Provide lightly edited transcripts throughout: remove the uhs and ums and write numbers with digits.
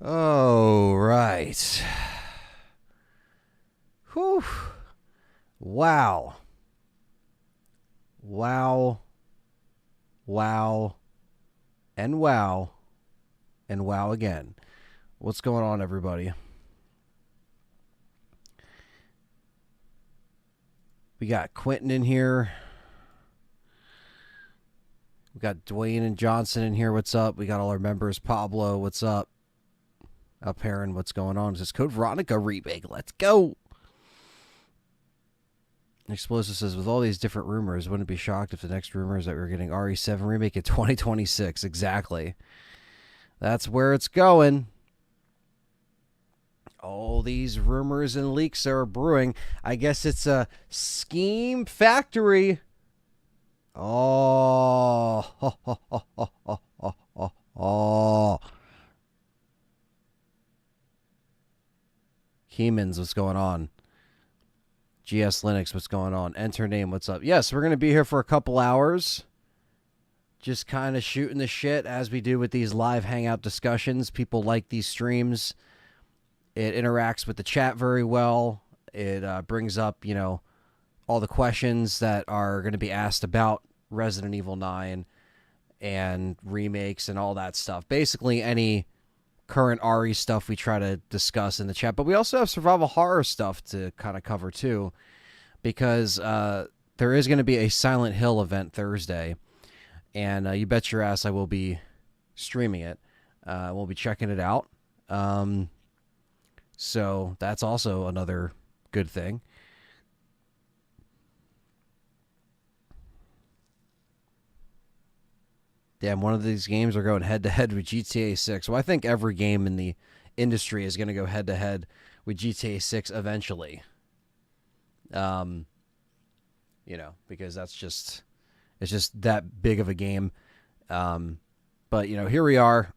Oh, right. Whew. Wow. Wow. Wow. And wow. And wow again. What's going on, everybody? We got Quentin in here. We got Dwayne and Johnson in here. What's up? We got all our members. Pablo, what's up? Up here, and what's going on? Is this Code Veronica remake? Let's go. Explosive says, with all these different rumors, wouldn't be shocked if the next rumor is that we're getting RE7 remake in 2026. Exactly. That's where it's going. All these rumors and leaks are brewing. I guess it's a scheme factory. Oh. Kemans, what's going on? GS Linux, what's going on? Enter name, what's up? Yes, we're going to be here for a couple hours. Just kind of shooting the shit as we do with these live Hangout discussions. People like these streams. It interacts with the chat very well. It brings up, all the questions that are going to be asked about Resident Evil 9 and remakes and all that stuff. Basically, any current RE stuff we try to discuss in the chat. But we also have survival horror stuff to kind of cover, too, because there is going to be a Silent Hill event Thursday. And you bet your ass I will be streaming it. We'll be checking it out. So that's also another good thing. Damn, one of these games are going head-to-head with GTA 6. Well, I think every game in the industry is going to go head-to-head with GTA 6 eventually. Because it's just that big of a game. But, here we are.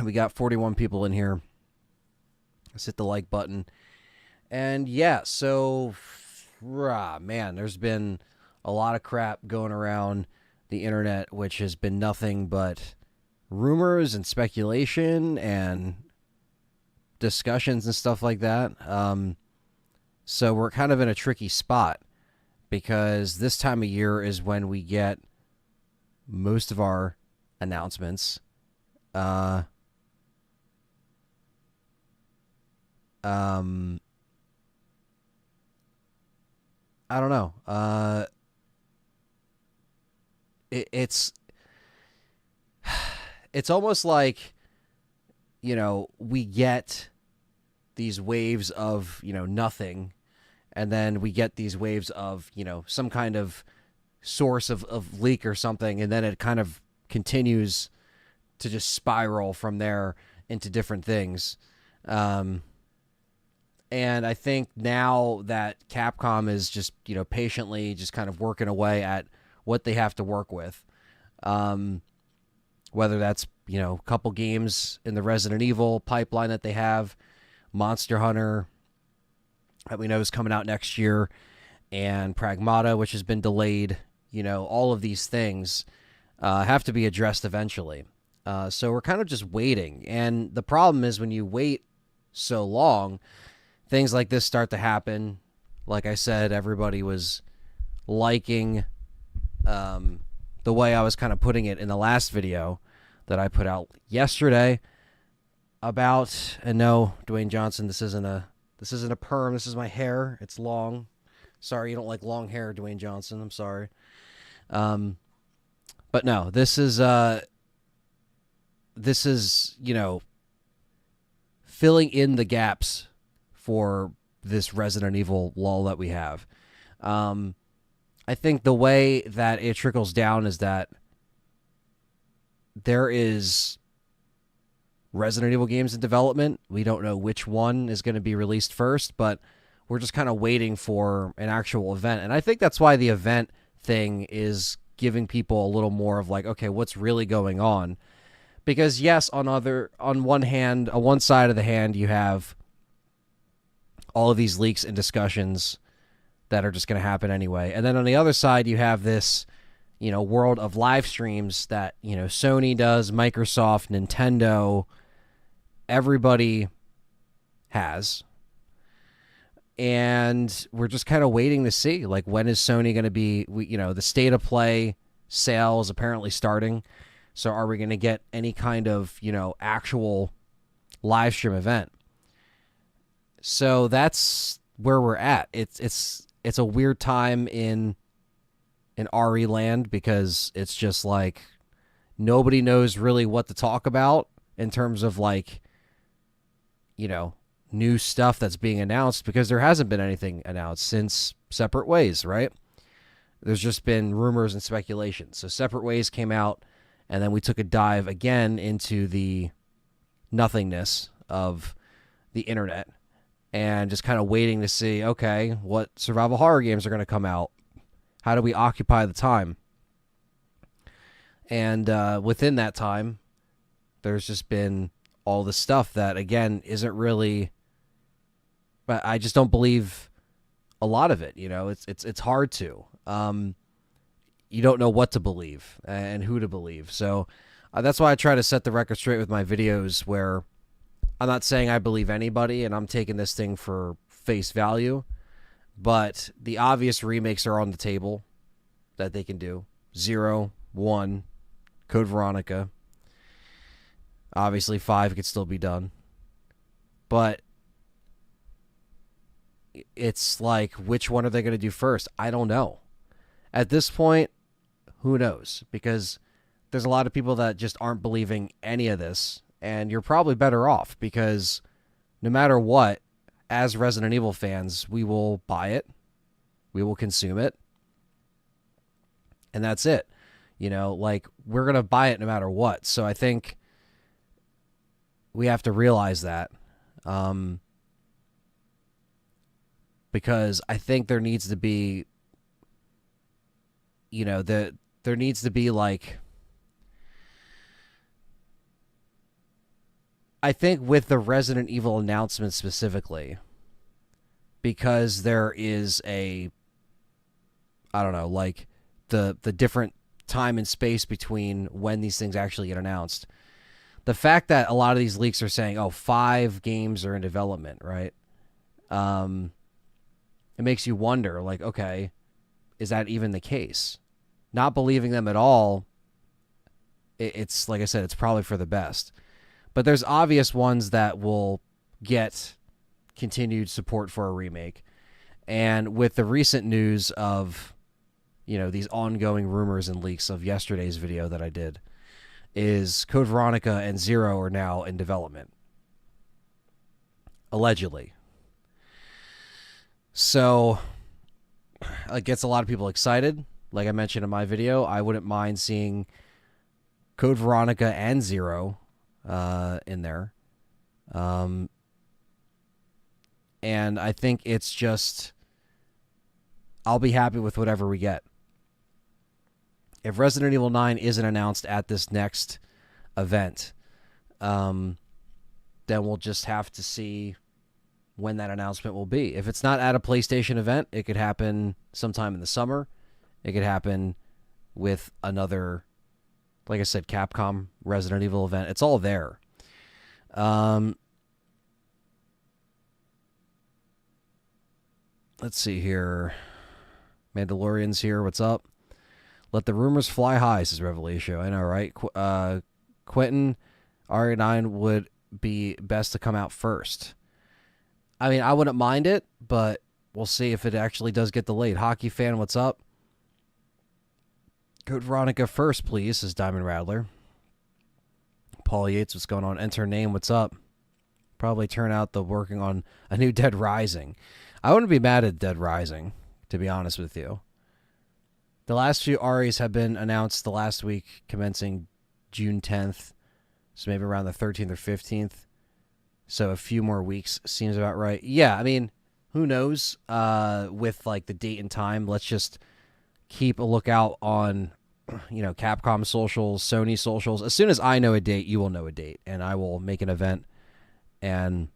We got 41 people in here. Let's hit the like button. And, yeah, so, man, there's been a lot of crap going around the internet, which has been nothing but rumors and speculation and discussions and stuff like that. So we're kind of in a tricky spot because this time of year is when we get most of our announcements. I don't know. It's almost like, we get these waves of, nothing, and then we get these waves of, some kind of source of leak or something, and then it kind of continues to just spiral from there into different things. And I think now that Capcom is just, patiently just kind of working away at what they have to work with. Whether that's, a couple games in the Resident Evil pipeline that they have, Monster Hunter that we know is coming out next year, and Pragmata, which has been delayed. All of these things have to be addressed eventually. So we're kind of just waiting. And the problem is when you wait so long, things like this start to happen. Like I said, everybody was liking the way I was kind of putting it in the last video that I put out yesterday about, and no, Dwayne Johnson, this isn't a perm, this is my hair, it's long. Sorry, you don't like long hair, Dwayne Johnson, I'm sorry. But no, this is filling in the gaps for this Resident Evil lull that we have. I think the way that it trickles down is that there is Resident Evil games in development. We don't know which one is going to be released first, but we're just kind of waiting for an actual event. And I think that's why the event thing is giving people a little more of like, okay, what's really going on? Because yes, on one side of the hand, you have all of these leaks and discussions that are just going to happen anyway. And then on the other side, you have this, world of live streams that, Sony does, Microsoft, Nintendo, everybody has. And we're just kind of waiting to see, like, when is Sony going to be, the state of play sale is apparently starting. So are we going to get any kind of, actual live stream event? So that's where we're at. It's a weird time in RE land, because it's just like nobody knows really what to talk about in terms of, like, new stuff that's being announced, because there hasn't been anything announced since Separate Ways, right? There's just been rumors and speculation. So Separate Ways came out, and then we took a dive again into the nothingness of the internet, and just kind of waiting to see, okay, what survival horror games are going to come out? How do we occupy the time? And within that time, there's just been all the stuff that, again, isn't really... But I just don't believe a lot of it. It's hard to. You don't know what to believe and who to believe. So that's why I try to set the record straight with my videos, where I'm not saying I believe anybody and I'm taking this thing for face value, but the obvious remakes are on the table that they can do. 0, 1, Code Veronica. Obviously 5 could still be done. But it's like, which one are they going to do first? I don't know. At this point, who knows? Because there's a lot of people that just aren't believing any of this, and you're probably better off, because no matter what, as Resident Evil fans, we will buy it, we will consume it, and that's it. Like, we're going to buy it no matter what. So I think we have to realize that. Because I think there needs to be, there needs to be, like, I think with the Resident Evil announcement specifically, because there is I don't know, like, the different time and space between when these things actually get announced. The fact that a lot of these leaks are saying, 5 games are in development, right? It makes you wonder, like, okay, is that even the case? Not believing them at all, it's, like I said, it's probably for the best. But there's obvious ones that will get continued support for a remake. And with the recent news of, these ongoing rumors and leaks of yesterday's video that I did, is Code Veronica and 0 are now in development. Allegedly. So it gets a lot of people excited. Like I mentioned in my video, I wouldn't mind seeing Code Veronica and 0 in there. And I think it's just, I'll be happy with whatever we get. If Resident Evil 9 isn't announced at this next event, then we'll just have to see when that announcement will be. If it's not at a PlayStation event, it could happen sometime in the summer. It could happen with another, like I said, Capcom Resident Evil event. It's all there. Let's see here. Mandalorian's here. What's up? Let the rumors fly high, says Revelation. I know, right? Quentin, RE9 would be best to come out first. I mean, I wouldn't mind it, but we'll see if it actually does get delayed. Hockey fan, what's up? Code Veronica first, please, says Diamond Rattler. Paul Yates, what's going on? Enter name, what's up? Probably turn out the working on a new Dead Rising. I wouldn't be mad at Dead Rising, to be honest with you. The last few REs have been announced the last week, commencing June 10th, so maybe around the 13th or 15th. So a few more weeks seems about right. Yeah, I mean, who knows with, like, the date and time. Let's just keep a lookout on, Capcom socials, Sony socials. As soon as I know a date, you will know a date, and I will make an event. And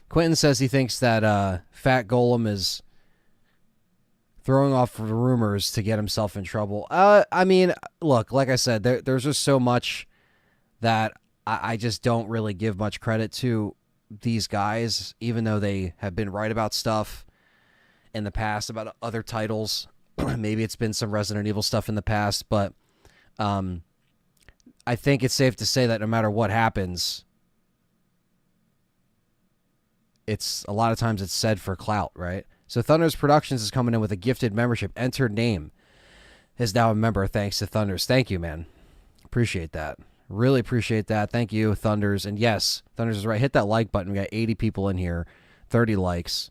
Quentin says he thinks that Fat Golem is throwing off rumors to get himself in trouble. I mean, look, like I said, there's just so much that I just don't really give much credit to these guys, even though they have been right about stuff in the past about other titles. Maybe it's been some Resident Evil stuff in the past, but I think it's safe to say that no matter what happens, it's a lot of times it's said for clout, right? So Thunders Productions is coming in with a gifted membership. Enter name is now a member thanks to Thunders. Thank you, man. Appreciate that. Really appreciate that. Thank you, Thunders. And yes, Thunders is right. Hit that like button. We got 80 people in here, 30 likes.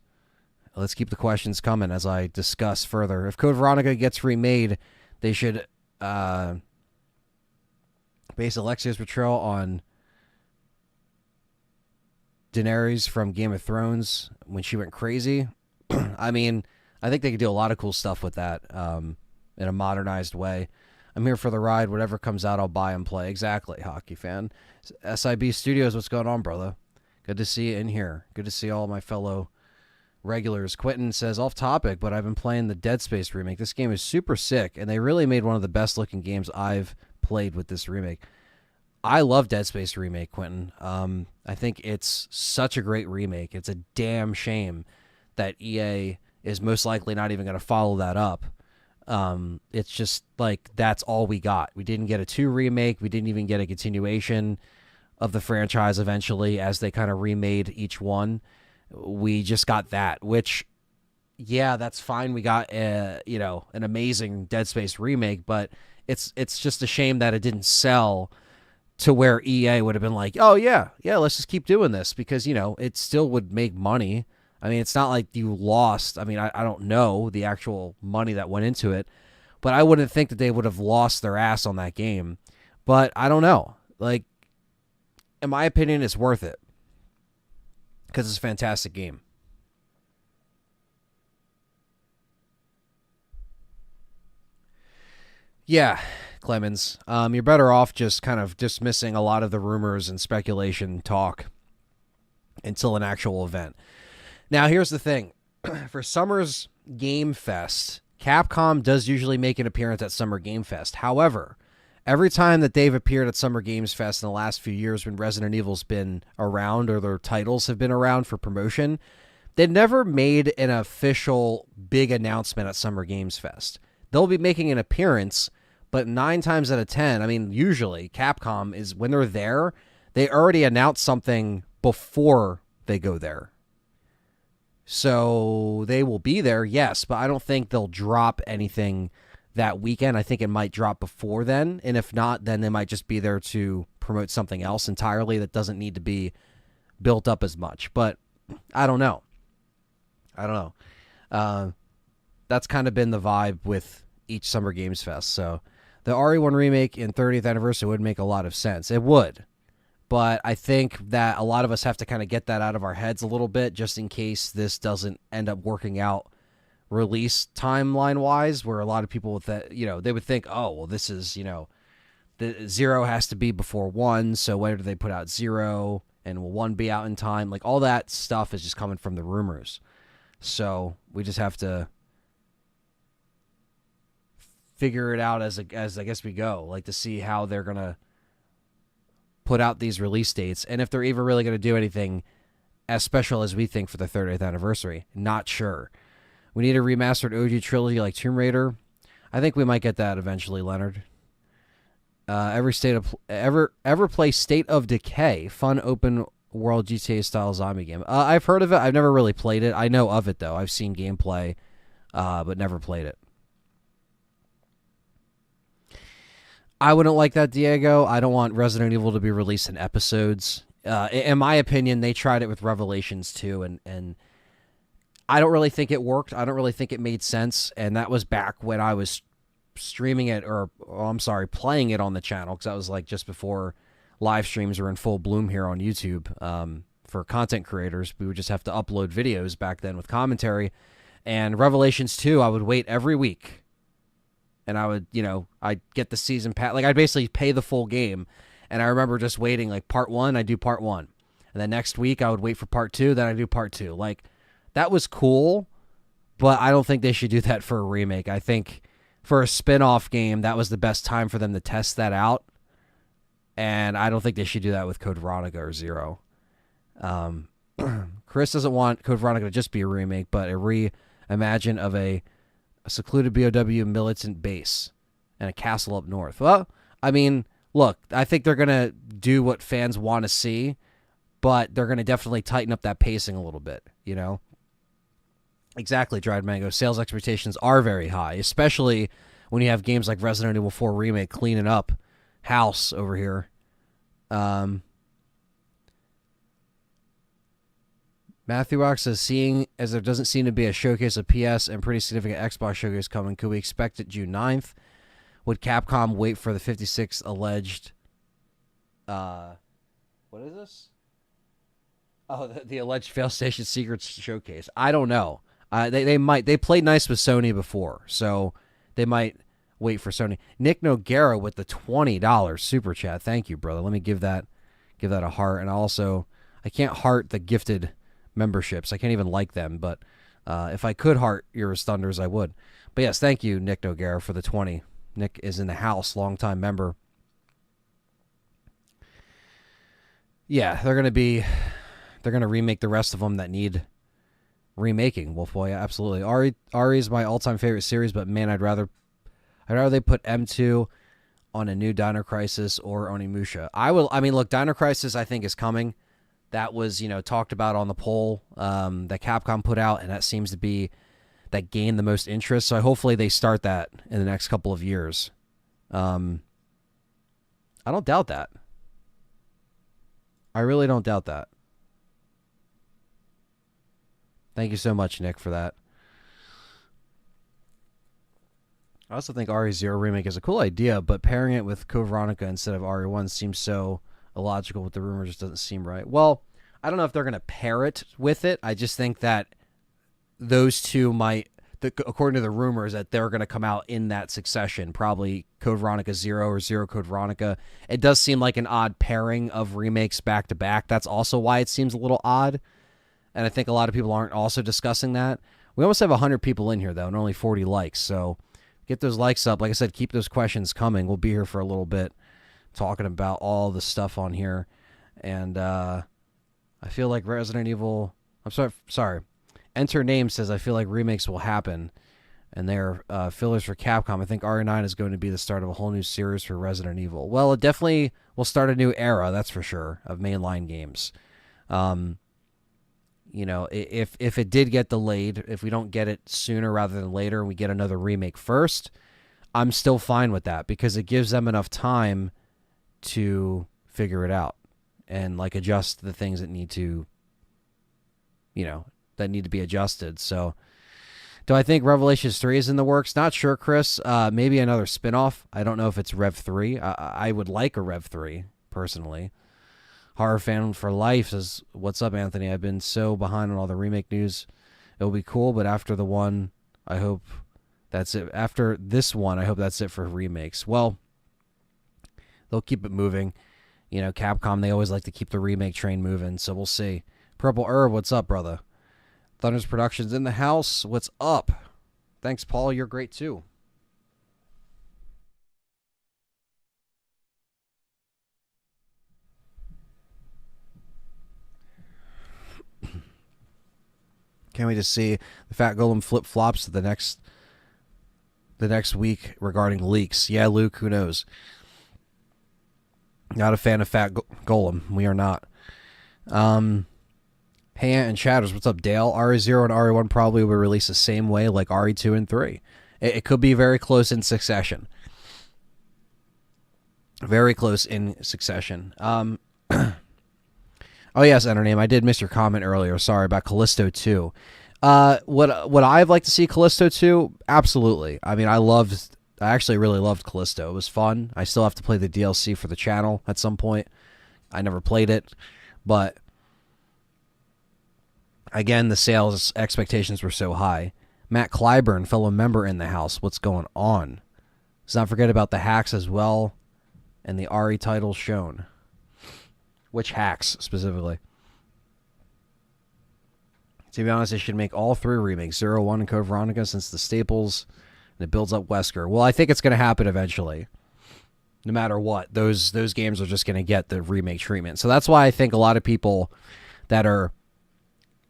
Let's keep the questions coming as I discuss further. If Code Veronica gets remade, they should base Alexia's portrayal on Daenerys from Game of Thrones when she went crazy. I mean, I think they could do a lot of cool stuff with that in a modernized way. I'm here for the ride. Whatever comes out, I'll buy and play. Exactly, hockey fan. SIB Studios, what's going on, brother? Good to see you in here. Good to see all my fellow regulars. Quentin says, off topic, but I've been playing the Dead Space remake. This game is super sick, and they really made one of the best looking games I've played with this remake. I love Dead Space remake, Quentin. I think it's such a great remake. It's a damn shame that EA is most likely not even going to follow that up. It's just like that's all we got. We didn't get a 2 remake. We didn't even get a continuation of the franchise eventually as they kind of remade each one. We just got that, which, yeah, that's fine. We got an amazing Dead Space remake, but it's just a shame that it didn't sell to where EA would have been like, oh yeah, let's just keep doing this because, it still would make money. I mean, it's not like you lost. I mean, I don't know the actual money that went into it, but I wouldn't think that they would have lost their ass on that game. But I don't know. Like, in my opinion, it's worth it because it's a fantastic game. Yeah, Clemens, you're better off just kind of dismissing a lot of the rumors and speculation talk until an actual event. Now, here's the thing. For Summer's Game Fest, Capcom does usually make an appearance at Summer Game Fest. However, every time that they've appeared at Summer Games Fest in the last few years when Resident Evil's been around or their titles have been around for promotion, they never made an official big announcement at Summer Games Fest. They'll be making an appearance, but 9 times out of 10, I mean, usually Capcom is when they're there, they already announce something before they go there. So they will be there, yes, but I don't think they'll drop anything that weekend. I think it might drop before then, and if not, then they might just be there to promote something else entirely that doesn't need to be built up as much. But I don't know. That's kind of been the vibe with each Summer Games Fest. So the RE1 remake in 30th anniversary would make a lot of sense. It would. But I think that a lot of us have to kind of get that out of our heads a little bit just in case this doesn't end up working out release timeline-wise, where a lot of people with that, they would think, oh, well, this is, the 0 has to be before 1, so where do they put out 0? And will 1 be out in time? Like, all that stuff is just coming from the rumors. So we just have to figure it out as I guess we go, like to see how they're going to put out these release dates, and if they're even really going to do anything as special as we think for the 30th anniversary. Not sure. We need a remastered OG trilogy like Tomb Raider. I think we might get that eventually, Leonard. Ever play State of Decay, fun open world GTA style zombie game? I've heard of it. I've never really played it. I know of it though. I've seen gameplay, but never played it. I wouldn't like that, Diego. I don't want Resident Evil to be released in episodes. In my opinion, they tried it with Revelations too, and I don't really think it worked. I don't really think it made sense, and that was back when I was streaming it, playing it on the channel, because that was like just before live streams were in full bloom here on YouTube. For content creators, we would just have to upload videos back then with commentary, and Revelations 2, I would wait every week. And I would, I'd get the season pass. Like, I'd basically pay the full game. And I remember just waiting, like, part 1, I'd do part 1. And then next week, I would wait for part 2, then I'd do part 2. Like, that was cool, but I don't think they should do that for a remake. I think for a spin-off game, that was the best time for them to test that out. And I don't think they should do that with Code Veronica or Zero. Chris doesn't want Code Veronica to just be a remake, but a reimagine of a secluded BOW militant base and a castle up north. Well, I mean, look, I think they're going to do what fans want to see, but they're going to definitely tighten up that pacing a little bit, you know? Exactly, Dried Mango. Sales expectations are very high, especially when you have games like Resident Evil 4 Remake cleaning up house over here. Matthew Rock says, seeing as there doesn't seem to be a showcase of PS and pretty significant Xbox showcase coming, could we expect it June 9th? Would Capcom wait for the 56 alleged... what is this? Oh, the alleged Failstation Secrets showcase. I don't know. They might. They played nice with Sony before, so they might wait for Sony. Nick Noguera with the $20 super chat. Thank you, brother. Let me give that a heart. And also, I can't heart the gifted memberships. I can't even like them, but if I could heart Yours Thunders, I would. But yes, thank you, Nick Noguera, for the 20. Nick is in the house, longtime member. Yeah, they're gonna remake the rest of them that need remaking. Wolfboy, absolutely. Ari is my all-time favorite series, but man, I'd rather they put M2 on a new Dino Crisis or Onimusha. I mean, look, Dino Crisis I think is coming. That was, talked about on the poll that Capcom put out, and that seems to be that gained the most interest. So hopefully they start that in the next couple of years. I don't doubt that. I really don't doubt that. Thank you so much, Nick, for that. I also think RE0 Remake is a cool idea, but pairing it with Code Veronica instead of RE1 seems so illogical with the rumors. Just doesn't seem right. Well, I don't know if they're going to pair it with it. I just think that those two might, according to the rumors, that they're going to come out in that succession. Probably Code Veronica 0 or 0 Code Veronica. It does seem like an odd pairing of remakes back to back. That's also why it seems a little odd. And I think a lot of people aren't also discussing that. We almost have 100 people in here, though, and only 40 likes. So get those likes up. Like I said, keep those questions coming. We'll be here for a little bit talking about all the stuff on here. And I feel like Resident Evil... I'm sorry. Enter Name says, I feel like remakes will happen. And they're fillers for Capcom. I think RE9 is going to be the start of a whole new series for Resident Evil. Well, it definitely will start a new era, that's for sure, of mainline games. If it did get delayed, if we don't get it sooner rather than later, and we get another remake first, I'm still fine with that because it gives them enough time to figure it out and adjust the things that need to, that need to be adjusted. So, do I think Revelations 3 is in the works? Not sure, Chris. Maybe another spinoff. I don't know if it's Rev 3. I would like a Rev 3 personally. Horror Fan for Life says, what's up, Anthony? I've been so behind on all the remake news. It'll be cool, but after the one, I hope that's it. After this one, I hope that's it for remakes. Well, they'll keep it moving. Capcom, they always like to keep the remake train moving, so we'll see. Purple Herb, what's up, brother? Thunders Productions in the house. What's up? Thanks, Paul. You're great, too. Can't wait to see the Fat Golem flip-flops the next week regarding leaks. Yeah, Luke, who knows? Not a fan of Fat Golem. We are not. Hey, Ant and Chatters, what's up, Dale? RE0 and RE1 probably will release the same way like RE2 and 3. It could be very close in succession. Very close in succession. Oh, yes, Entername, I did miss your comment earlier. Sorry, about Callisto 2. Would I like to see Callisto 2? Absolutely. I mean, I actually really loved Callisto. It was fun. I still have to play the DLC for the channel at some point. I never played it. But, again, the sales expectations were so high. Matt Clyburn, fellow member in the house. What's going on? Let's not forget about the hacks as well and the RE titles shown. Which hacks, specifically? To be honest, they should make all 3 remakes, 0, 1, and Code Veronica, since the staples, and it builds up Wesker. Well, I think it's going to happen eventually. No matter what, those games are just going to get the remake treatment. So that's why I think a lot of people that are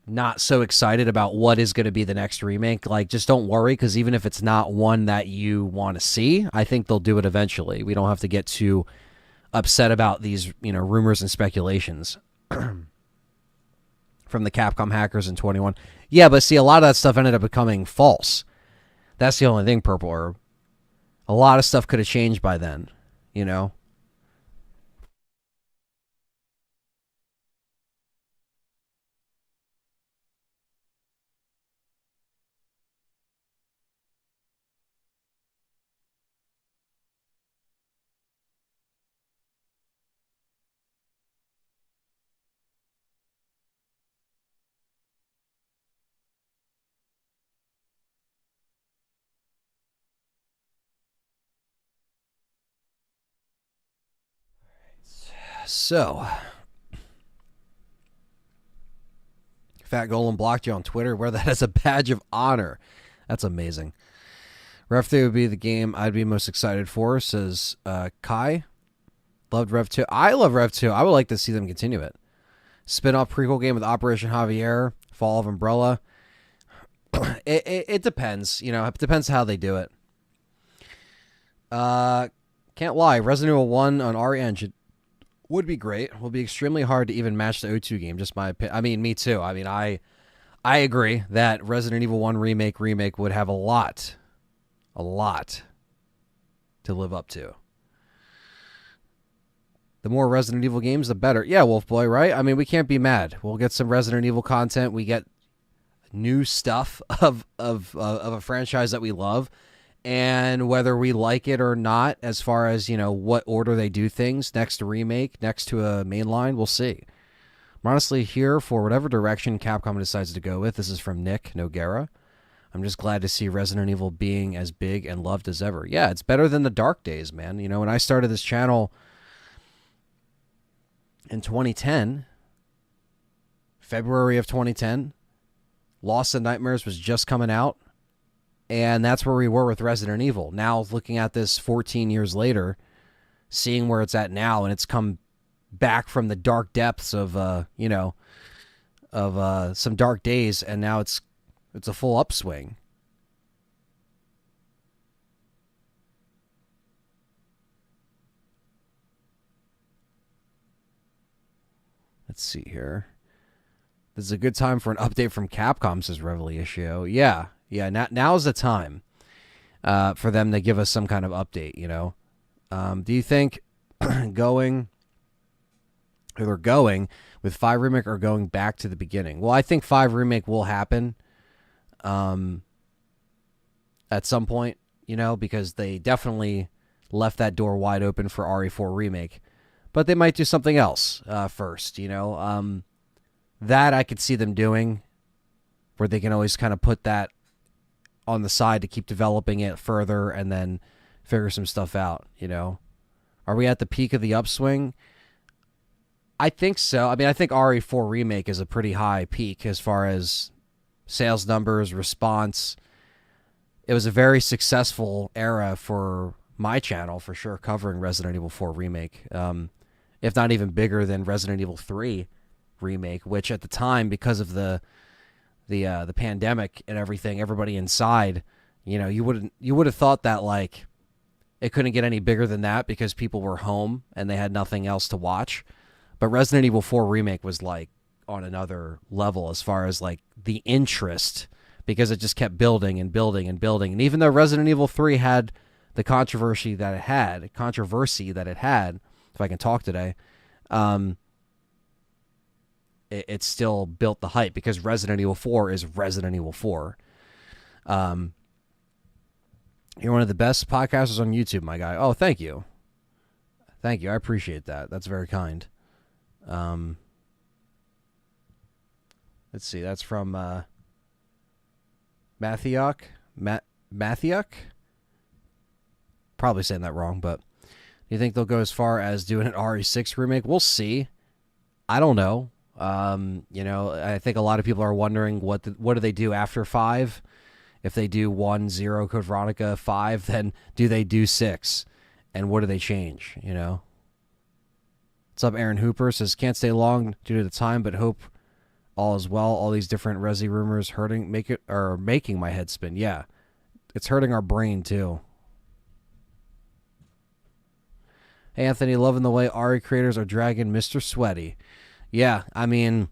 not so excited about what is going to be the next remake, like, just don't worry, because even if it's not one that you want to see, I think they'll do it eventually. We don't have to get too upset about these, rumors and speculations from the Capcom hackers in 21. Yeah, but see, a lot of that stuff ended up becoming false. That's the only thing, Purple Herb. A lot of stuff could have changed by then, So, Fat Golem blocked you on Twitter. Wear that as a badge of honor. That's amazing. Rev 3 would be the game I'd be most excited for, says Kai. Loved Rev 2. I love Rev 2. I would like to see them continue it. Spin-off prequel game with Operation Javier, Fall of Umbrella. It depends. It depends how they do it. Can't lie. Resident Evil 1 on RE Engine would be great. Will be extremely hard to even match the O2 game. Just my opinion. I mean, me too. I mean, I agree that Resident Evil 1 remake would have a lot to live up to. The more Resident Evil games, the better. Yeah, Wolf Boy, right? I mean, we can't be mad. We'll get some Resident Evil content. We get new stuff of a franchise that we love. And whether we like it or not, as far as, what order they do things, next to remake, next to a mainline, we'll see. I'm honestly here for whatever direction Capcom decides to go with. This is from Nick Noguera. I'm just glad to see Resident Evil being as big and loved as ever. Yeah, it's better than the dark days, man. When I started this channel in 2010, February of 2010, Lost and Nightmares was just coming out. And that's where we were with Resident Evil. Now, looking at this 14 years later, seeing where it's at now, and it's come back from the dark depths of, some dark days, and now it's a full upswing. Let's see here. This is a good time for an update from Capcom, says Revelio. Yeah. Now's the time for them to give us some kind of update. Do you think going with 5 Remake or going back to the beginning? Well, I think 5 Remake will happen at some point. Because they definitely left that door wide open for RE4 Remake, but they might do something else first. That I could see them doing, where they can always kind of put that on the side to keep developing it further and then figure some stuff out. Are we at the peak of the upswing? I think so. I mean, I think RE4 Remake is a pretty high peak as far as sales numbers, response. It was a very successful era for my channel, for sure, covering Resident Evil 4 Remake. If not even bigger than Resident Evil 3 Remake, which at the time, because of the pandemic and everything, everybody inside, you would have thought that, like, it couldn't get any bigger than that because people were home and they had nothing else to watch. But Resident Evil 4 Remake was, like, on another level as far as, like, the interest, because it just kept building and building and building. And even though Resident Evil 3 had the controversy that it had, if I can talk today, it still built the hype because Resident Evil 4 is Resident Evil 4. You're one of the best podcasters on YouTube, my guy. Oh, thank you. Thank you. I appreciate that. That's very kind. Let's see. That's from Mathiok. Mathiok? Probably saying that wrong, but do you think they'll go as far as doing an RE6 remake? We'll see. I don't know. I think a lot of people are wondering what do they do after 5? If they do 1, 0, Code Veronica, 5, then do they do 6? and what do they change, you know? What's up, Aaron Hooper? Says, can't stay long due to the time, but hope all is well. All these different Resi rumors making my head spin. Yeah, it's hurting our brain, too. Hey, Anthony, loving the way Ari creators are dragging Mr. Sweaty. Yeah, I mean,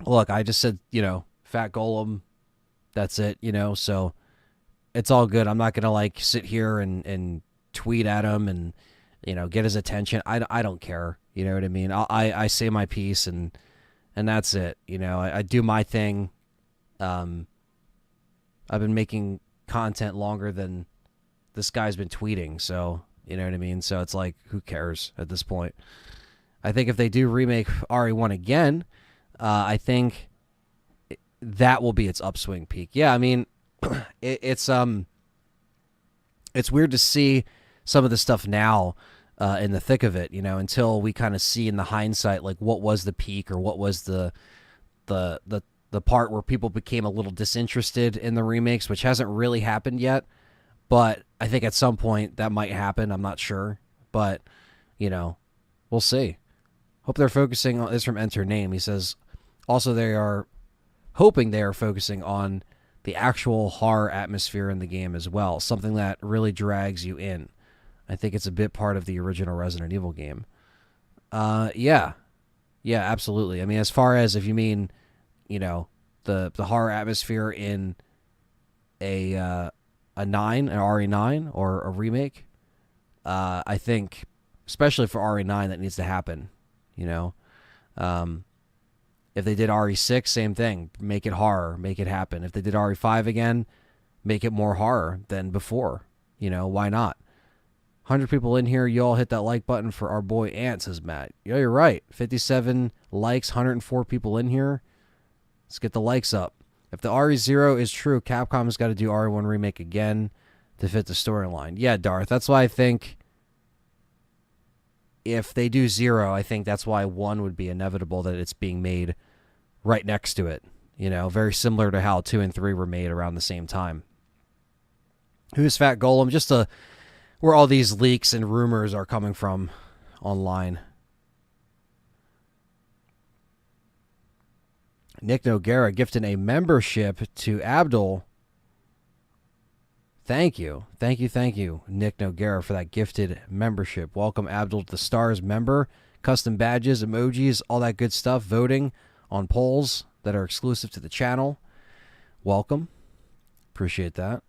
look, I just said, Fat Golem. That's it, so it's all good. I'm not going to, like, sit here and tweet at him and, get his attention. I don't care. You know what I mean? I say my piece and that's it. I do my thing. I've been making content longer than this guy's been tweeting, so you know what I mean? So it's like, who cares at this point? I think if they do remake RE1 again, I think that will be its upswing peak. Yeah, I mean, it's weird to see some of the stuff now in the thick of it, until we kind of see in the hindsight, like, what was the peak or what was the part where people became a little disinterested in the remakes, which hasn't really happened yet. But I think at some point that might happen. I'm not sure. But, we'll see. Hope they're focusing on this from Enter Name. He says, also they are hoping they are focusing on the actual horror atmosphere in the game as well. Something that really drags you in. I think it's a bit part of the original Resident Evil game. Yeah, absolutely. I mean, as far as if you mean, the horror atmosphere in a 9, an RE9 or a remake, I think, especially for RE9, that needs to happen. If they did RE6, same thing. Make it horror, make it happen. If they did RE5 again, make it more horror than before. Why not? 100 people in here. You all hit that like button for our boy Ant, says Matt. Yeah, you're right. 57 likes, 104 people in here. Let's get the likes up. If the RE0 is true, Capcom's got to do RE1 remake again to fit the storyline. Yeah, Darth. That's why I think if they do 0, I think that's why 1 would be inevitable, that it's being made right next to it. Very similar to how 2 and 3 were made around the same time. Who's Fat Golem? Just where all these leaks and rumors are coming from online. Nick Noguera gifting a membership to Abdul. Thank you, Nick Noguera, for that gifted membership. Welcome, Abdul, to the S.T.A.R.S member. Custom badges, emojis, all that good stuff. Voting on polls that are exclusive to the channel. Welcome. Appreciate that.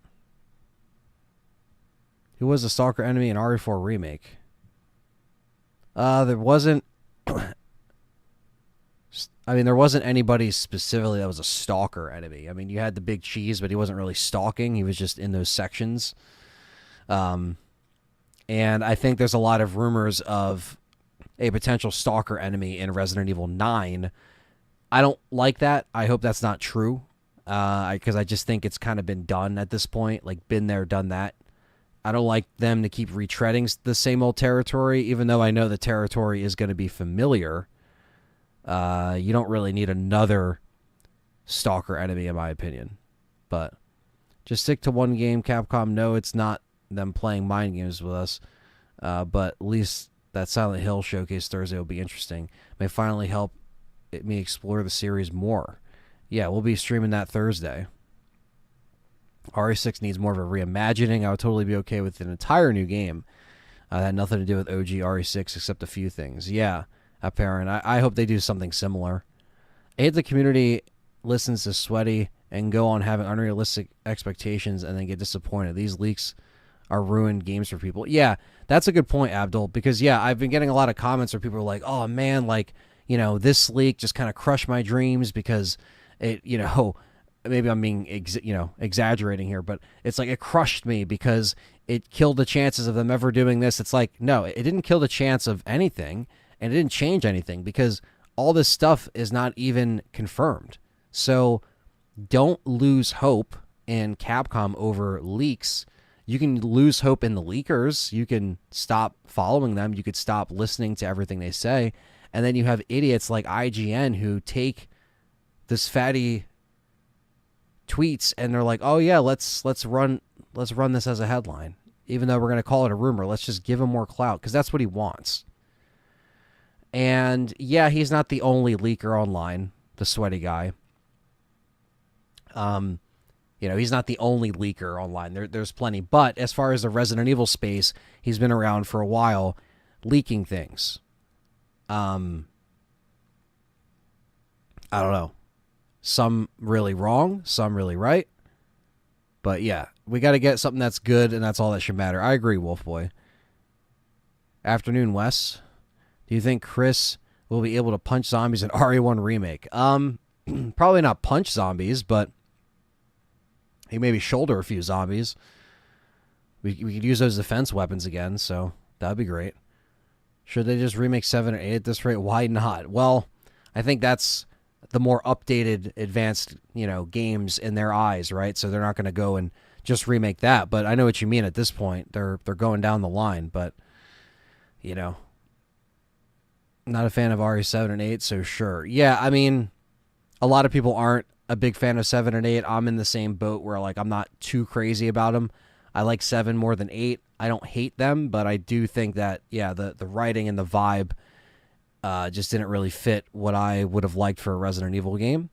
Who was the stalker enemy in RE4 Remake? There wasn't... there wasn't anybody specifically that was a stalker enemy. I mean, you had the big cheese, but he wasn't really stalking. He was just in those sections. And I think there's a lot of rumors of a potential stalker enemy in Resident Evil 9. I don't like that. I hope that's not true. Because I just think it's kind of been done at this point. Like, been there, done that. I don't like them to keep retreading the same old territory, even though I know the territory is going to be familiar. You don't really need another stalker enemy, in my opinion. But just stick to one game, Capcom. No, it's not them playing mind games with us. But at least that Silent Hill showcase Thursday will be interesting. May finally help me explore the series more. Yeah, we'll be streaming that Thursday. RE6 needs more of a reimagining. I would totally be okay with an entire new game. That had nothing to do with OG RE6 except a few things. Yeah, apparent. I hope they do something similar. I hate the community listens to Sweaty and go on having unrealistic expectations and then get disappointed. These leaks are ruined games for people. Yeah, that's a good point, Abdul, because, yeah, I've been getting a lot of comments where people are like, oh, man, like, this leak just kind of crushed my dreams because it, maybe I'm being, exaggerating here, but it's like it crushed me because it killed the chances of them ever doing this. It's like, no, it didn't kill the chance of anything, and it didn't change anything because all this stuff is not even confirmed. So don't lose hope in Capcom over leaks. You can lose hope in the leakers. You can stop following them. You could stop listening to everything they say. And then you have idiots like IGN who take this fatty tweets and they're like, "Oh yeah, let's run this as a headline." even though we're going to call it a rumor. Let's just give him more clout because that's what he wants. And yeah, he's not the only leaker online, the sweaty guy. He's not the only leaker online. There's plenty. But as far as the Resident Evil space, he's been around for a while leaking things. I don't know. Some really wrong, some really right. But yeah, we got to get something that's good, and that's all that should matter. I agree, Wolfboy. Afternoon, Wes. Do you think Chris will be able to punch zombies in RE1 Remake? Probably not punch zombies, but he maybe shoulder a few zombies. We could use those defense weapons again, so that'd be great. Should they just remake 7 or 8 at this rate? Why not? Well, I think that's the more updated, advanced, games in their eyes, right? So they're not going to go and just remake that. But I know what you mean at this point. They're going down the line, but, not a fan of RE7 and 8, so sure. Yeah, I mean, a lot of people aren't a big fan of 7 and 8. I'm in the same boat where, I'm not too crazy about them. I like 7 more than 8. I don't hate them, but I do think that, the writing and the vibe just didn't really fit what I would have liked for a Resident Evil game.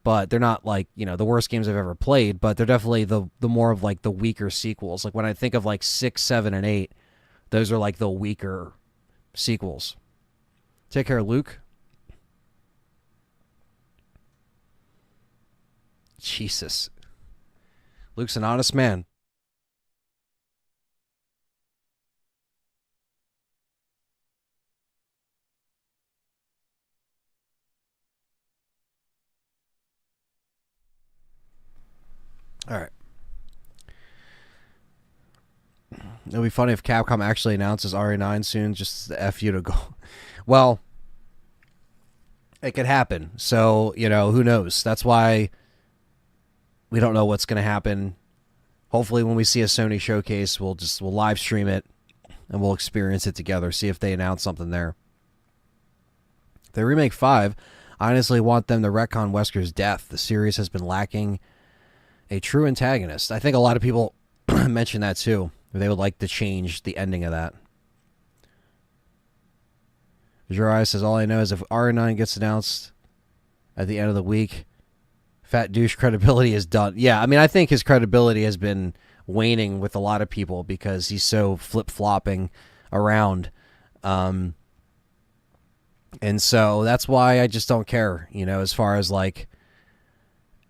But they're not, the worst games I've ever played, but they're definitely the more of, the weaker sequels. Like, when I think of, 6, 7, and 8, those are, the weaker sequels. Take care, Luke. Jesus. Luke's an honest man. All right. It'll be funny if Capcom actually announces RE9 soon, just the F you to go. Well, it could happen. So, who knows? That's why we don't know what's going to happen. Hopefully when we see a Sony showcase, we'll live stream it and we'll experience it together, see if they announce something there. If they remake 5, I honestly want them to retcon Wesker's death. The series has been lacking a true antagonist. I think a lot of people mention that too. They would like to change the ending of that. Jiraiya says, all I know is if RE9 gets announced at the end of the week, Fat Douche credibility is done. Yeah, I mean, I think his credibility has been waning with a lot of people because he's so flip-flopping around. And so that's why I just don't care, as far as,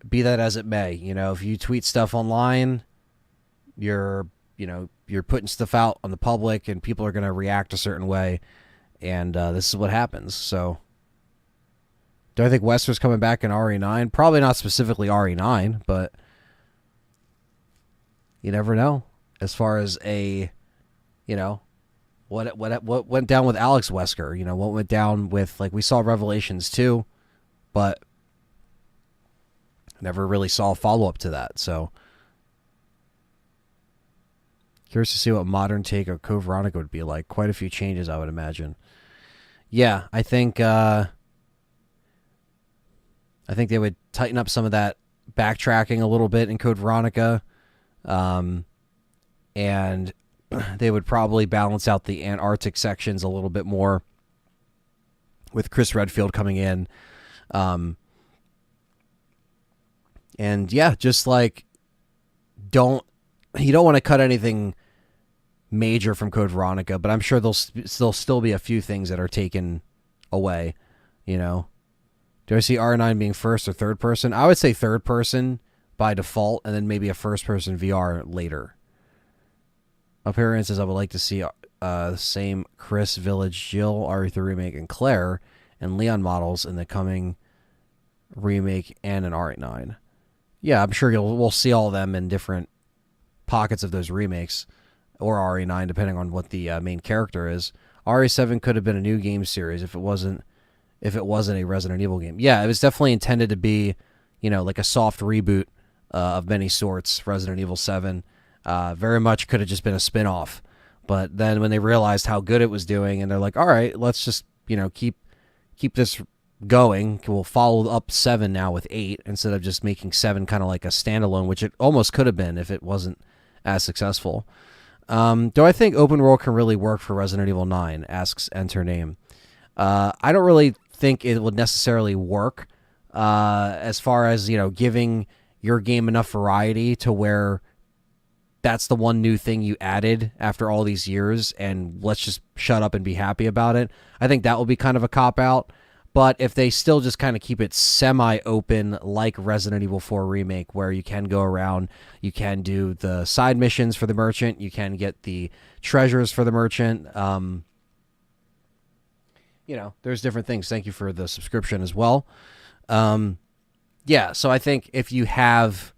be that as it may. If you tweet stuff online, you're putting stuff out on the public and people are going to react a certain way. And this is what happens. So, do I think Wesker's coming back in RE9? Probably not specifically RE9, but you never know. As far as what went down with Alex Wesker? What went down with we saw Revelations 2, but never really saw a follow up to that. So, curious to see what modern take of Code Veronica would be like. Quite a few changes, I would imagine. Yeah, I think they would tighten up some of that backtracking a little bit in Code Veronica, and they would probably balance out the Antarctic sections a little bit more with Chris Redfield coming in, and yeah, just you don't want to cut anything major from Code Veronica, but I'm sure there'll still be a few things that are taken away. Do I see R9 being first or third person? I would say third person by default, and then maybe a first person VR later. Appearances, I would like to see the same Chris, Village, Jill, RE3 Remake, and Claire, and Leon models in the coming remake and an RE9. Yeah, I'm sure we'll see all of them in different pockets of those remakes, or RE9, depending on what the main character is. RE7 could have been a new game series if it wasn't a Resident Evil game. Yeah, it was definitely intended to be, a soft reboot of many sorts. Resident Evil 7 very much could have just been a spin-off. But then when they realized how good it was doing, and they're like, all right, let's just, keep this going. We'll follow up 7 now with 8 instead of just making 7 kind of like a standalone, which it almost could have been if it wasn't as successful. Do I think open world can really work for Resident Evil 9? Asks Enter Name. I don't really think it would necessarily work as far as, giving your game enough variety to where that's the one new thing you added after all these years, and let's just shut up and be happy about it. I think that will be kind of a cop-out. But if they still just kind of keep it semi-open like Resident Evil 4 Remake, where you can go around, you can do the side missions for the merchant, you can get the treasures for the merchant. There's different things. Thank you for the subscription as well. So I think if you have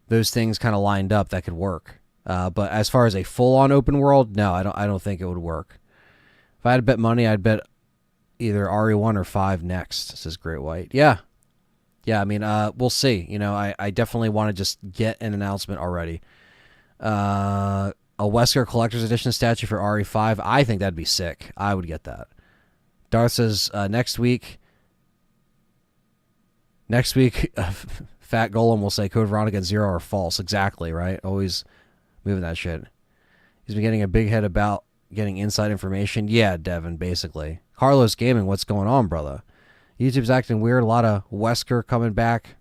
those things kind of lined up, that could work. But as far as a full-on open world, no, I don't think it would work. If I had to bet money, I'd bet either RE1 or 5 next, says Great White. Yeah, I mean, we'll see. I definitely want to just get an announcement already. A Wesker Collector's Edition statue for RE5, I think that'd be sick. I would get that. Darth says, next week, Fat Golem will say Code Veronica and Zero are false. Exactly, right? Always moving that shit. He's been getting a big head about getting inside information. Yeah, Devin, basically. Carlos Gaming, what's going on, brother? YouTube's acting weird. A lot of Wesker coming back.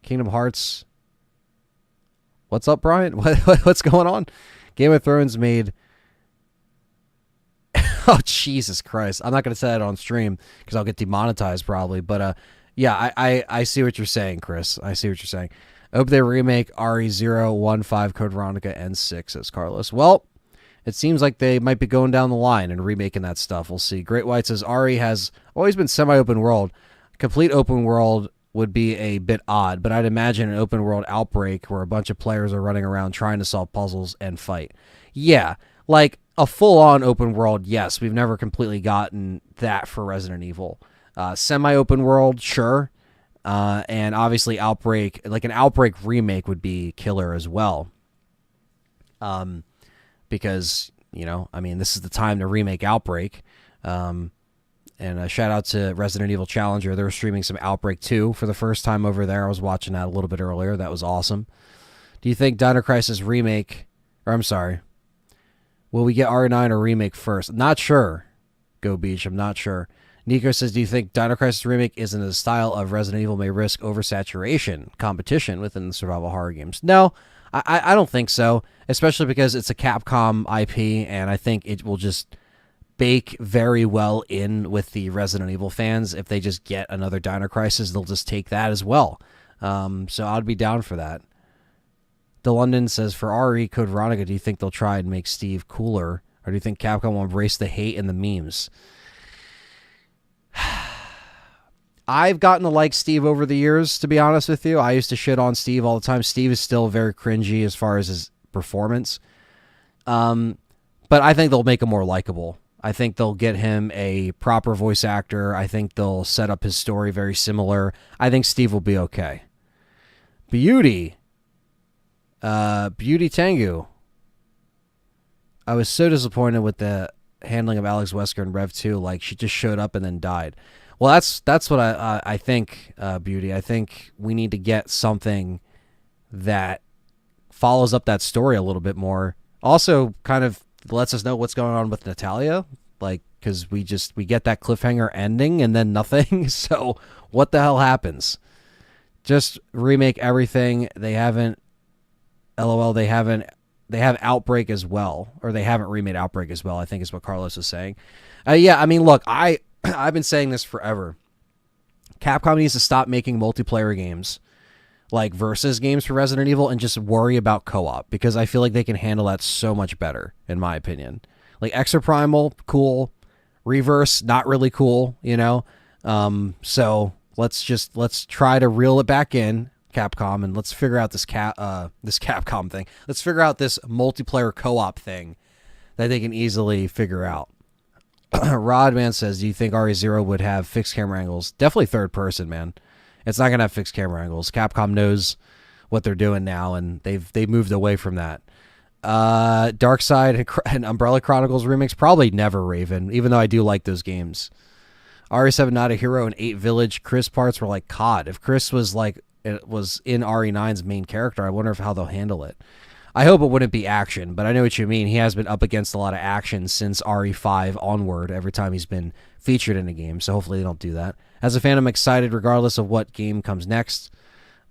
Kingdom Hearts. What's up, Brian? What's going on? Game of Thrones made... Oh, Jesus Christ. I'm not going to say that on stream because I'll get demonetized probably. But, yeah, I see what you're saying, Chris. I see what you're saying. I hope they remake RE015 Code Veronica N6, says Carlos. Well, it seems like they might be going down the line and remaking that stuff. We'll see. Great White says RE has always been semi-open world. Complete open world would be a bit odd, but I'd imagine an open world Outbreak where a bunch of players are running around trying to solve puzzles and fight. Yeah, like a full-on open world, yes. We've never completely gotten that for Resident Evil. Semi-open world, sure. And obviously Outbreak, like an Outbreak remake would be killer as well. Because, this is the time to remake Outbreak. And a shout out to Resident Evil Challenger. They're streaming some Outbreak 2 for the first time over there. I was watching that a little bit earlier. That was awesome. Do you think Dino Crisis remake, will we get R9 or remake first? Not sure. Go Beach, I'm not sure. Nico says, do you think Dino Crisis Remake is in the style of Resident Evil may risk oversaturation competition within the survival horror games? No, I don't think so, especially because it's a Capcom IP, and I think it will just bake very well in with the Resident Evil fans. If they just get another Dino Crisis, they'll just take that as well. So I'd be down for that. The London says, for RE Code Veronica, do you think they'll try and make Steve cooler, or do you think Capcom will embrace the hate and the memes? I've gotten to like Steve over the years, to be honest with you. I used to shit on Steve all the time. Steve is still very cringy as far as his performance. But I think they'll make him more likable. I think they'll get him a proper voice actor. I think they'll set up his story very similar. I think Steve will be okay. Beauty Tengu. I was so disappointed with the handling of Alex Wesker in Rev 2. Like, she just showed up and then died. Well, that's what I think, Beauty. I think we need to get something that follows up that story a little bit more. Also, kind of lets us know what's going on with Natalia, like, because we get that cliffhanger ending and then nothing. So what the hell happens? Just remake everything. They haven't. LOL. They have Outbreak as well, or they haven't remade Outbreak as well, I think is what Carlos is saying. Yeah, I mean, look, I've been saying this forever. Capcom needs to stop making multiplayer games, like versus games for Resident Evil, and just worry about co-op, because I feel like they can handle that so much better, in my opinion. Like Exoprimal, cool. Reverse, not really cool, So let's try to reel it back in, Capcom, and let's figure out this Capcom thing. Let's figure out this multiplayer co-op thing that they can easily figure out. Rodman says, do you think RE0 would have fixed camera angles? Definitely third person, man. It's not going to have fixed camera angles. Capcom knows what they're doing now, and they've moved away from that. Darkside and Umbrella Chronicles remakes, probably never, Raven, even though I do like those games. RE7 Not a Hero and 8 Village. Chris parts were like COD. If Chris was in RE9's main character, I wonder how they'll handle it. I hope it wouldn't be action, but I know what you mean. He has been up against a lot of action since RE5 onward every time he's been featured in a game, so hopefully they don't do that. As a fan, I'm excited regardless of what game comes next.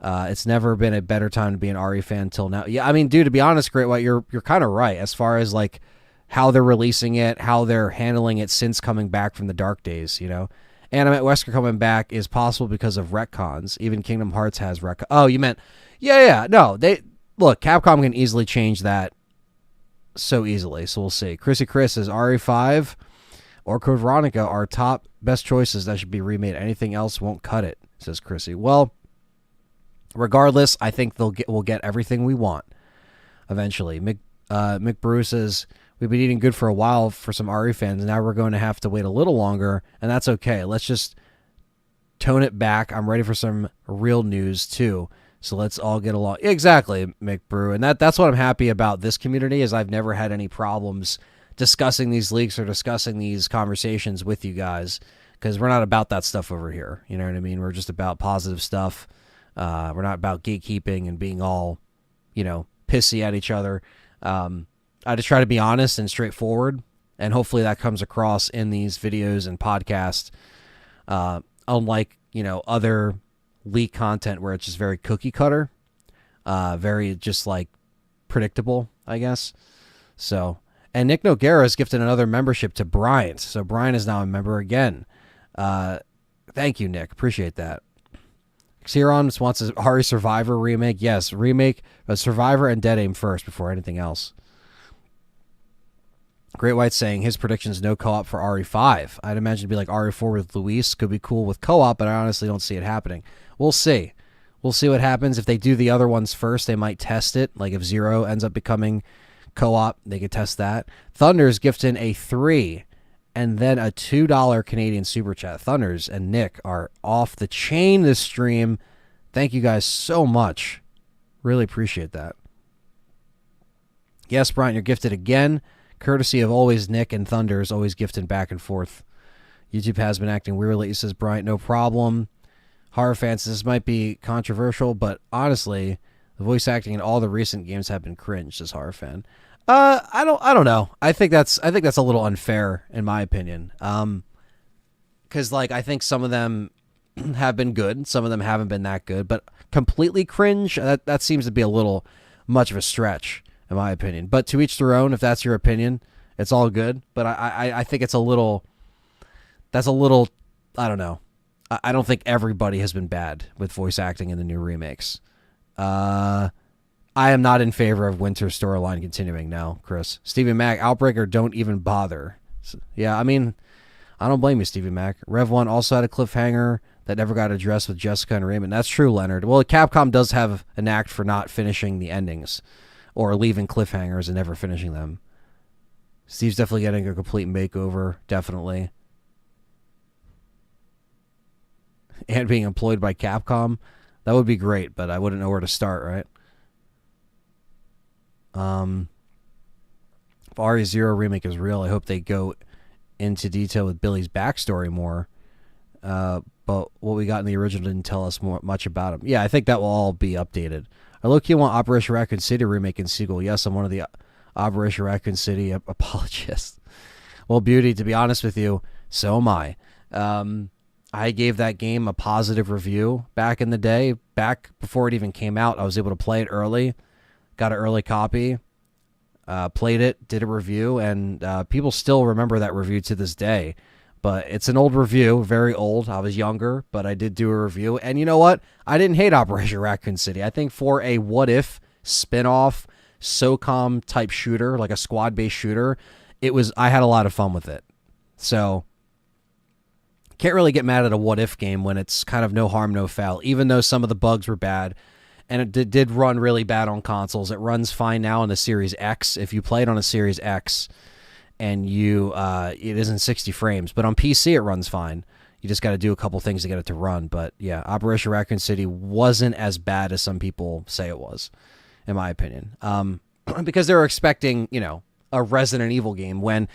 It's never been a better time to be an RE fan till now. Yeah, I mean, dude, to be honest, Great White, you're kind of right as far as like how they're releasing it, how they're handling it since coming back from the dark days, you know. Animate Wesker coming back is possible because of retcons. Even Kingdom Hearts has retcons. Oh, you meant... Yeah. No, look, Capcom can easily change that so easily, so we'll see. Chrissy Chris says RE5 or Code Veronica are top best choices that should be remade. Anything else won't cut it, says Chrissy. Well, regardless, I think we'll get everything we want eventually. Mick Bruce says, we've been eating good for a while for some RE fans. Now we're going to have to wait a little longer, and that's okay. Let's just tone it back. I'm ready for some real news, too. So let's all get along. Exactly, Mick Brew. And that's what I'm happy about this community is I've never had any problems discussing these leaks or discussing these conversations with you guys because we're not about that stuff over here. You know what I mean? We're just about positive stuff. We're not about gatekeeping and being all, pissy at each other. I just try to be honest and straightforward, and hopefully that comes across in these videos and podcasts. Unlike, other leak content where it's just very cookie cutter, very just like predictable, I guess. So, and Nick Noguera has gifted another membership to Bryant. So Brian is now a member again. Thank you, Nick. Appreciate that. Xeron wants a RE Survivor remake. Yes, remake Survivor and Dead Aim first before anything else. Great White saying his predictions no co-op for RE5. I'd imagine it'd be like RE4 with Luis. Could be cool with co-op, but I honestly don't see it happening. We'll see. We'll see what happens. If they do the other ones first, they might test it. Like if Zero ends up becoming co-op, they could test that. Thunder's gifting a 3 and then a $2 Canadian super chat. Thunders and Nick are off the chain this stream. Thank you guys so much. Really appreciate that. Yes, Brian, you're gifted again. Courtesy of always Nick and Thunders, always gifting back and forth. YouTube has been acting weirdly, says Bryant. No problem. Horror fans, this might be controversial, but honestly, the voice acting in all the recent games have been cringe, says Horror fan. I don't know. I think that's a little unfair in my opinion. Because I think some of them have been good, some of them haven't been that good, but completely cringe, that seems to be a little much of a stretch in my opinion. But to each their own. If that's your opinion, it's all good. But I think it's a little. That's a little. I don't know. I don't think everybody has been bad with voice acting in the new remakes. I am not in favor of Winter storyline continuing now, Chris. Stevie Mac, Outbreaker, don't even bother. Yeah, I mean, I don't blame you, Stevie Mac. Rev 1 also had a cliffhanger that never got addressed with Jessica and Raymond. That's true, Leonard. Well, Capcom does have an act for not finishing the endings or leaving cliffhangers and never finishing them. Steve's definitely getting a complete makeover, definitely. And being employed by Capcom, that would be great, but I wouldn't know where to start, right? If RE0 remake is real, I hope they go into detail with Billy's backstory more. But what we got in the original didn't tell us much about him. Yeah, I think that will all be updated. I low-key want Operation Raccoon City remake and sequel. Yes, I'm one of the Operation Raccoon City apologists. Well, Beauty, to be honest with you, so am I. I gave that game a positive review back in the day. Back before it even came out, I was able to play it early. Got an early copy. Played it, did a review, and people still remember that review to this day. But it's an old review, very old. I was younger, but I did do a review. And you know what? I didn't hate Operation Raccoon City. I think for a what-if spin-off SOCOM type shooter, like a squad-based shooter, I had a lot of fun with it. So can't really get mad at a what-if game when it's kind of no harm, no foul, even though some of the bugs were bad. And it did run really bad on consoles. It runs fine now on the Series X. If you play it on a Series X, and it isn't 60 frames, but on PC it runs fine. You just got to do a couple things to get it to run. But yeah, Operation Raccoon City wasn't as bad as some people say it was, in my opinion. Because they were expecting, a Resident Evil game when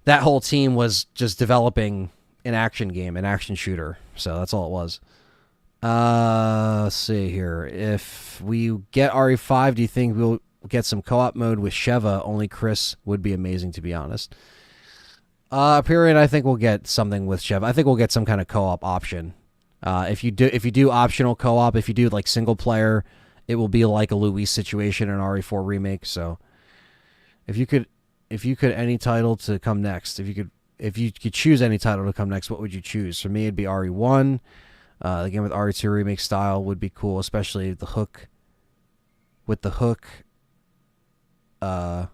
that whole team was just developing an action game, an action shooter. So that's all it was. Let's see here. If we get RE5, do you think get some co-op mode with Sheva. Only Chris would be amazing, to be honest. Period. I think we'll get something with Sheva. I think we'll get some kind of co-op option. If you do optional co-op, if you do like single player, it will be like a Luis situation in RE4 Remake. So if you could any title to come next, if you could choose any title to come next, what would you choose? For me, it'd be RE1. The game with RE2 Remake style would be cool, especially the hook. With the hook, dark,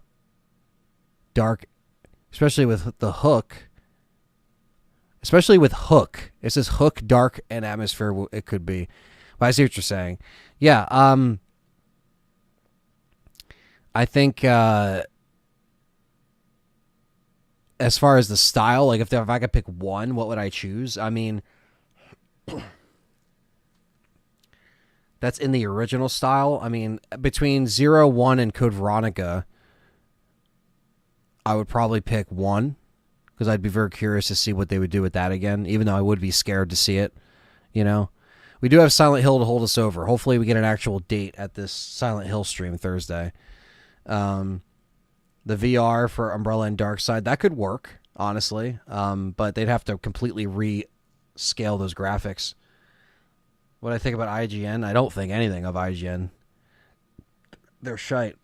especially with the hook. Especially with hook. It says hook, dark, and atmosphere. It could be. But I see what you're saying. Yeah. I think as far as the style, like if I could pick one, what would I choose? I mean, that's in the original style. I mean, between 0, 1, and Code Veronica, I would probably pick 1. Because I'd be very curious to see what they would do with that again, even though I would be scared to see it, you know. We do have Silent Hill to hold us over. Hopefully we get an actual date at this Silent Hill stream Thursday. The VR for Umbrella and Darkside, that could work, honestly, but they'd have to completely rescale those graphics. What I think about IGN, I don't think anything of IGN. They're shite.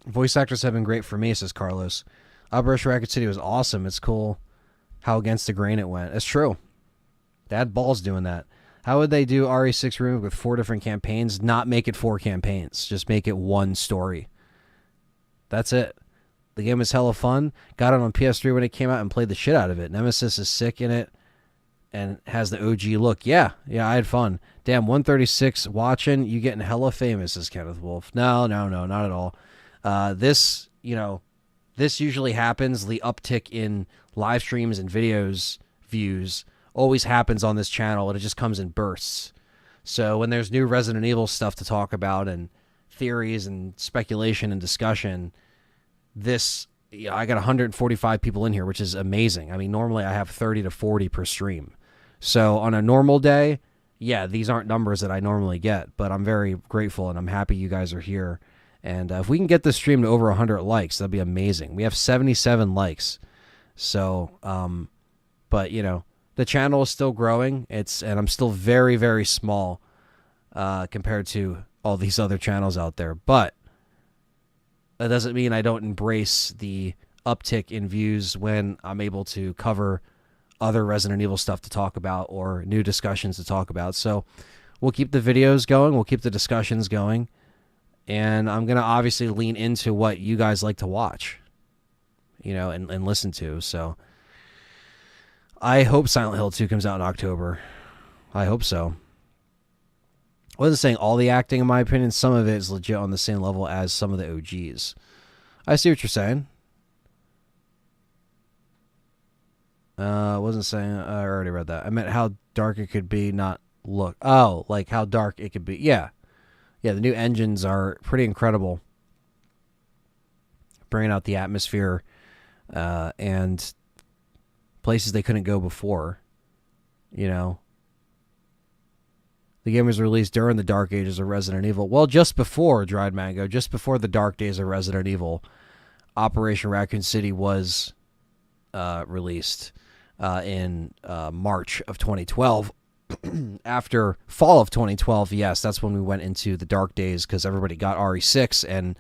Voice actors have been great for me, says Carlos. Operation Raccoon City was awesome. It's cool how against the grain it went. It's true. They had balls doing that. How would they do RE6 Remake with 4 different campaigns? Not make it 4 campaigns. Just make it one story. That's it. The game was hella fun. Got it on PS3 when it came out and played the shit out of it. Nemesis is sick in it and has the OG look. Yeah, I had fun. Damn, 136 watching. You getting hella famous, says Kenneth Wolf. No, not at all. This usually happens. The uptick in live streams and videos views always happens on this channel, and it just comes in bursts. So when there's new Resident Evil stuff to talk about and theories and speculation and discussion, I got 145 people in here, which is amazing. I mean, normally I have 30 to 40 per stream. So on a normal day, yeah, these aren't numbers that I normally get, but I'm very grateful and I'm happy you guys are here. And if we can get this stream to over 100 likes, that'd be amazing. We have 77 likes. So, but, the channel is still growing. And I'm still very, very small compared to all these other channels out there. But that doesn't mean I don't embrace the uptick in views when I'm able to cover other Resident Evil stuff to talk about or new discussions to talk about. So we'll keep the videos going. We'll keep the discussions going. And I'm going to obviously lean into what you guys like to watch, and listen to. So I hope Silent Hill 2 comes out in October. I hope so. I wasn't saying all the acting, in my opinion. Some of it is legit on the same level as some of the OGs. I see what you're saying. I wasn't saying... I already read that. I meant how dark it could be, not look. Oh, like how dark it could be. Yeah. Yeah, the new engines are pretty incredible. Bringing out the atmosphere and places they couldn't go before. The game was released during the dark ages of Resident Evil. Well, just before Dried Mango, just before the dark days of Resident Evil, Operation Raccoon City was released in March of 2012. After fall of 2012, yes, that's when we went into the dark days because everybody got RE6, and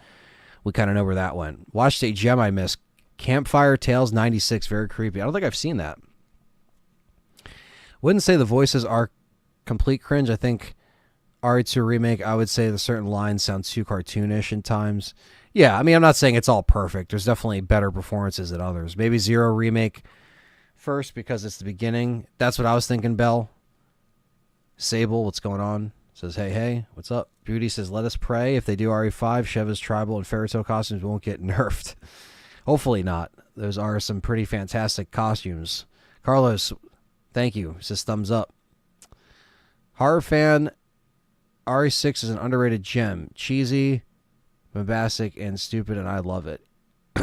we kind of know where that went. Watched a gem I missed. Campfire Tales 96, very creepy. I don't think I've seen that. Wouldn't say the voices are complete cringe. I think RE2 Remake, I would say the certain lines sound too cartoonish in times. Yeah, I mean, I'm not saying it's all perfect. There's definitely better performances than others. Maybe Zero Remake first because it's the beginning. That's what I was thinking, Bell. Sable, what's going on? Says, hey, what's up? Beauty says, let us pray. If they do RE5, Sheva's tribal and fairy tale costumes won't get nerfed. Hopefully not. Those are some pretty fantastic costumes. Carlos, thank you. Says, thumbs up. Horror fan, RE6 is an underrated gem. Cheesy, bombastic, and stupid, and I love it.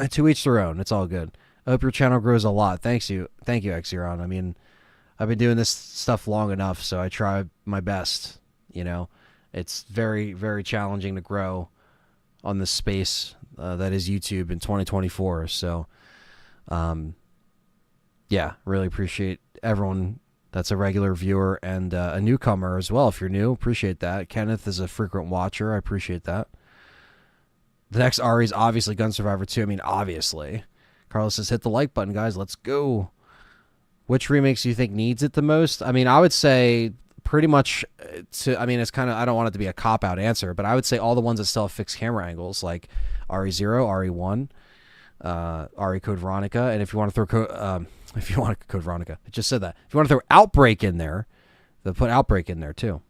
To each their own. It's all good. I hope your channel grows a lot. Thank you, Xeron. I mean, I've been doing this stuff long enough, so I try my best. It's very, very challenging to grow. on this space that is YouTube in 2024. So, yeah, really appreciate everyone that's a regular viewer and a newcomer as well. If you're new, appreciate that. Kenneth is a frequent watcher. I appreciate that. The next RE is obviously Gun Survivor 2. I mean, obviously. Carlos says, hit the like button, guys. Let's go. Which remakes do you think needs it the most? I mean, I would say pretty much it's kind of, I don't want it to be a cop-out answer, but I would say all the ones that still have fixed camera angles, like RE0, RE1, RE Code Veronica, and if you want to throw Code Veronica, I just said that. If you want to throw Outbreak in there, they'll put Outbreak in there too.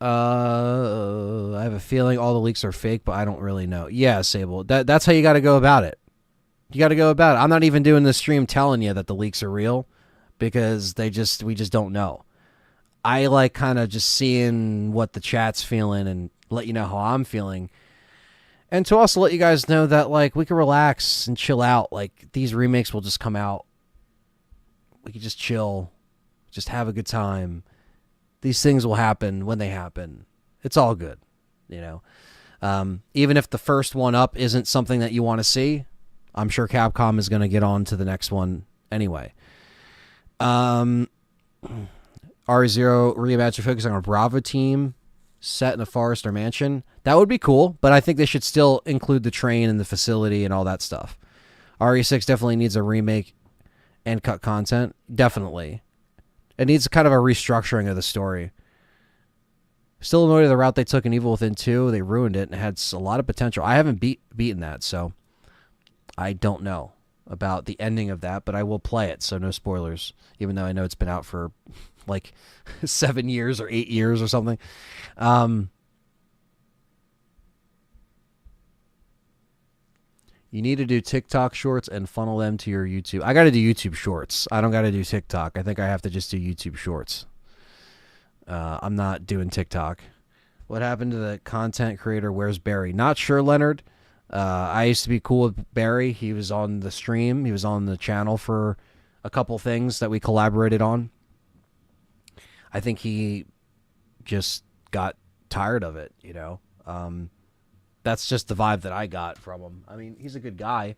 I have a feeling all the leaks are fake, but I don't really know. Yeah, Sable. That's how you got to go about it. You got to go about it. I'm not even doing this stream telling you that the leaks are real because we just don't know. I like kind of just seeing what the chat's feeling and let you know how I'm feeling. And to also let you guys know that like we can relax and chill out. Like these remakes will just come out. We can just chill, just have a good time. These things will happen when they happen. It's all good, you know. Even if the first one up isn't something that you want to see, I'm sure Capcom is going to get on to the next one anyway. RE0 reimagine focusing on a Bravo team set in a forest or mansion. That would be cool, but I think they should still include the train and the facility and all that stuff. RE6 definitely needs a remake and cut content. Definitely. It needs kind of a restructuring of the story. Still annoyed at the route they took in Evil Within 2. They ruined it and had a lot of potential. I haven't beaten that, so I don't know about the ending of that, but I will play it, so no spoilers, even though I know it's been out for like 7 years or 8 years or something. You need to do TikTok shorts and funnel them to your YouTube. I got to do YouTube shorts. I don't got to do TikTok. I think I have to just do YouTube shorts. I'm not doing TikTok. What happened to the content creator? Where's Barry? Not sure, Leonard. I used to be cool with Barry. He was on the stream. He was on the channel for a couple things that we collaborated on. I think he just got tired of it, you know. That's just the vibe that I got from him. I mean, he's a good guy.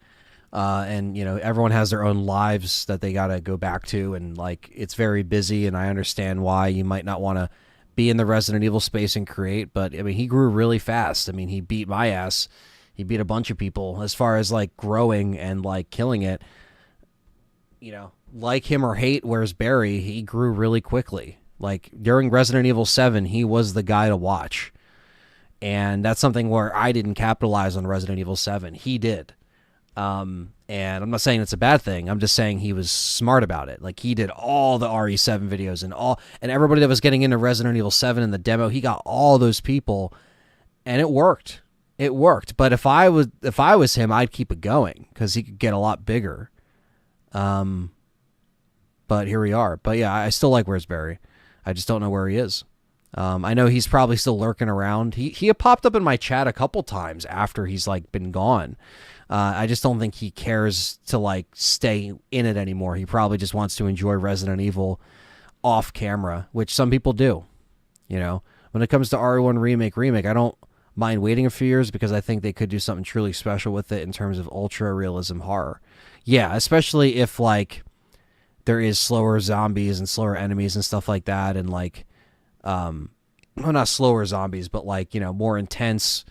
And, you know, everyone has their own lives that they got to go back to. And, like, it's very busy, and I understand why you might not want to be in the Resident Evil space and create. But, I mean, he grew really fast. I mean, he beat my ass. He beat a bunch of people as far as, like, growing and, like, killing it. You know, like him or hate, where's Barry, he grew really quickly. Like, during Resident Evil 7, he was the guy to watch. And that's something where I didn't capitalize on Resident Evil 7. He did. And I'm not saying it's a bad thing. I'm just saying he was smart about it. Like, he did all the RE7 videos and everybody that was getting into Resident Evil 7 in the demo, he got all those people, and it worked. It worked. But if I was him, I'd keep it going because he could get a lot bigger. But here we are. But yeah, I still like Where's Barry. I just don't know where he is. I know he's probably still lurking around. He popped up in my chat a couple times after he's like been gone. I just don't think he cares to like stay in it anymore. He probably just wants to enjoy Resident Evil off camera, which some people do. You know, when it comes to RE1 remake, I don't mind waiting a few years because I think they could do something truly special with it in terms of ultra realism horror. Yeah, especially if like there is slower zombies and slower enemies and stuff like that, and like well, not slower zombies, but like, you know, more intense,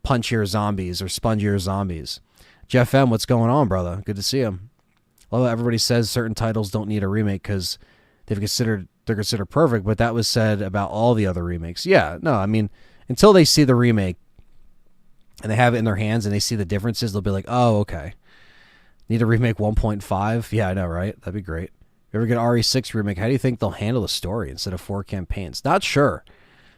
punchier zombies or spongier zombies. Jeff M, what's going on, brother? Good to see him. Well, everybody says certain titles don't need a remake because they're considered perfect, but that was said about all the other remakes. Yeah, no, I mean, until they see the remake and they have it in their hands and they see the differences, they'll be like, oh, okay. Need a remake 1.5? Yeah, I know, right? That'd be great. If you ever get RE6 remake, how do you think they'll handle the story instead of 4 campaigns? Not sure.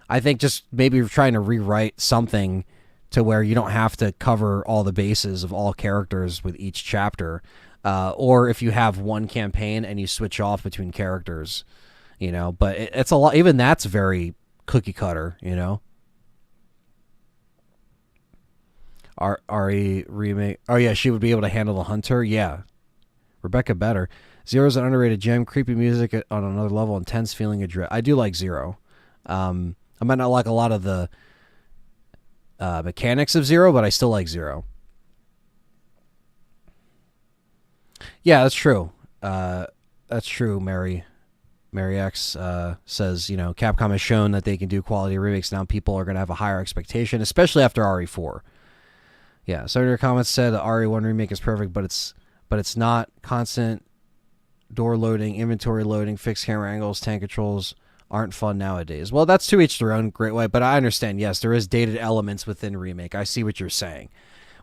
I think just maybe trying to rewrite something to where you don't have to cover all the bases of all characters with each chapter. Or if you have one campaign and you switch off between characters, you know. But it's a lot. Even that's very cookie cutter, you know. RE remake. Oh, yeah, she would be able to handle the hunter. Yeah. Rebecca better. Zero's an underrated gem. Creepy music on another level. Intense feeling of dread. I do like Zero. I'm I might not like a lot of the mechanics of Zero, but I still like Zero. Yeah, that's true. That's true, Mary. Mary X says, Capcom has shown that they can do quality remakes. Now people are going to have a higher expectation, especially after RE4. Yeah, some of your comments said the RE1 remake is perfect, but it's not. Constant door loading, inventory loading, fixed camera angles, tank controls aren't fun nowadays. Well, that's to each their own, great way, but I understand, yes, there is dated elements within Remake. I see what you're saying.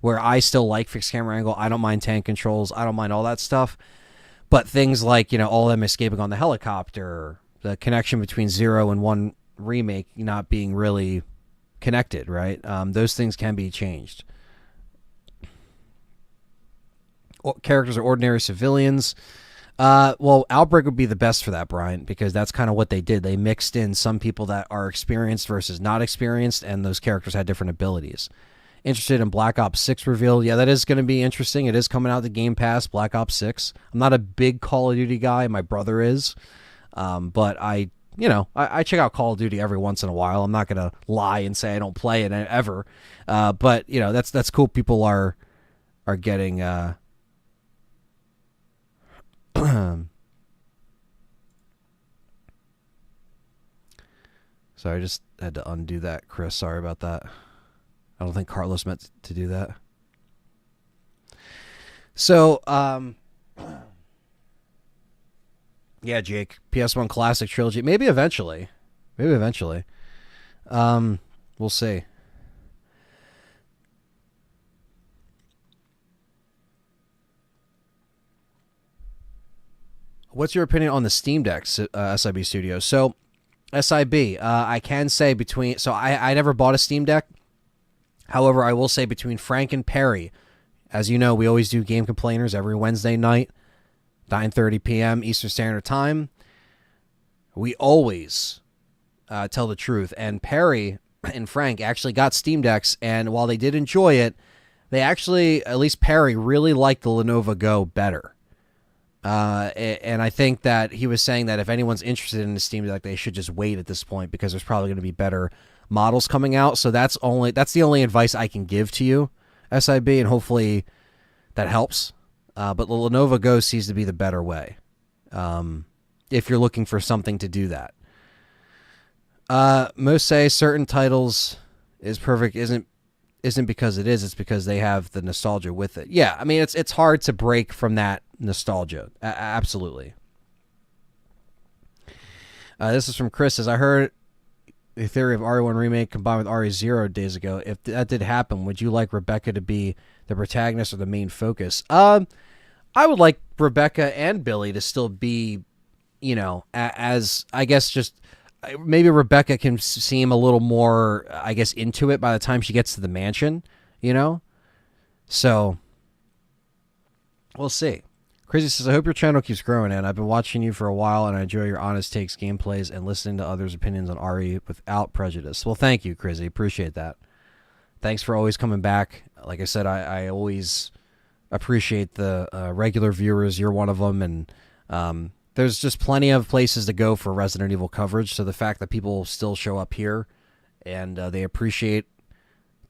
Where I still like fixed camera angle, I don't mind tank controls, I don't mind all that stuff. But things like, all of them escaping on the helicopter, the connection between Zero and 1 Remake not being really connected, right? Those things can be changed. Characters are ordinary civilians. Well, Outbreak would be the best for that, Brian, because that's kind of what they did. They mixed in some people that are experienced versus not experienced, and those characters had different abilities. Interested in Black Ops 6 reveal. Yeah, that is going to be interesting. It is coming out the Game Pass, Black Ops 6. I'm not a big Call of Duty guy. My brother is. But I check out Call of Duty every once in a while. I'm not going to lie and say I don't play it ever. But, that's cool. People are getting... Sorry, I just had to undo that, Chris. Sorry about that. I don't think Carlos meant to do that. So, yeah, Jake, PS1 Classic Trilogy. Maybe eventually. We'll see. What's your opinion on the Steam Deck, SIB Studios? So, SIB, I can say between... So, I never bought a Steam Deck. However, I will say between Frank and Perry, as you know, we always do Game Complainers every Wednesday night, 9:30 p.m. Eastern Standard Time. We always tell the truth. And Perry and Frank actually got Steam Decks, and while they did enjoy it, they actually, at least Perry, really liked the Lenovo Go better. And I think that he was saying that if anyone's interested in the Steam Deck, they should just wait at this point because there's probably going to be better models coming out. So that's the only advice I can give to you, SIB, and hopefully that helps. But the Lenovo Go seems to be the better way if you're looking for something to do that. Most say certain titles is perfect isn't because it is. It's because they have the nostalgia with it. Yeah, I mean it's hard to break from that nostalgia. Absolutely. This is from Chris. As I heard the theory of RE1 Remake combined with RE0 days ago. If that did happen, would you like Rebecca to be the protagonist or the main focus? I would like Rebecca and Billy to still be, as I guess just maybe Rebecca can seem a little more, I guess, into it by the time she gets to the mansion, So we'll see. Crazy says, I hope your channel keeps growing, and I've been watching you for a while, and I enjoy your honest takes, gameplays, and listening to others' opinions on RE without prejudice. Well, thank you, Crazy. Appreciate that. Thanks for always coming back. Like I said, I always appreciate the regular viewers. You're one of them, and there's just plenty of places to go for Resident Evil coverage, so the fact that people still show up here and they appreciate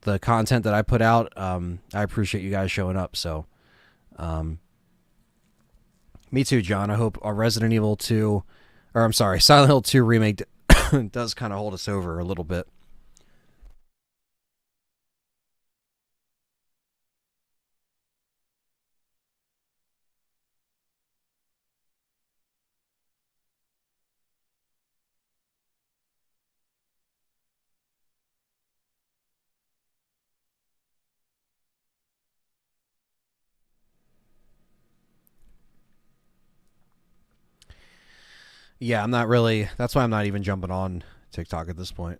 the content that I put out, I appreciate you guys showing up, so... Me too, John. I hope a Resident Evil 2, or I'm sorry, Silent Hill 2 remake does kind of hold us over a little bit. Yeah, I'm not really... That's why I'm not even jumping on TikTok at this point.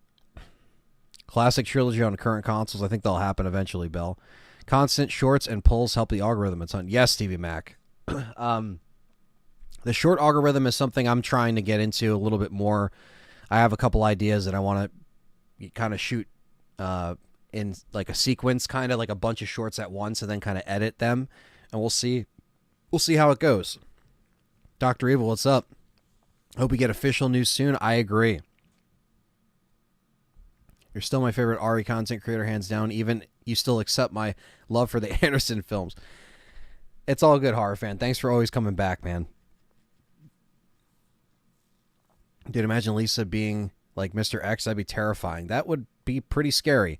Classic trilogy on current consoles. I think they'll happen eventually, Bell. Constant shorts and pulls help the algorithm a ton. Yes, Stevie Mac. The short algorithm is something I'm trying to get into a little bit more. I have a couple ideas that I want to kind of shoot in like a sequence, kind of like a bunch of shorts at once, and then kind of edit them, and we'll see. We'll see how it goes. Dr. Evil, what's up? Hope we get official news soon. I agree. You're still my favorite Ari content creator, hands down. Even you still accept my love for the Anderson films. It's all good, horror fan. Thanks for always coming back, man. Dude, imagine Lisa being like Mr. X. That'd be terrifying. That would be pretty scary.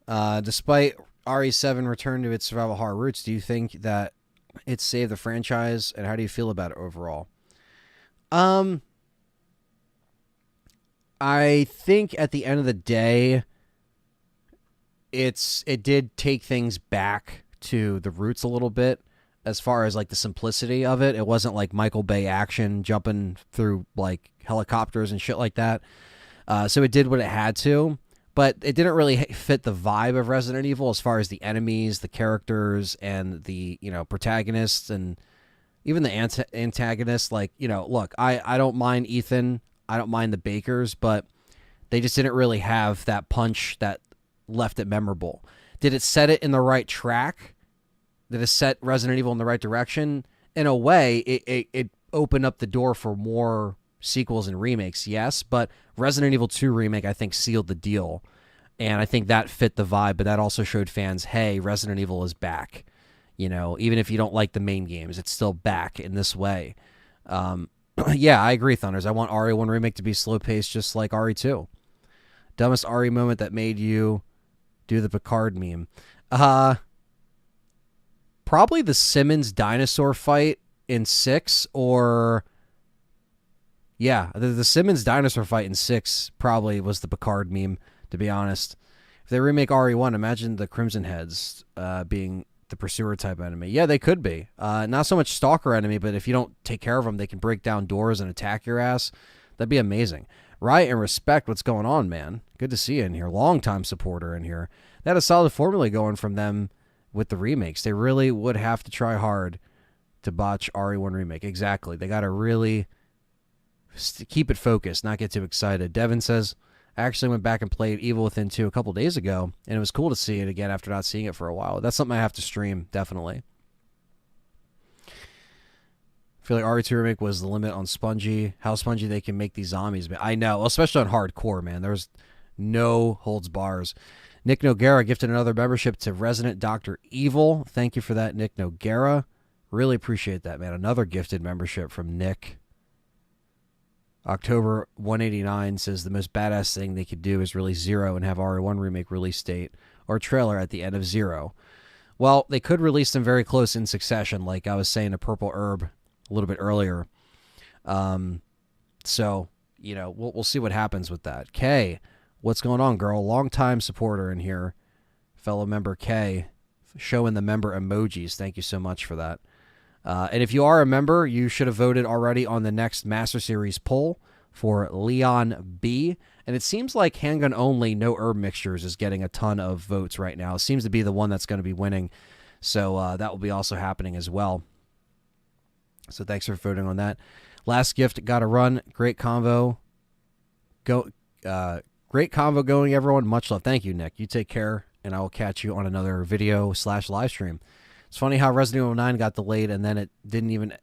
Despite RE7 return to its survival horror roots, do you think that it saved the franchise, and how do you feel about it overall? I think at the end of the day, it did take things back to the roots a little bit as far as like the simplicity of it. It wasn't like Michael Bay action jumping through like helicopters and shit like that. So it did what it had to, but it didn't really fit the vibe of Resident Evil as far as the enemies, the characters, and the, you know, protagonists, and even the antagonists. Like, you know, look, I don't mind Ethan. I don't mind the Bakers, but they just didn't really have that punch that left it memorable. Did it set it in the right track? Did it set Resident Evil in the right direction? In a way, it opened up the door for more sequels and remakes, yes, but Resident Evil 2 Remake, I think, sealed the deal. And I think that fit the vibe, but that also showed fans, hey, Resident Evil is back. You know, even if you don't like the main games, it's still back in this way. Yeah, I agree, Thunders. I want RE1 Remake to be slow-paced just like RE2. Dumbest RE moment that made you do the Picard meme. Probably the Simmons dinosaur fight in 6, or... Yeah, the Simmons dinosaur fight in 6 probably was the Picard meme, to be honest. If they remake RE1, imagine the Crimson Heads being the pursuer type enemy. Yeah, they could be. Not so much stalker enemy, but if you don't take care of them, they can break down doors and attack your ass. That'd be amazing. Riot and Respect, what's going on, man? Good to see you in here. Long-time supporter in here. They had a solid formula going from them with the remakes. They really would have to try hard to botch RE1 Remake. Exactly. They got to really keep it focused, not get too excited. Devin says, I actually went back and played Evil Within 2 a couple days ago, and it was cool to see it again after not seeing it for a while. That's something I have to stream, definitely. I feel like RE2 Remake was the limit on spongy, how spongy they can make these zombies. I know, especially on hardcore, man. There's no holds bars. Nick Noguera gifted another membership to Resident Dr. Evil. Thank you for that, Nick Noguera. Really appreciate that, man. Another gifted membership from Nick. October 189 says the most badass thing they could do is release 0 and have RE1 Remake release date or trailer at the end of 0. Well, they could release them very close in succession, like I was saying to Purple Herb a little bit earlier. So, you know, we'll see what happens with that. Kay, what's going on, girl? Long-time supporter in here. Fellow member Kay, showing the member emojis. Thank you so much for that. And if you are a member, you should have voted already on the next Master Series poll for Leon B. And it seems like Handgun Only, No Herb Mixtures is getting a ton of votes right now. It seems to be the one that's going to be winning. So that will be also happening as well. So thanks for voting on that. Last gift, got to run. Great convo. Great convo going, everyone. Much love. Thank you, Nick. You take care, and I will catch you on another video/live stream. It's funny how Resident Evil 9 got delayed, and then it didn't,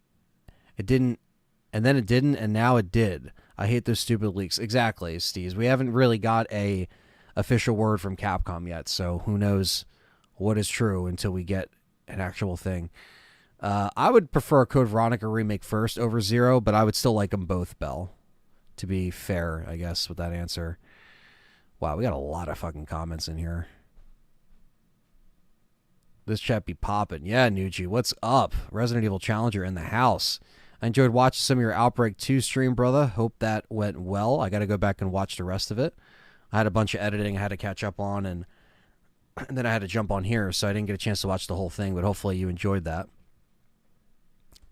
and now it did. I hate those stupid leaks. Exactly, Steez. We haven't really got a official word from Capcom yet, so who knows what is true until we get an actual thing. I would prefer Code Veronica Remake first over 0, but I would still like them both, Bell. To be fair, I guess, with that answer. Wow, we got a lot of fucking comments in here. This chat be popping. Yeah, Nucci, what's up? Resident Evil Challenger in the house. I enjoyed watching some of your Outbreak 2 stream, brother. Hope that went well. I got to go back and watch the rest of it. I had a bunch of editing I had to catch up on, and then I had to jump on here, so I didn't get a chance to watch the whole thing, but hopefully you enjoyed that.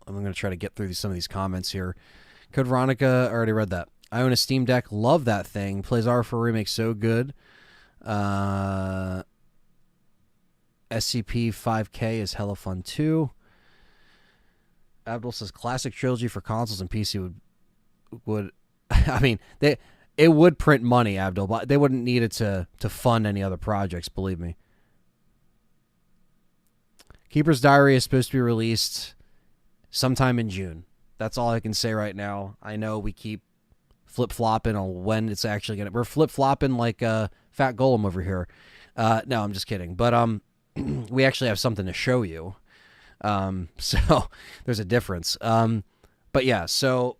I'm going to try to get through some of these comments here. Code Veronica, I already read that. I own a Steam Deck. Love that thing. Plays R4 Remake so good. SCP-5K is hella fun too. Abdul says classic trilogy for consoles and PC would I mean, it would print money, Abdul, but they wouldn't need it to fund any other projects, believe me. Keeper's Diary is supposed to be released sometime in June. That's all I can say right now. I know we keep flip-flopping on when it's actually going to... We're flip-flopping like a fat golem over here. No, I'm just kidding. But we actually have something to show you. So there's a difference. But yeah, so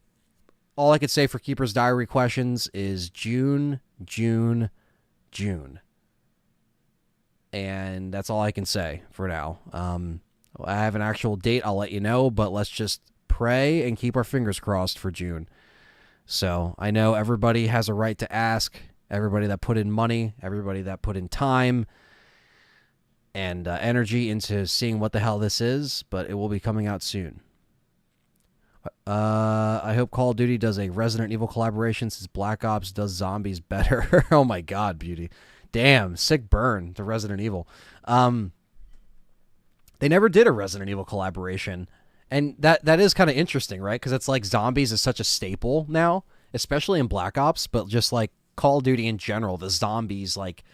all I could say for Keeper's Diary questions is June. And that's all I can say for now. I have an actual date. I'll let you know, but let's just pray and keep our fingers crossed for June. So I know everybody has a right to ask, everybody that put in money, everybody that put in time and energy into seeing what the hell this is, but it will be coming out soon. I hope Call of Duty does a Resident Evil collaboration since Black Ops does zombies better. Oh my God, Beauty. Damn, sick burn to Resident Evil. They never did a Resident Evil collaboration. And that is kind of interesting, right? Because it's like zombies is such a staple now, especially in Black Ops, but just like Call of Duty in general, the zombies like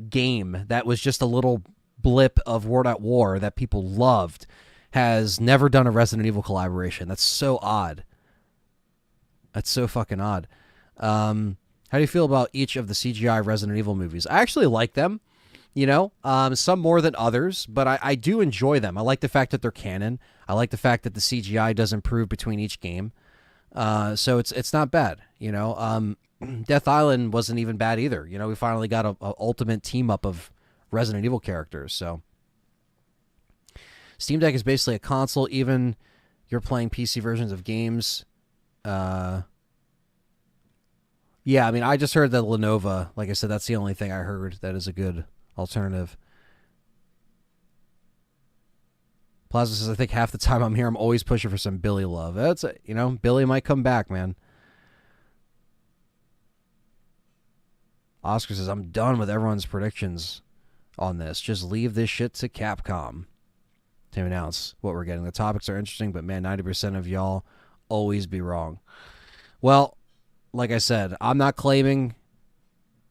game that was just a little blip of World at War that people loved has never done a Resident Evil collaboration. That's so odd. That's so fucking odd. How do you feel about each of the CGI Resident Evil movies? I actually like them. You know, some more than others, but I do enjoy them. I like the fact that they're canon. I like the fact that the CGI does improve between each game. So it's not bad. You know, Death Island wasn't even bad either. You know, we finally got a ultimate team up of Resident Evil characters. So Steam Deck is basically a console. Even you're playing PC versions of games. Yeah, I mean, I just heard that Lenovo. Like I said, that's the only thing I heard that is a good alternative. Plaza says, I think half the time I'm here, I'm always pushing for some Billy love. That's, you know, Billy might come back, man. Oscar says, I'm done with everyone's predictions on this. Just leave this shit to Capcom to announce what we're getting. The topics are interesting, but man, 90% of y'all always be wrong. Well, like I said, I'm not claiming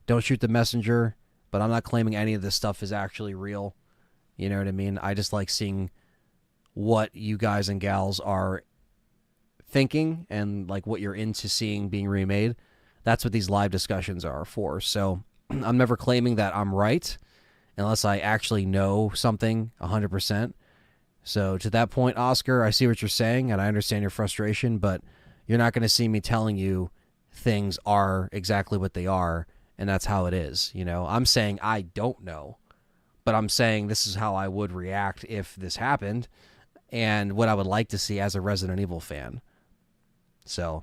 don't shoot the messenger, but I'm not claiming any of this stuff is actually real. You know what I mean? I just like seeing what you guys and gals are thinking and like what you're into seeing being remade. That's what these live discussions are for. So I'm never claiming that I'm right unless I actually know something 100%. So to that point, Oscar, I see what you're saying and I understand your frustration, but you're not going to see me telling you things are exactly what they are. And that's how it is. You know, I'm saying I don't know, but I'm saying this is how I would react if this happened and what I would like to see as a Resident Evil fan. So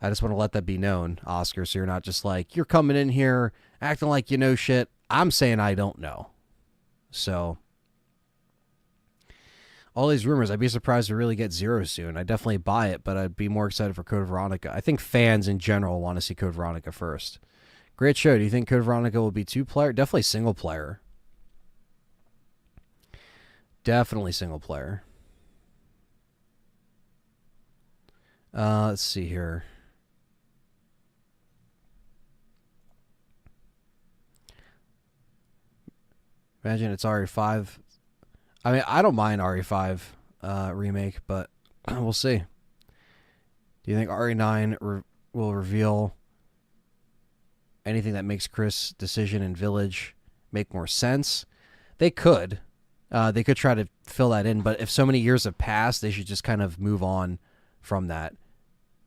I just want to let that be known, Oscar, so you're not just like, you're coming in here acting like you know shit. I'm saying I don't know. So all these rumors, I'd be surprised to really get Zero soon. I'd definitely buy it, but I'd be more excited for Code Veronica. I think fans in general want to see Code Veronica first. Great show. Do you think Code Veronica will be 2-player? Definitely single player. Definitely single player. Let's see here. Imagine it's RE5. I mean, I don't mind RE5 remake, but we'll see. Do you think RE9 will reveal anything that makes Chris' decision in Village make more sense? They could. They could try to fill that in, but if so many years have passed, they should just kind of move on from that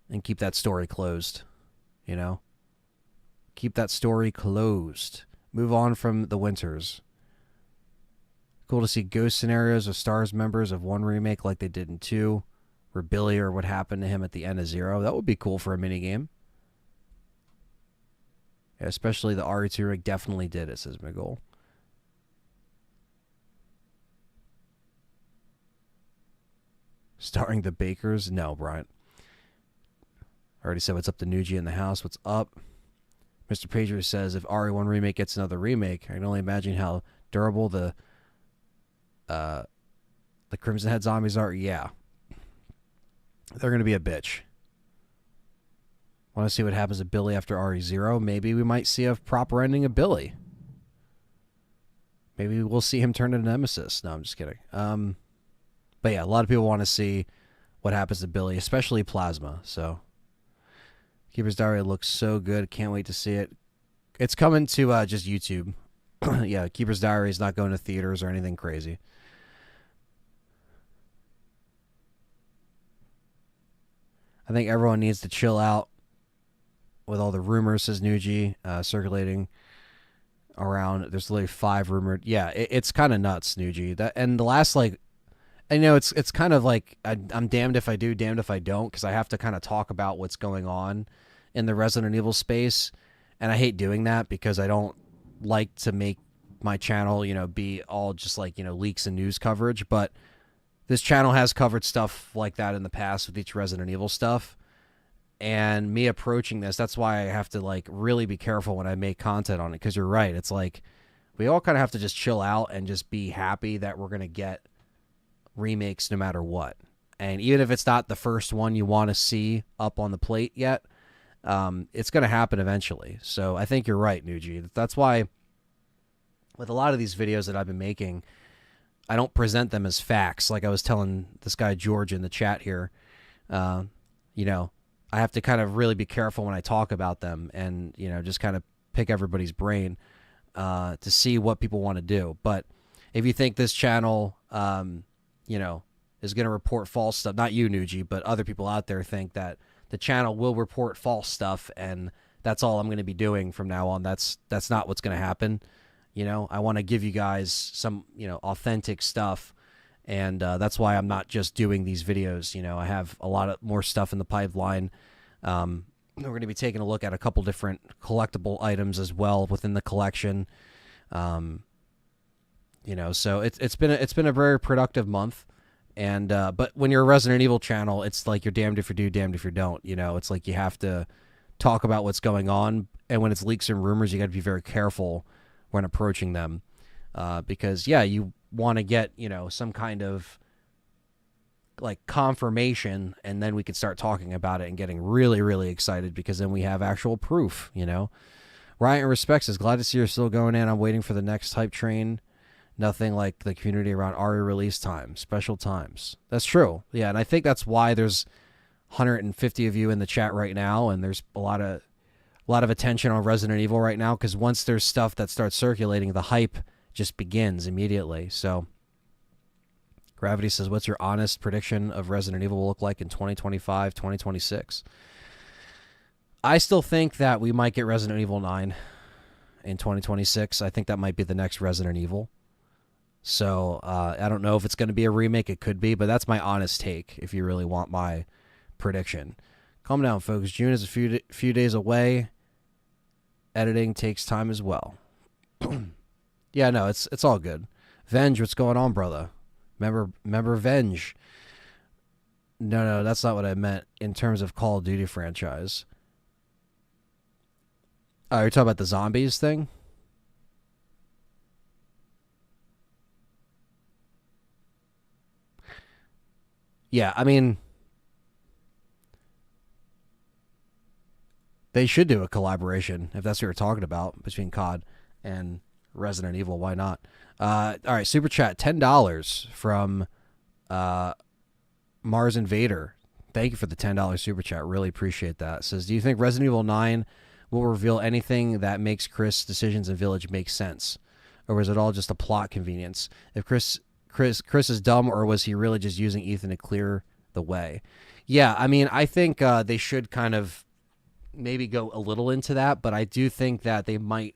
and keep that story closed, you know? Keep that story closed. Move on from the Winters. Cool to see ghost scenarios of S.T.A.R.S members of one remake like they did in 2, where Billy or what happened to him at the end of 0. That would be cool for a minigame. Yeah, especially the RE2 remake definitely did it, says Miguel. Starring the Bakers? No, Bryant. I already said what's up to Nuji in the house. What's up? Mr. Pager says if RE1 remake gets another remake, I can only imagine how durable the Crimson Head zombies are. Yeah. They're going to be a bitch. Want to see what happens to Billy after RE0? Maybe we might see a proper ending of Billy. Maybe we'll see him turn into Nemesis. No, I'm just kidding. But yeah, a lot of people want to see what happens to Billy, especially Plasma. So Keeper's Diary looks so good. Can't wait to see it. It's coming to just YouTube. Yeah, Keeper's Diary is not going to theaters or anything crazy. I think everyone needs to chill out with all the rumors, says Nuji, circulating around. There's literally 5 rumored. Yeah, it's kind of nuts, Nuji. That, and the last, like, I know it's kind of like I'm damned if I do, damned if I don't, because I have to kind of talk about what's going on in the Resident Evil space, and I hate doing that because I don't like to make my channel, be all just like, leaks and news coverage. But this channel has covered stuff like that in the past with each Resident Evil stuff, and me approaching this, that's why I have to like really be careful when I make content on it, because you're right, it's like we all kind of have to just chill out and just be happy that we're going to get remakes no matter what. And even if it's not the first one you want to see up on the plate yet, it's going to happen eventually. So I think you're right, Nuji. That's why with a lot of these videos that I've been making, I don't present them as facts. Like I was telling this guy George in the chat here, I have to kind of really be careful when I talk about them, and just kind of pick everybody's brain to see what people want to do. But if you think this channel is going to report false stuff, not you, Nuji, but other people out there think that the channel will report false stuff and that's all I'm going to be doing from now on. That's not what's going to happen. I want to give you guys some, authentic stuff. And that's why I'm not just doing these videos. I have a lot of more stuff in the pipeline. We're going to be taking a look at a couple different collectible items as well within the collection. So it's been a very productive month. And but when you're a Resident Evil channel, it's like you're damned if you do, damned if you don't. It's like you have to talk about what's going on, and when it's leaks and rumors, you got to be very careful when approaching them, because you want to get some kind of like confirmation, and then we could start talking about it and getting really, really excited, because then we have actual proof. Ryan Respects is glad to see you're still going in. I'm waiting for the next hype train. Nothing like the community around ARI release time, special times. That's true. Yeah, and I think that's why there's 150 of you in the chat right now, and there's a lot of attention on Resident Evil right now, because once there's stuff that starts circulating, the hype just begins immediately. So Gravity says, what's your honest prediction of Resident Evil will look like in 2025, 2026? I still think that we might get Resident Evil 9 in 2026. I think that might be the next Resident Evil. So I don't know if it's going to be a remake. It could be, but that's my honest take if you really want my prediction. Calm down, folks. June is a few days away. Editing takes time as well. Yeah, no, it's all good. Venge, what's going on, brother? Remember Venge? No, that's not what I meant in terms of Call of Duty franchise. Oh, you're talking about the zombies thing? Yeah, I mean, they should do a collaboration, if that's what you're talking about, between COD and Resident Evil. Why not? All right, Super Chat, $10 from Mars Invader. Thank you for the $10 Super Chat. Really appreciate that. It says, do you think Resident Evil 9 will reveal anything that makes Chris' decisions in Village make sense? Or was it all just a plot convenience? If Chris is dumb, or was he really just using Ethan to clear the way? Yeah, I mean, I think they should kind of maybe go a little into that, but I do think that they might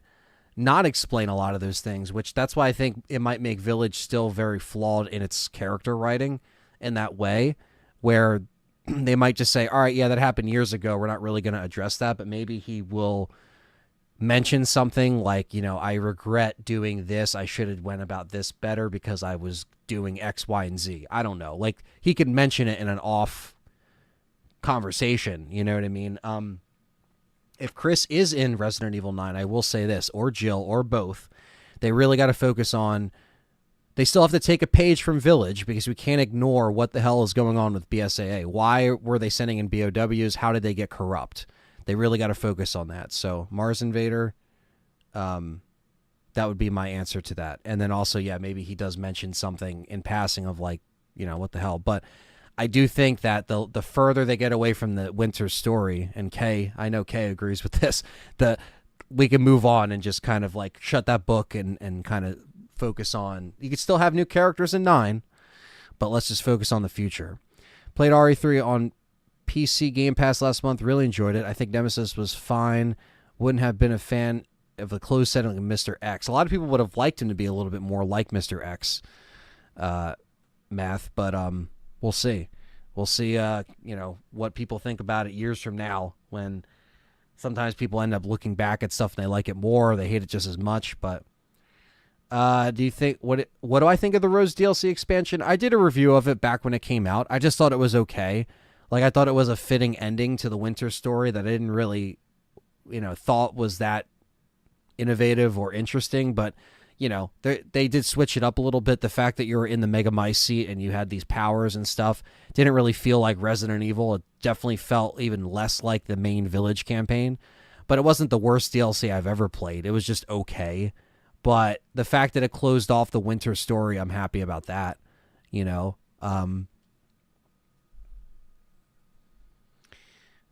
not explain a lot of those things, which that's why I think it might make Village still very flawed in its character writing in that way, where they might just say, all right, yeah, that happened years ago. We're not really going to address that, but maybe he will mention something like, I regret doing this. I should have went about this better because I was doing X, Y, and Z. I don't know. Like, he could mention it in an off conversation. You know what I mean? If Chris is in Resident Evil 9, I will say this, or Jill, or both, they really got to focus on, they still have to take a page from Village, because we can't ignore what the hell is going on with BSAA. Why were they sending in BOWs? How did they get corrupt? They really got to focus on that. So Mars Invader, that would be my answer to that. And then also, yeah, maybe he does mention something in passing of like, what the hell. But I do think that the further they get away from the winter story, and Kay, I know Kay agrees with this, the we can move on and just kind of like shut that book and kind of focus on. You could still have new characters in 9, but let's just focus on the future. Played RE3 on PC Game Pass last month. Really enjoyed it. I think Nemesis was fine. Wouldn't have been a fan of the closed setting of Mr. X. A lot of people would have liked him to be a little bit more like Mr. X, Math, but we'll see. We'll see, what people think about it years from now, when sometimes people end up looking back at stuff and they like it more, or they hate it just as much. But do you think what do I think of the Rose DLC expansion? I did a review of it back when it came out. I just thought it was okay. Like, I thought it was a fitting ending to the winter story that I didn't really, thought was that innovative or interesting. But they did switch it up a little bit. The fact that you were in the Mega Mice seat and you had these powers and stuff didn't really feel like Resident Evil. It definitely felt even less like the main Village campaign. But it wasn't the worst DLC I've ever played. It was just okay. But the fact that it closed off the winter story, I'm happy about that.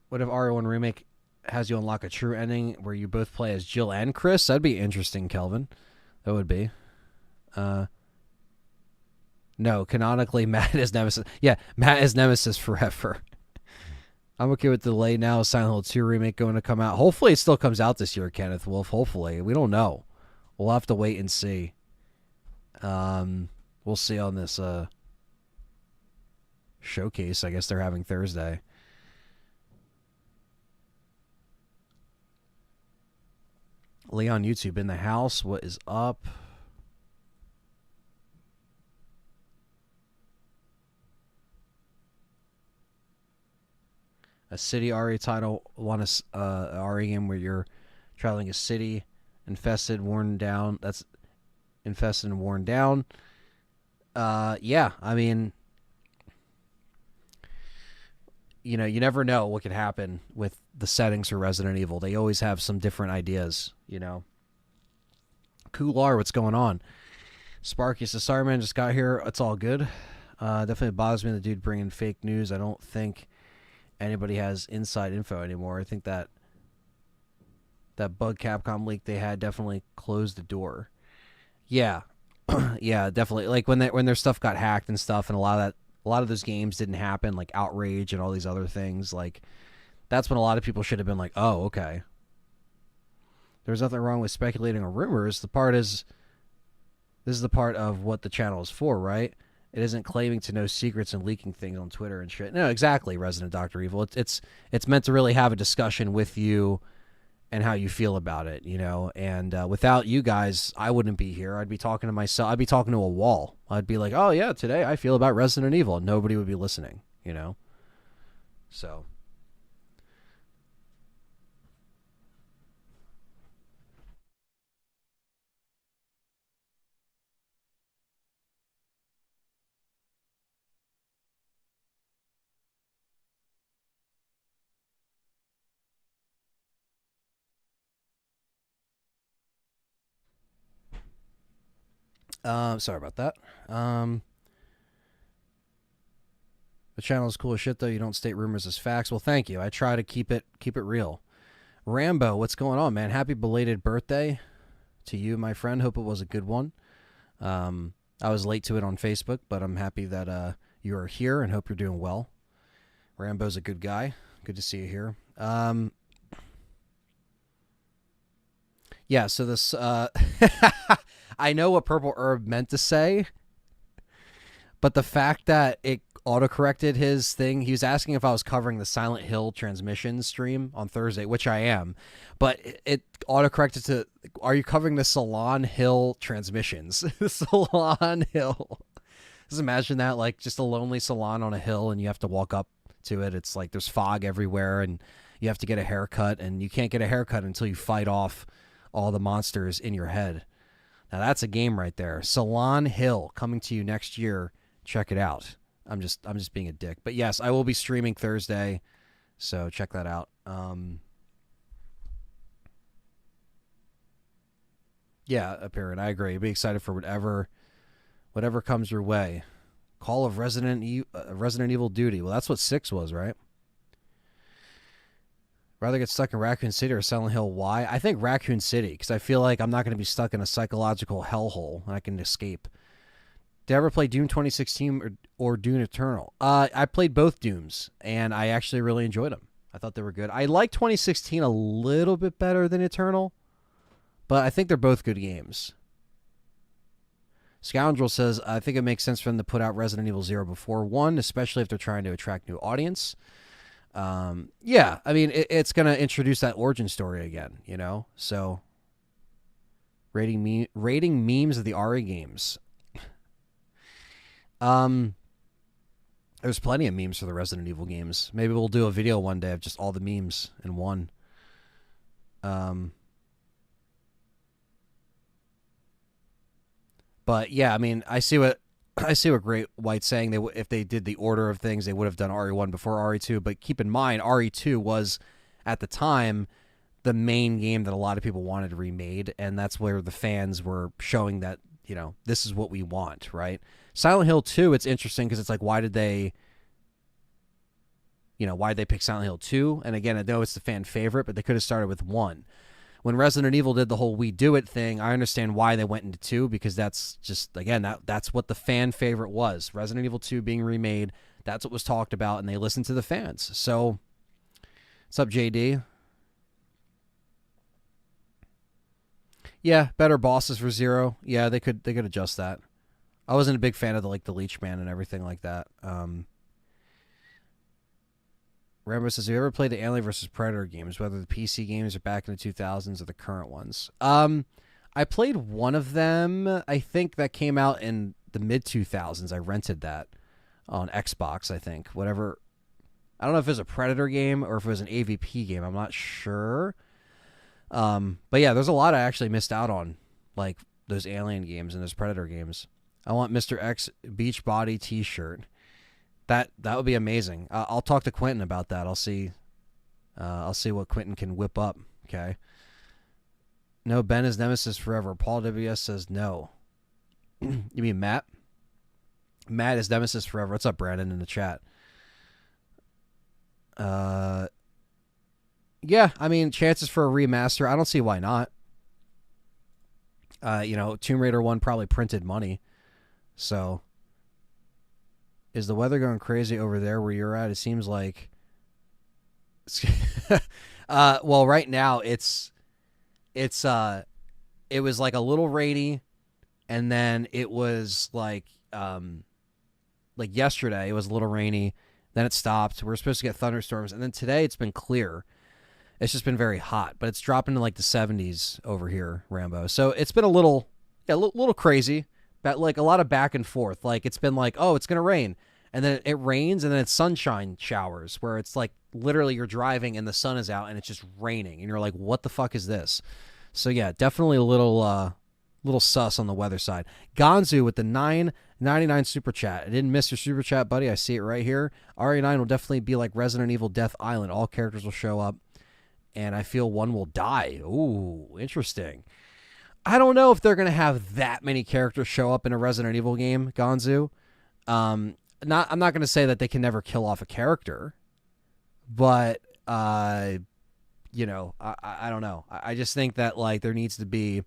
What if RE1 Remake has you unlock a true ending where you both play as Jill and Chris? That'd be interesting, Kelvin. That would be. No, canonically, Matt is Nemesis. Yeah, Matt is Nemesis forever. I'm okay with the delay now. Silent Hill 2 remake going to come out. Hopefully it still comes out this year, Kenneth Wolf. Hopefully. We don't know. We'll have to wait and see. We'll see on this showcase I guess they're having Thursday. Leon YouTube in the house. What is up? A city RE title. Want a RE game where you're traveling a city infested, worn down. That's infested and worn down. Yeah, I mean, you never know what could happen with the settings for Resident Evil. They always have some different ideas, Kular, what's going on? Sparky, the Starman just got here. It's all good. Definitely bothers me the dude bringing fake news. I don't think anybody has inside info anymore. I think that bug Capcom leak they had definitely closed the door. Yeah. Yeah, definitely. Like when their stuff got hacked and stuff, and a lot of those games didn't happen, like Outrage and all these other things. Like, that's when a lot of people should have been like, oh, okay. There's nothing wrong with speculating on rumors. This is the part of what the channel is for, right? It isn't claiming to know secrets and leaking things on Twitter and shit. No, exactly, Resident Dr. Evil. It's meant to really have a discussion with you and how you feel about it, And without you guys, I wouldn't be here. I'd be talking to myself. I'd be talking to a wall. I'd be like, oh, yeah, today I feel about Resident Evil. And nobody would be listening, So. Sorry about that. The channel is cool as shit, though. You don't state rumors as facts. Well, thank you. I try to keep it real. Rambo, what's going on, man? Happy belated birthday to you, my friend. Hope it was a good one. I was late to it on Facebook, but I'm happy that you are here and hope you're doing well. Rambo's a good guy. Good to see you here. Yeah, so this... I know what Purple Herb meant to say, but the fact that it autocorrected his thing, he was asking if I was covering the Silent Hill transmission stream on Thursday, which I am, but it autocorrected to, are you covering the Salon Hill transmissions? Salon Hill. Just imagine that, like just a lonely salon on a hill and you have to walk up to it. It's like there's fog everywhere and you have to get a haircut, and you can't get a haircut until you fight off all the monsters in your head. Now that's a game right there. Salon Hill coming to you next year. Check it out. I'm just being a dick. But yes, I will be streaming Thursday, so check that out. Yeah, Apparent. I agree. Be excited for whatever comes your way. Call of Resident Evil Duty. Well, that's what 6 was, right? Rather get stuck in Raccoon City or Silent Hill. Why? I think Raccoon City, because I feel like I'm not going to be stuck in a psychological hellhole and I can escape. Did I ever play Doom 2016 or Doom Eternal? I played both Dooms, and I actually really enjoyed them. I thought they were good. I like 2016 a little bit better than Eternal, but I think they're both good games. Scoundrel says, I think it makes sense for them to put out Resident Evil 0 before 1, especially if they're trying to attract new audience. Yeah, I mean, it's going to introduce that origin story again, you know? So, rating memes of the RE games. There's plenty of memes for the Resident Evil games. Maybe we'll do a video one day of just all the memes in one. But yeah, I mean, I see what Great White's saying. If they did the order of things, they would have done RE1 before RE2. But keep in mind, RE2 was at the time the main game that a lot of people wanted remade, and that's where the fans were showing that, you know, this is what we want, right? Silent Hill 2, it's interesting because it's like, why did they pick Silent Hill 2? And again, I know it's the fan favorite, but they could have started with 1. When Resident Evil did the whole we do it thing, I understand why they went into 2, because that's just, again, that's what the fan favorite was. Resident Evil 2 being remade, that's what was talked about, and they listened to the fans. So, what's up, JD? Yeah, better bosses for 0. Yeah, they could adjust that. I wasn't a big fan of the Leech Man and everything like that. Rambo says, have you ever played the Alien vs. Predator games, whether the PC games are back in the 2000s or the current ones? I played one of them. I think that came out in the mid-2000s. I rented that on Xbox, I think. Whatever. I don't know if it was a Predator game or if it was an AVP game. I'm not sure. But yeah, there's a lot I actually missed out on, like those Alien games and those Predator games. I want Mr. X Beachbody t-shirt. That would be amazing. I'll talk to Quentin about that. I'll see what Quentin can whip up. Okay. No, Ben is Nemesis forever. Paul WS says no. You mean Matt? Matt is Nemesis forever. What's up, Brandon, in the chat? Yeah, I mean, chances for a remaster. I don't see why not. Tomb Raider 1 probably printed money. So, is the weather going crazy over there where you're at? It seems like... well, right now, it was like a little rainy, and then it was like yesterday, it was a little rainy, then it stopped. We were supposed to get thunderstorms, and then today it's been clear. It's just been very hot, but it's dropping to like the 70s over here, Rambo. So it's been a little crazy, but like a lot of back and forth. Like it's been like, oh, it's going to rain. And then it rains, and then it's sunshine showers where it's like literally you're driving and the sun is out and it's just raining. And you're like, what the fuck is this? So yeah, definitely a little sus on the weather side. Gonzu with the $9.99 super chat. I didn't miss your super chat, buddy. I see it right here. RE9 will definitely be like Resident Evil Death Island. All characters will show up, and I feel one will die. Ooh, interesting. I don't know if they're going to have that many characters show up in a Resident Evil game, Gonzu. I'm not going to say that they can never kill off a character, but I don't know. I just think that like there needs to be,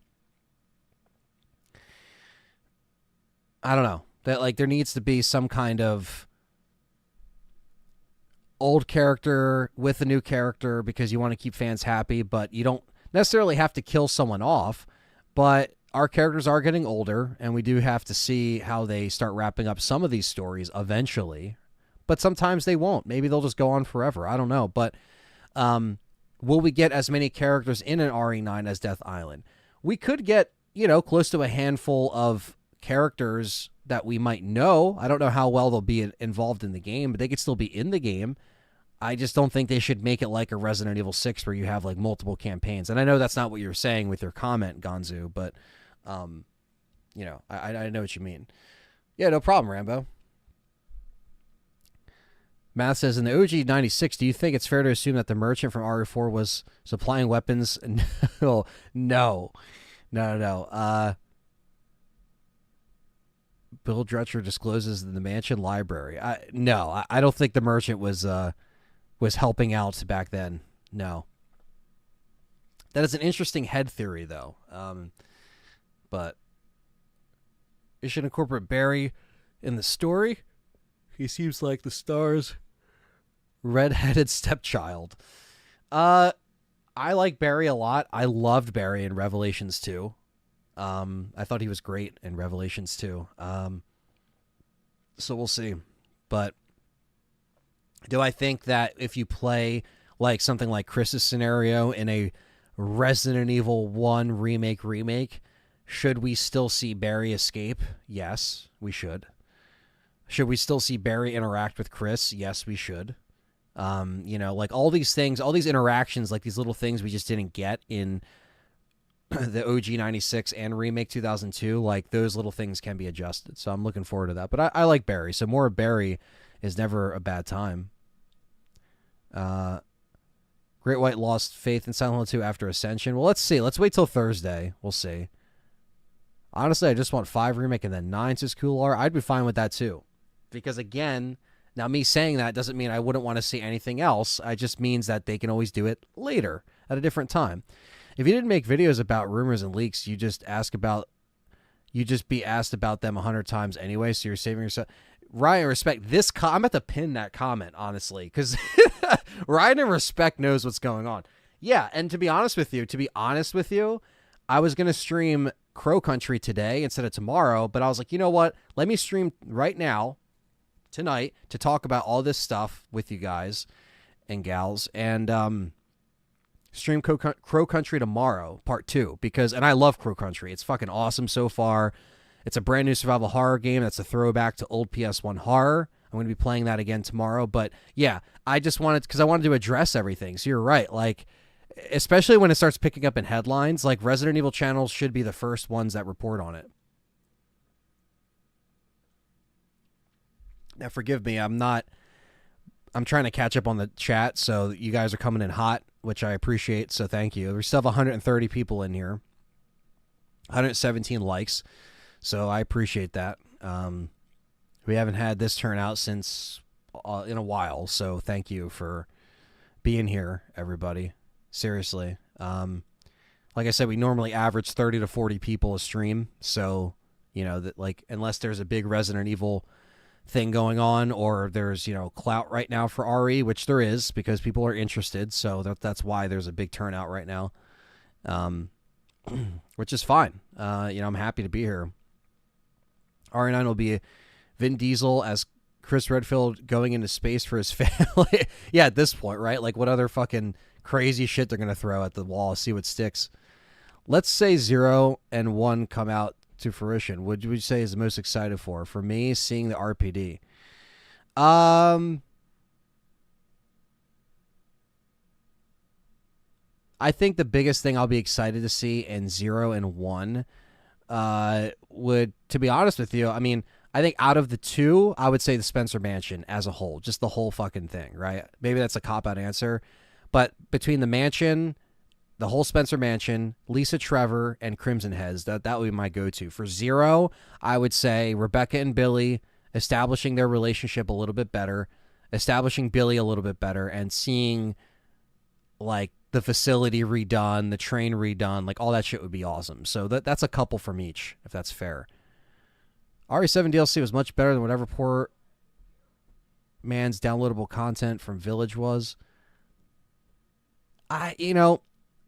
I don't know, that like there needs to be some kind of old character with a new character because you want to keep fans happy, but you don't necessarily have to kill someone off. But our characters are getting older, and we do have to see how they start wrapping up some of these stories eventually. But sometimes they won't. Maybe they'll just go on forever. I don't know. But will we get as many characters in an RE9 as Death Island? We could get, close to a handful of characters that we might know. I don't know how well they'll be involved in the game, but they could still be in the game. I just don't think they should make it like a Resident Evil 6 where you have like multiple campaigns. And I know that's not what you're saying with your comment, Gonzu, but I know what you mean. Yeah, no problem, Rambo. Matt says, in the OG 96, do you think it's fair to assume that the merchant from RE4 was supplying weapons? No. Bill Dretcher discloses in the mansion library. No, I don't think the merchant was helping out back then. No. That is an interesting head theory, though. But you should incorporate Barry in the story. He seems like the S.T.A.R.S redheaded stepchild. I like Barry a lot. I loved Barry in Revelations 2. I thought he was great in Revelations 2. So we'll see. But do I think that if you play like something like Chris's scenario in a Resident Evil 1 remake, should we still see Barry escape? Yes, we should. Should we still see Barry interact with Chris? Yes, we should. Like all these things, all these interactions, like these little things we just didn't get in the OG 96 and Remake 2002, like those little things can be adjusted. So I'm looking forward to that. But I like Barry. So more of Barry is never a bad time. Great White lost faith in Silent Hill 2 after Ascension. Well, let's see. Let's wait till Thursday. We'll see. Honestly, I just want 5 Remake and then 9 is cooler. I'd be fine with that too. Because again, now me saying that doesn't mean I wouldn't want to see anything else. It just means that they can always do it later at a different time. If you didn't make videos about rumors and leaks, you just be asked about them 100 times anyway, so you're saving yourself. Ryan, Respect, I'm about to pin that comment, honestly, because Ryan and Respect knows what's going on. Yeah, and to be honest with you, I was going to stream Crow Country today instead of tomorrow, but I was like, you know what? Let me stream right now, tonight, to talk about all this stuff with you guys and gals, and stream Crow Country tomorrow, part 2, and I love Crow Country. It's fucking awesome so far. It's a brand new survival horror game that's a throwback to old PS1 horror. I'm going to be playing that again tomorrow. But yeah, I wanted to address everything. So you're right. Like, especially when it starts picking up in headlines, like Resident Evil channels should be the first ones that report on it. Now, forgive me. I'm trying to catch up on the chat. So you guys are coming in hot, which I appreciate. So thank you. We still have 130 people in here, 117 likes. So I appreciate that. We haven't had this turnout since in a while, so thank you for being here, everybody. Seriously. Like I said, we normally average 30 to 40 people a stream, so that, like, unless there's a big Resident Evil thing going on, or there's clout right now for RE, which there is because people are interested, so that's why there's a big turnout right now, which is fine. I'm happy to be here. RE9 will be Vin Diesel as Chris Redfield going into space for his family. Yeah, at this point, right? Like, what other fucking crazy shit they're going to throw at the wall, see what sticks. Let's say 0 and 1 come out to fruition. What would you say is the most excited for? For me, seeing the RPD. I think the biggest thing I'll be excited to see in 0 and 1 would, to be honest with you, I mean, I think out of the 2, I would say the Spencer Mansion as a whole, just the whole fucking thing, right? Maybe that's a cop-out answer, but between the mansion, the whole Spencer Mansion, Lisa Trevor, and Crimson Heads, that would be my go-to. For 0, I would say Rebecca and Billy establishing their relationship a little bit better, establishing Billy a little bit better, and seeing, like, the facility redone, the train redone, like all that shit would be awesome. So that's a couple from each, if that's fair. RE7 DLC was much better than whatever poor man's downloadable content from Village was. I don't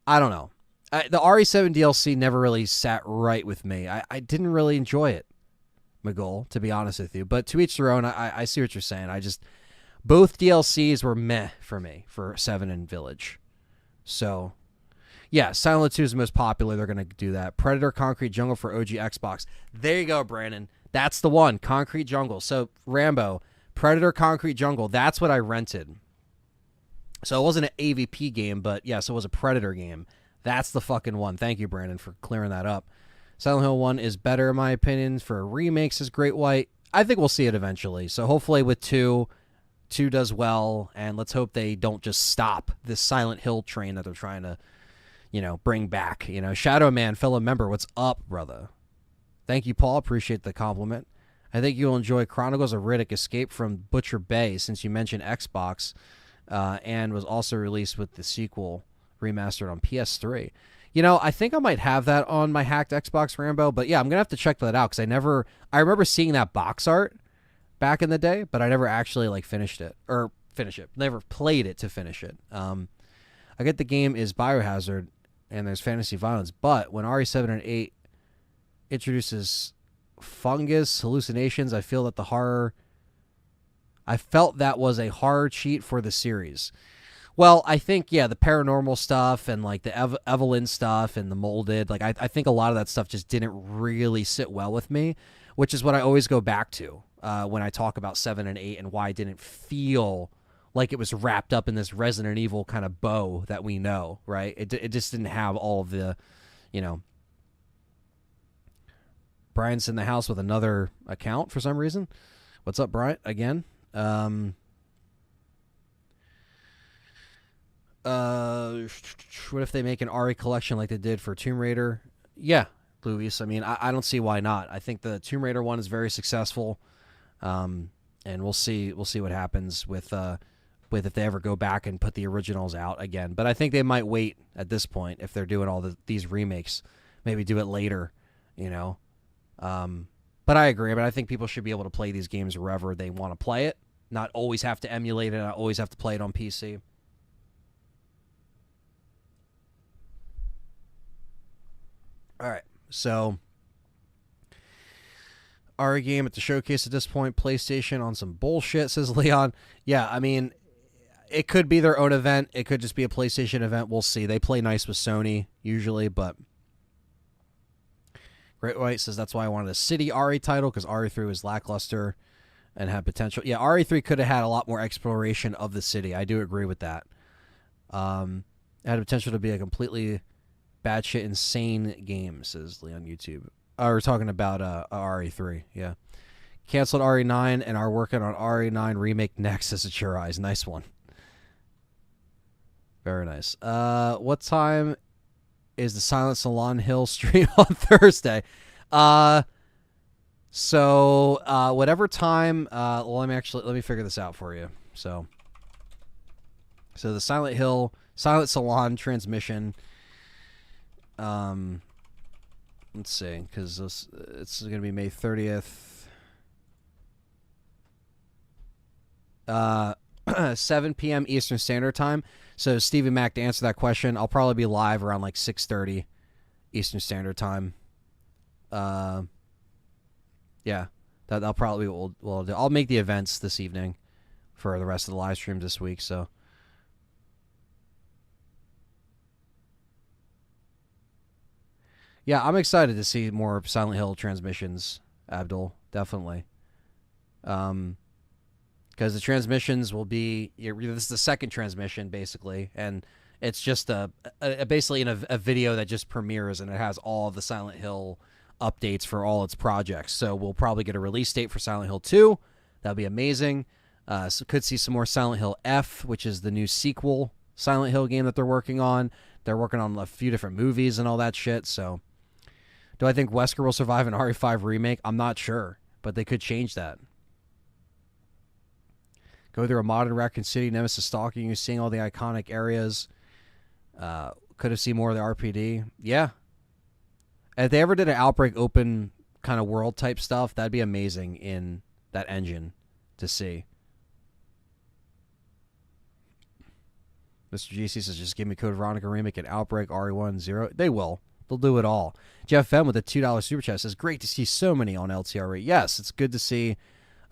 know. The RE7 DLC never really sat right with me. I didn't really enjoy it, McGull, to be honest with you. But to each their own. I see what you're saying. Both DLCs were meh for me, for 7 and Village. So, yeah, Silent Hill 2 is the most popular. They're going to do that. Predator Concrete Jungle for OG Xbox. There you go, Brandon. That's the one. Concrete Jungle. So, Rambo, Predator Concrete Jungle. That's what I rented. So, it wasn't an AVP game, but yes, it was a Predator game. That's the fucking one. Thank you, Brandon, for clearing that up. Silent Hill 1 is better, in my opinion. For remakes is Great White. I think we'll see it eventually. So, hopefully with 2 does well, and let's hope they don't just stop this Silent Hill train that they're trying to, bring back. Shadow Man, fellow member, what's up, brother? Thank you, Paul. Appreciate the compliment. I think you'll enjoy Chronicles of Riddick Escape from Butcher Bay, since you mentioned Xbox, and was also released with the sequel remastered on PS3. You know, I think I might have that on my hacked Xbox, Rambo, but yeah, I'm going to have to check that out, because I remember seeing that box art back in the day, but I never actually like never played it to finish it. I get the game is Biohazard and there's fantasy violence, but when RE7 and 8 introduces fungus hallucinations, I felt that was a horror cheat for the series. Well, I think, yeah, the paranormal stuff and like the Evelyn stuff and the molded, like I think a lot of that stuff just didn't really sit well with me, which is what I always go back to when I talk about 7 and 8 and why I didn't feel like it was wrapped up in this Resident Evil kind of bow that we know, right? It just didn't have all of the, you know. Brian's in the house with another account for some reason. What's up, Brian? Again. What if they make an RE collection like they did for Tomb Raider? Yeah, Luis. I mean, I don't see why not. I think the Tomb Raider one is very successful, and we'll see what happens with if they ever go back and put the originals out again. But I think they might wait at this point if they're doing all these remakes. Maybe do it later, you know. But I agree. But I think people should be able to play these games wherever they want to play it, not always have to emulate it, not always have to play it on PC. All right, so our game at the showcase at this point, PlayStation on some bullshit, says Leon. Yeah, I mean, it could be their own event. It could just be a PlayStation event. We'll see. They play nice with Sony usually, but Great White says that's why I wanted a City RE title, because RE3 was lackluster and had potential. Yeah, RE3 could have had a lot more exploration of the city. I do agree with that. It had potential to be a completely batshit insane game, says Lee on YouTube. We're talking about RE3, yeah. Canceled RE9 and are working on RE9 Remake next, says It's Your Eyes. Nice one. Very nice. What time is the Silent Salon Hill stream on Thursday? So whatever time, let me figure this out for you. So the Silent Salon transmission, let's see, because it's going to be May 30th. 7 p.m. Eastern Standard Time. So, Stevie Mac, to answer that question, I'll probably be live around like 6:30 Eastern Standard Time. Yeah, that'll probably be what we'll do. I'll make the events this evening for the rest of the live streams this week. So, yeah, I'm excited to see more Silent Hill transmissions, Abdul. Definitely. Because the transmissions will be, this is the second transmission basically, and it's just basically in a video that just premieres, and it has all of the Silent Hill updates for all its projects. So we'll probably get a release date for Silent Hill 2. That'll be amazing. So could see some more Silent Hill F, which is the new sequel Silent Hill game that they're working on. They're working on a few different movies and all that shit. So do I think Wesker will survive an RE5 remake? I'm not sure, but they could change that. Go through a modern Raccoon City, Nemesis stalking you, seeing all the iconic areas. Could have seen more of the RPD. Yeah. If they ever did an Outbreak open kind of world type stuff, that'd be amazing in that engine to see. Mr. GC says, just give me Code Veronica Remake and Outbreak RE1 0. They will. They'll do it all. Jeff M with a $2 super chat says, great to see so many on LTRE. Yes, it's good to see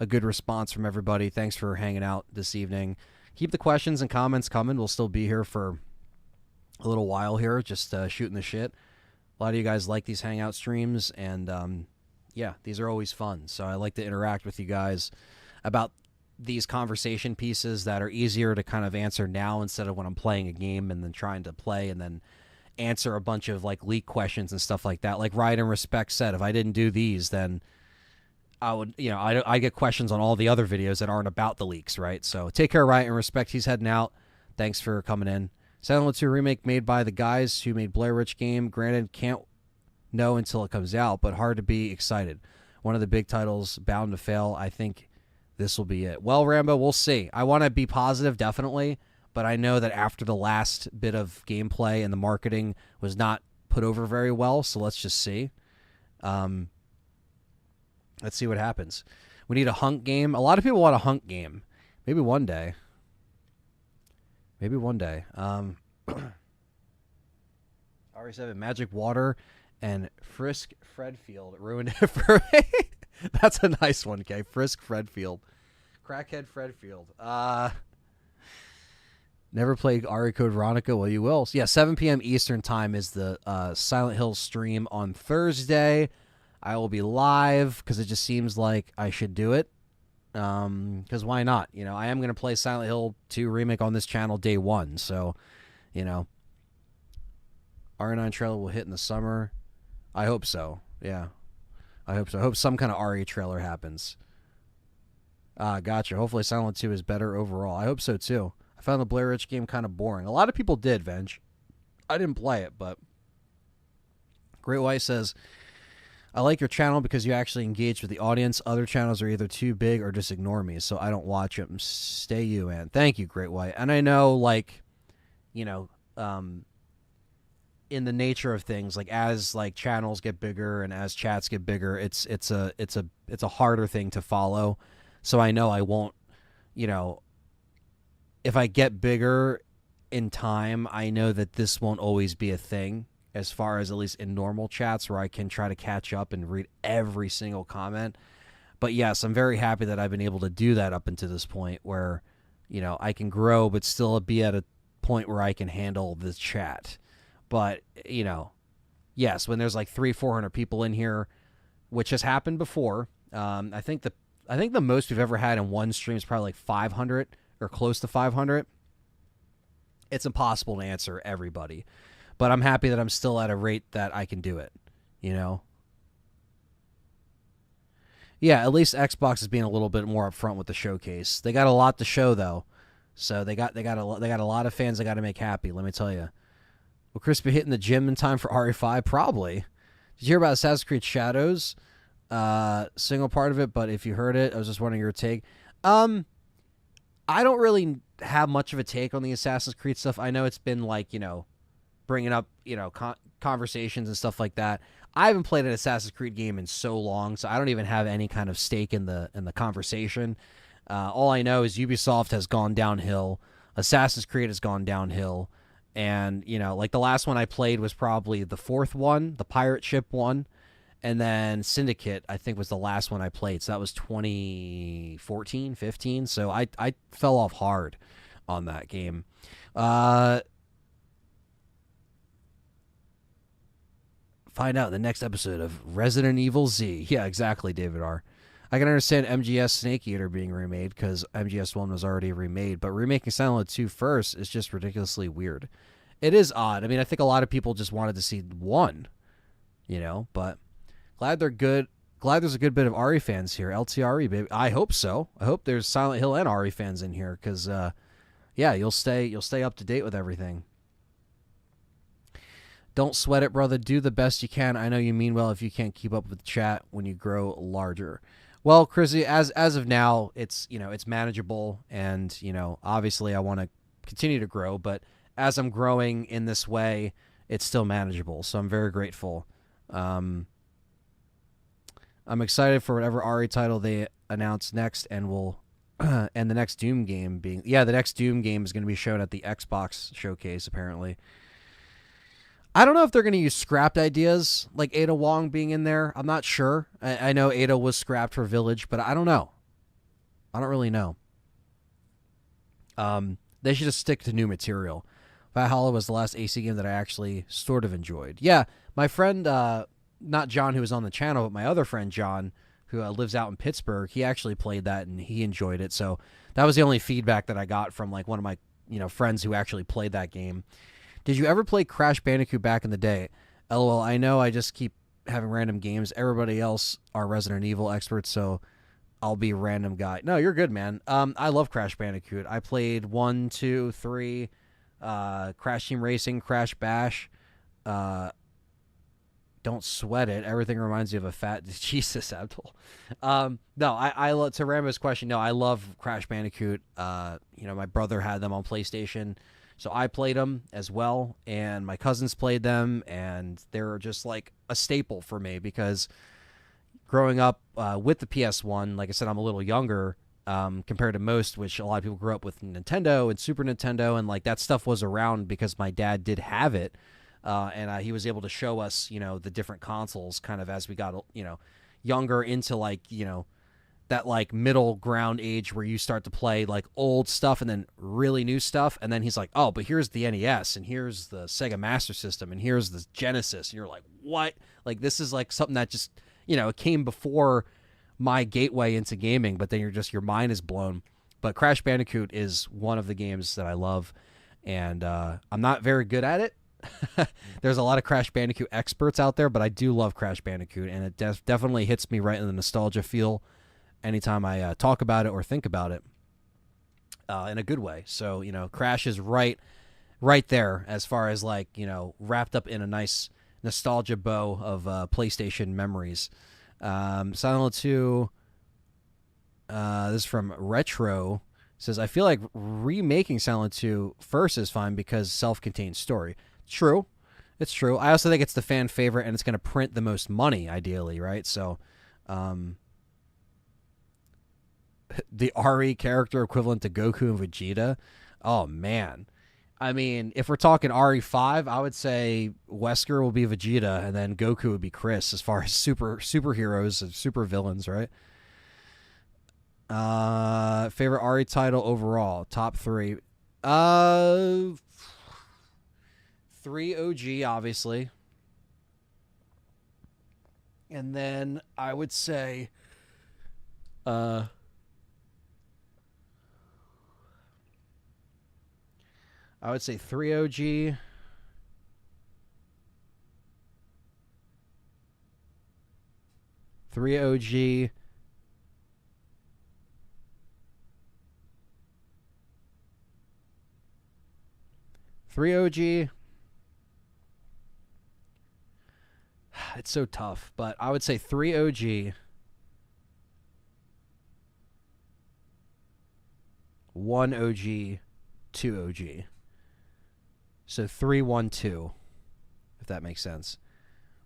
a good response from everybody. Thanks for hanging out this evening. Keep the questions and comments coming. We'll still be here for a little while here, just shooting the shit. A lot of you guys like these hangout streams, and yeah, these are always fun. So I like to interact with you guys about these conversation pieces that are easier to kind of answer now instead of when I'm playing a game and then trying to play and then answer a bunch of like leak questions and stuff like that. Like Riot and Respect said, if I didn't do these, then I would, I get questions on all the other videos that aren't about the leaks, right? So take care, Riot and Respect. He's heading out. Thanks for coming in. Silent Hill 2 remake made by the guys who made Blair Witch game. Granted, can't know until it comes out, but hard to be excited. one of the big titles bound to fail. I think this will be it. Well, Rambo, we'll see. I want to be positive, definitely, but I know that after the last bit of gameplay and the marketing was not put over very well, so let's just see. Let's see what happens. We need a hunk game. A lot of people want a hunk game. Maybe one day. Maybe one day. RE7, Magic Water, and Frisk Fredfield ruined it for me. That's a nice one, okay? Frisk Fredfield. Crackhead Fredfield. Never played RE Code Veronica? Well, you will. So yeah, 7 p.m. Eastern time is the Silent Hill stream on Thursday. I will be live because it just seems like I should do it. Because why not? You know, I am going to play Silent Hill 2 Remake on this channel day one. So, you know, RE9 trailer will hit in the summer. I hope so. Yeah. I hope so. I hope some kind of RE trailer happens. Gotcha. Hopefully Silent 2 is better overall. I hope so too. I found the Blair Witch game kind of boring. A lot of people did, Venge. I didn't play it, but Great White says, I like your channel because you actually engage with the audience. Other channels are either too big or just ignore me, so I don't watch them. Stay you, and thank you, Great White. And I know, like, you know, in the nature of things, like as like channels get bigger and as chats get bigger, it's a harder thing to follow. So I know I won't, you know, if I get bigger in time, I know that this won't always be a thing. As far as at least in normal chats where I can try to catch up and read every single comment. But yes, I'm very happy that I've been able to do that up until this point where, you know, I can grow but still be at a point where I can handle the chat. But, you know, yes, when there's like 300-400 people in here, which has happened before, I think the most we've ever had in one stream is probably like 500 or close to 500. It's impossible to answer everybody. But I'm happy that I'm still at a rate that I can do it, you know? Yeah, at least Xbox is being a little bit more upfront with the showcase. They got a lot to show, though. So they got a lot of fans they got to make happy, let me tell you. Will Chris be hitting the gym in time for RE5? Probably. Did you hear about Assassin's Creed Shadows? Single part of it, but if you heard it, I was just wondering your take. I don't really have much of a take on the Assassin's Creed stuff. I know it's been like, you know, bringing up, you know, conversations and stuff like that. I haven't played an Assassin's Creed game in so long, so I don't even have any kind of stake in the conversation. All I know is Ubisoft has gone downhill, Assassin's Creed has gone downhill, and, you know, like the last one I played was probably the fourth one, the pirate ship one, and then Syndicate, I think, was the last one I played. So that was 2014, 15. So I fell off hard on that game. Find out in the next episode of Resident Evil Z. Yeah, exactly, David R. I can understand MGS Snake Eater being remade because MGS 1 was already remade, but remaking Silent Hill 2 first is just ridiculously weird. It is odd. I mean, I think a lot of people just wanted to see 1, you know, but glad they're good. Glad there's a good bit of RE fans here. LTRE, baby. I hope so. I hope there's Silent Hill and RE fans in here because, yeah, you'll stay up to date with everything. Don't sweat it, brother. Do the best you can. I know you mean well if you can't keep up with the chat when you grow larger. Well, Chrissy, as of now, it's, you know, it's manageable, and, you know, obviously I want to continue to grow, but as I'm growing in this way, it's still manageable. So I'm very grateful. I'm excited for whatever RE title they announce next, and we'll and the next Doom game being, yeah, the next Doom game is going to be shown at the Xbox showcase apparently. I don't know if they're going to use scrapped ideas like Ada Wong being in there. I'm not sure. I know Ada was scrapped for Village, but I don't know. I don't really know. They should just stick to new material. Valhalla was the last AC game that I actually sort of enjoyed. Yeah, my friend, not John who was on the channel, but my other friend John, who lives out in Pittsburgh, he actually played that and he enjoyed it. So that was the only feedback that I got from like one of my, you know, friends who actually played that game. Did you ever play Crash Bandicoot back in the day? LOL, I know I just keep having random games. Everybody else are Resident Evil experts, so I'll be a random guy. No, you're good, man. I love Crash Bandicoot. I played 1, 2, 3, Crash Team Racing, Crash Bash, Double Don't sweat it. Everything reminds you of a fat Jesus, Abdul. No, I love, to Rambo's question. No, I love Crash Bandicoot. My brother had them on PlayStation, so I played them as well, and my cousins played them, and they're just like a staple for me because growing up with the PS1, like I said, I'm a little younger compared to most, which a lot of people grew up with Nintendo and Super Nintendo, and like that stuff was around because my dad did have it. And he was able to show us, the different consoles kind of as we got, younger into like, that like middle ground age where you start to play like old stuff and then really new stuff. And then he's like, oh, but here's the NES and here's the Sega Master System and here's the Genesis. And you're like, what? Like, this is like something that just, it came before my gateway into gaming, but then your mind is blown. But Crash Bandicoot is one of the games that I love, and I'm not very good at it. There's a lot of Crash Bandicoot experts out there, but I do love Crash Bandicoot, and it definitely hits me right in the nostalgia feel anytime I talk about it or think about it in a good way. So, Crash is right there as far as like, wrapped up in a nice nostalgia bow of PlayStation memories. Silent Hill 2, this is from Retro, says, I feel like remaking Silent Hill 2 first is fine because self-contained story. True. It's true. I also think it's the fan favorite and it's going to print the most money, ideally, right? So, the RE character equivalent to Goku and Vegeta. Oh, man. I mean, if we're talking RE5, I would say Wesker will be Vegeta and then Goku would be Chris as far as superheroes and super villains, right? Favorite RE title overall, top 3. 3 OG, obviously. And then I would say I would say 3 OG. Three OG. Three OG. It's so tough, but I would say 3 OG. 1 OG. 2 OG. So 3, 1, 2, if that makes sense.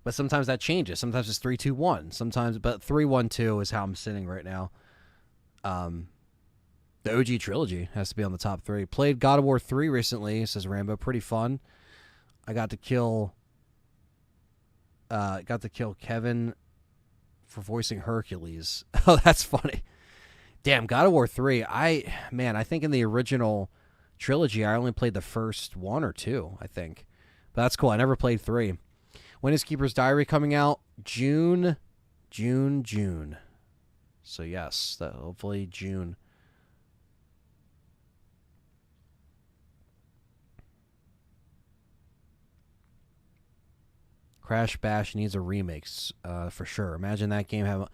But sometimes that changes. Sometimes it's 3, 2, 1. Sometimes, but 3, 1, 2 is how I'm sitting right now. The OG trilogy has to be on the top 3. Played God of War 3 recently, says Rambo. Pretty fun. I got to kill Kevin for voicing Hercules. Oh, that's funny. Damn, God of War 3. I think in the original trilogy, I only played the first 1 or 2, I think. But that's cool. I never played 3. When is Keeper's Diary coming out? June. So yes, hopefully June. Crash Bash needs a remake, for sure. Imagine that game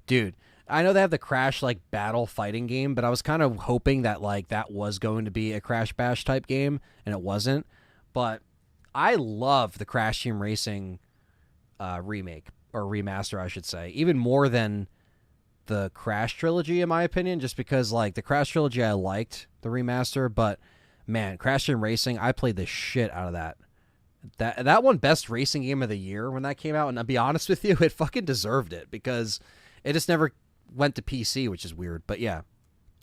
dude. I know they have the Crash like battle fighting game, but I was kind of hoping that like that was going to be a Crash Bash type game, and it wasn't. But I love the Crash Team Racing remake or remaster, I should say, even more than the Crash trilogy, in my opinion. Just because like the Crash trilogy, I liked the remaster, but man, Crash Team Racing, I played the shit out of that. That won Best Racing Game of the Year when that came out, and I'll be honest with you, it fucking deserved it because it just never went to PC, which is weird. But yeah,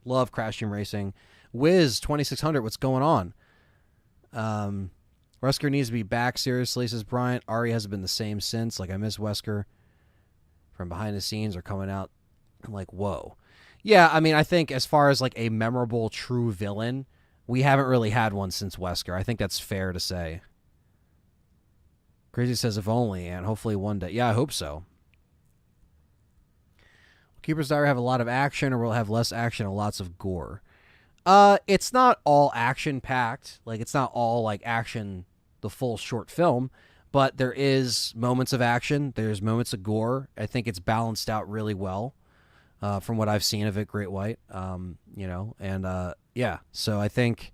love Crash Team Racing. Wiz 2600, what's going on? Wesker needs to be back, seriously, says Bryant. Ari hasn't been the same since. Like, I miss Wesker. From behind the scenes or coming out. I'm like, whoa. Yeah, I mean, I think as far as like a memorable true villain, we haven't really had one since Wesker. I think that's fair to say. Crazy says, if only, and hopefully one day. Yeah, I hope so. Will Keeper's Diary have a lot of action, or will it have less action and lots of gore? It's not all action-packed. Like, it's not all, like, action, the full short film, but there is moments of action. There's moments of gore. I think it's balanced out really well from what I've seen of it, Great White. Yeah, so I think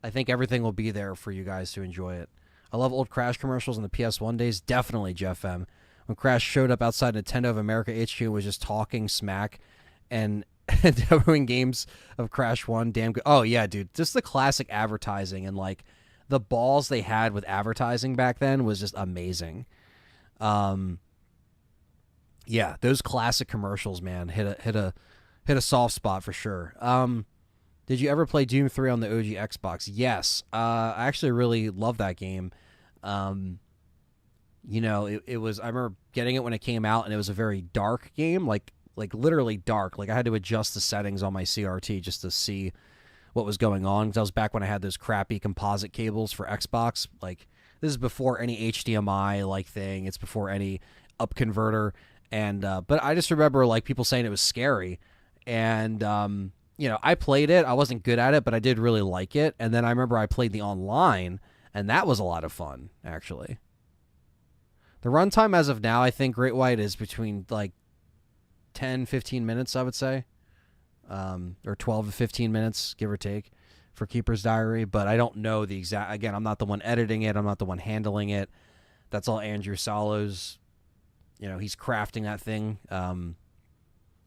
everything will be there for you guys to enjoy it. I love old Crash commercials in the PS1 days. Definitely Jeff M. When Crash showed up outside Nintendo of America HQ and was just talking smack and demoing games of Crash 1. Damn good. Oh, yeah, dude. Just the classic advertising and, like, the balls they had with advertising back then was just amazing. Yeah, those classic commercials, man, hit a soft spot for sure. Did you ever play Doom 3 on the OG Xbox? Yes. I actually really love that game. You know, it was, I remember getting it when it came out, and it was a very dark game, like literally dark. Like, I had to adjust the settings on my CRT just to see what was going on, because that was back when I had those crappy composite cables for Xbox. Like, this is before any HDMI like thing. It's before any up converter. And but I just remember, like, people saying it was scary, and you know, I played it. I wasn't good at it, but I did really like it. And then I remember I played the online, and that was a lot of fun, actually. The runtime as of now, I think Great White is between like 10, 15 minutes, I would say. Or 12 to 15 minutes, give or take, for Keeper's Diary. But I don't know the exact... Again, I'm not the one editing it. I'm not the one handling it. That's all Andrew Salo's. You know, he's crafting that thing. And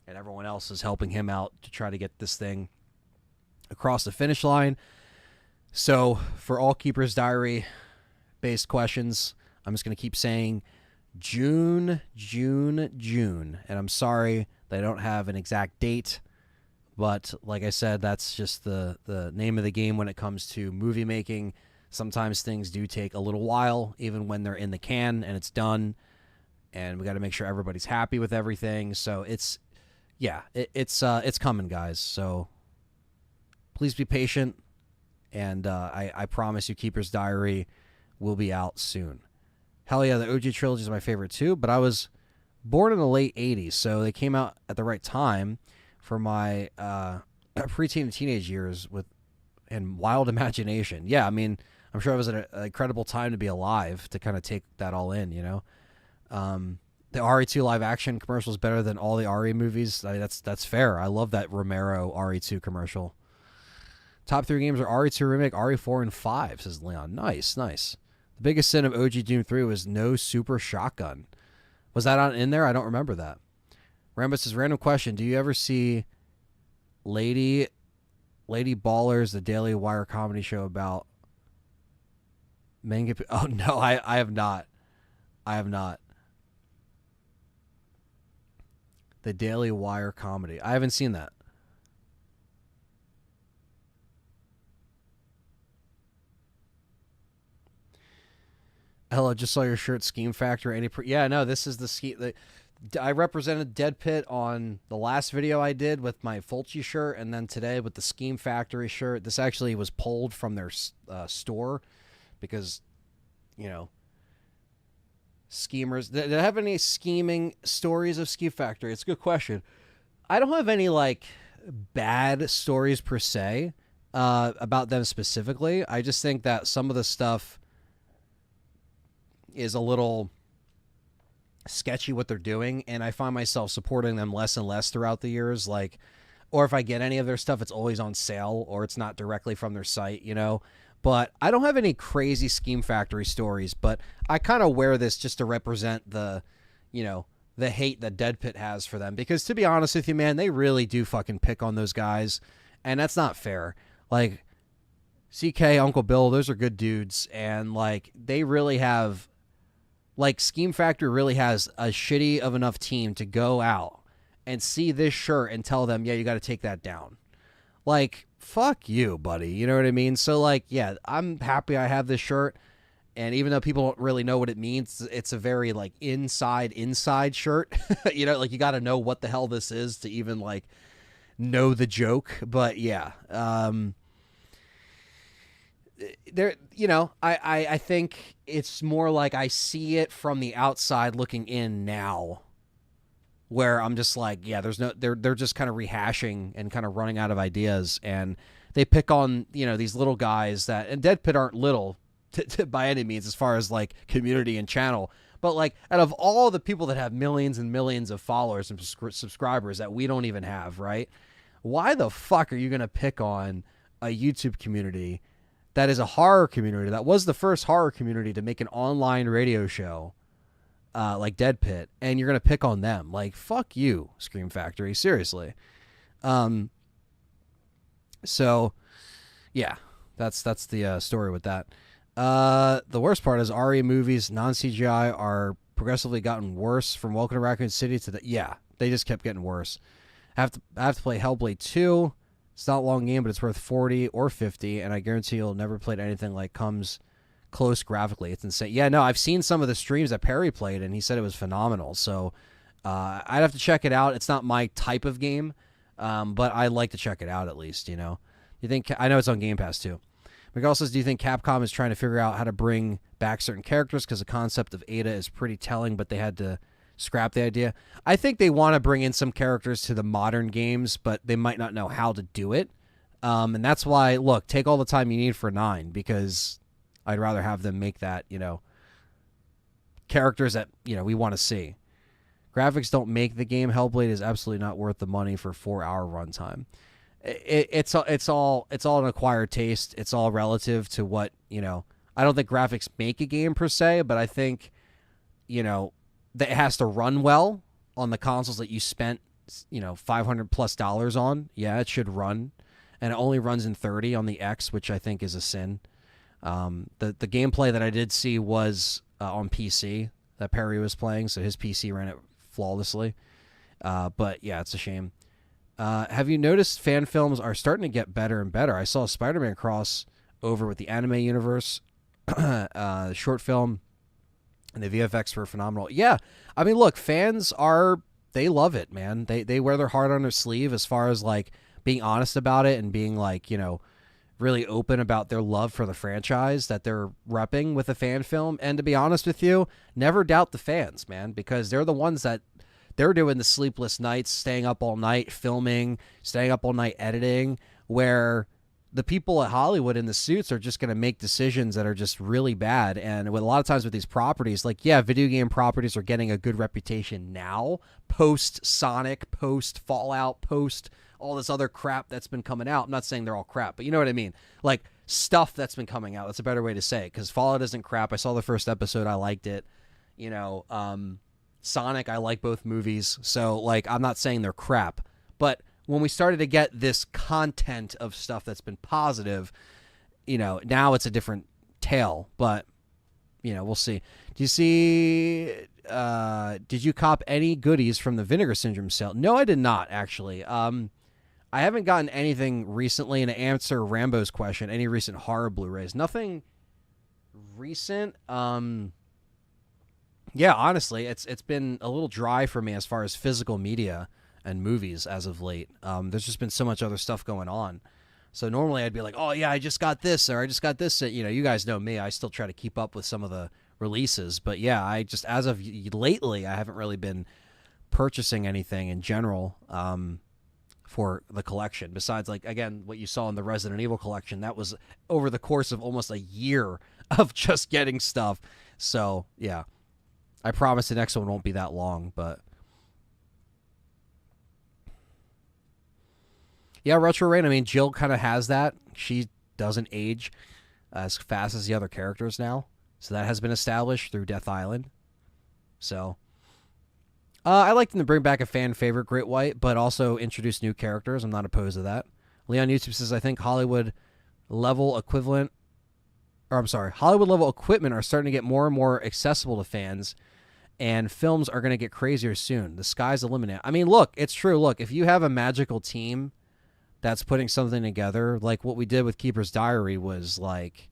everyone else is helping him out to try to get this thing across the finish line. So, for all Keeper's Diary-based questions, I'm just going to keep saying June. And I'm sorry that I don't have an exact date. But like I said, that's just the name of the game when it comes to movie making. Sometimes things do take a little while, even when they're in the can and it's done. And we got to make sure everybody's happy with everything. So it's coming, guys. So please be patient. And I promise you, Keeper's Diary will be out soon. Hell yeah, the OG trilogy is my favorite too. But I was born in the late 80s, so they came out at the right time for my preteen and teenage years and wild imagination. Yeah, I mean, I'm sure it was an incredible time to be alive to kind of take that all in, you know? The RE2 live action commercial is better than all the RE movies. That's fair. I love that Romero RE2 commercial. Top 3 games are RE2 Remake, RE4, and 5, says Leon. Nice. The biggest sin of OG Doom 3 was no super shotgun. Was that in there? I don't remember that. Rambo says, random question. Do you ever see Lady Ballers, the Daily Wire comedy show about manga? Oh, no, I have not. The Daily Wire comedy. I haven't seen that. Hello, just saw your shirt, Scheme Factor. Yeah, no, this is the scheme. I represented Dead Pit on the last video I did with my Fulci shirt, and then today with the Scheme Factory shirt. This actually was pulled from their store because, you know, schemers. Did I have any scheming stories of Scheme Factory? It's a good question. I don't have any, like, bad stories per se about them specifically. I just think that some of the stuff is a little sketchy what they're doing, and I find myself supporting them less and less throughout the years. Like, or if I get any of their stuff, it's always on sale or it's not directly from their site, you know. But I don't have any crazy Scheme Factory stories, but I kind of wear this just to represent the, you know, the hate that Dead Pit has for them. Because to be honest with you, man, they really do fucking pick on those guys, and that's not fair. Like, CK, Uncle Bill, those are good dudes, and, like, they really have... Like, Scheme Factory really has a shitty of enough team to go out and see this shirt and tell them, yeah, you got to take that down. Like, fuck you, buddy. You know what I mean? So, like, yeah, I'm happy I have this shirt. And even though people don't really know what it means, it's a very, like, inside shirt. You know, like, you got to know what the hell this is to even, like, know the joke. But, yeah. There, you know, I think it's more like I see it from the outside looking in now, where I'm just like, yeah, they're just kind of rehashing and kind of running out of ideas, and they pick on, you know, these little guys that, and Dead Pit aren't little by any means as far as like community and channel, but like out of all the people that have millions and millions of followers and subscribers that we don't even have, right? Why the fuck are you gonna pick on a YouTube community that is a horror community. That was the first horror community to make an online radio show like Dead Pit, and you're going to pick on them. Like, fuck you, Scream Factory. Seriously. So, yeah, that's the story with that. The worst part is RE movies, non-CGI, are progressively gotten worse from Welcome to Raccoon City to yeah, they just kept getting worse. I have to play Hellblade 2. It's not a long game, but it's worth 40 or 50, and I guarantee you'll never play anything like comes close graphically. It's insane. Yeah, no, I've seen some of the streams that Perry played, and he said it was phenomenal. So I'd have to check it out. It's not my type of game, but I'd like to check it out at least, you know. I know it's on Game Pass too. Miguel says, do you think Capcom is trying to figure out how to bring back certain characters because the concept of Ada is pretty telling, but they had to scrap the idea? I think they want to bring in some characters to the modern games, but they might not know how to do it. And that's why, look, take all the time you need for 9, because I'd rather have them make that, you know, characters that, you know, we want to see. Graphics don't make the game. Hellblade is absolutely not worth the money for 4-hour runtime. It's all an acquired taste. It's all relative to what, you know. I don't think graphics make a game per se, but I think, you know, that it has to run well on the consoles that you spent, you know, $500+ on. Yeah, it should run, and it only runs in 30 on the X, which I think is a sin. The gameplay that I did see was on PC that Perry was playing, so his PC ran it flawlessly. But yeah, it's a shame. Have you noticed fan films are starting to get better and better? I saw a Spider-Man cross over with the anime universe, short film, and the VFX were phenomenal. Yeah, I mean, look, fans they love it, man. They wear their heart on their sleeve as far as, like, being honest about it and being, like, you know, really open about their love for the franchise that they're repping with a fan film. And to be honest with you, never doubt the fans, man, because they're the ones that they're doing the sleepless nights, staying up all night filming, staying up all night editing, where the people at Hollywood in the suits are just going to make decisions that are just really bad. And with a lot of times with these properties, like, yeah, video game properties are getting a good reputation now, post Sonic, post Fallout, post all this other crap that's been coming out. I'm not saying they're all crap, but you know what I mean? Like, stuff that's been coming out. That's a better way to say it, because Fallout isn't crap. I saw the first episode. I liked it. You know, Sonic, I like both movies. So, like, I'm not saying they're crap. But when we started to get this content of stuff that's been positive, you know, now it's a different tale. But, you know, we'll see. Did you cop any goodies from the Vinegar Syndrome sale? No, I did not, actually. I haven't gotten anything recently. And to answer Rambo's question, any recent horror Blu-rays? Nothing recent. Yeah, honestly, it's been a little dry for me as far as physical media and movies as of late. There's just been so much other stuff going on. So normally I'd be like, oh, yeah, I just got this, or I just got this. You know, you guys know me. I still try to keep up with some of the releases. But, yeah, I just, as of lately, I haven't really been purchasing anything in general for the collection. Besides, like, again, what you saw in the Resident Evil collection, that was over the course of almost a year of just getting stuff. So, yeah. I promise the next one won't be that long, but yeah, Retro Rain. I mean, Jill kind of has that. She doesn't age as fast as the other characters now, so that has been established through Death Island. So I like them to bring back a fan favorite, Great White, but also introduce new characters. I'm not opposed to that. Leon YouTube says, I think Hollywood level equipment are starting to get more and more accessible to fans. And films are going to get crazier soon. The sky's the limit. I mean, look, it's true. Look, if you have a magical team that's putting something together, like what we did with Keeper's Diary was, like,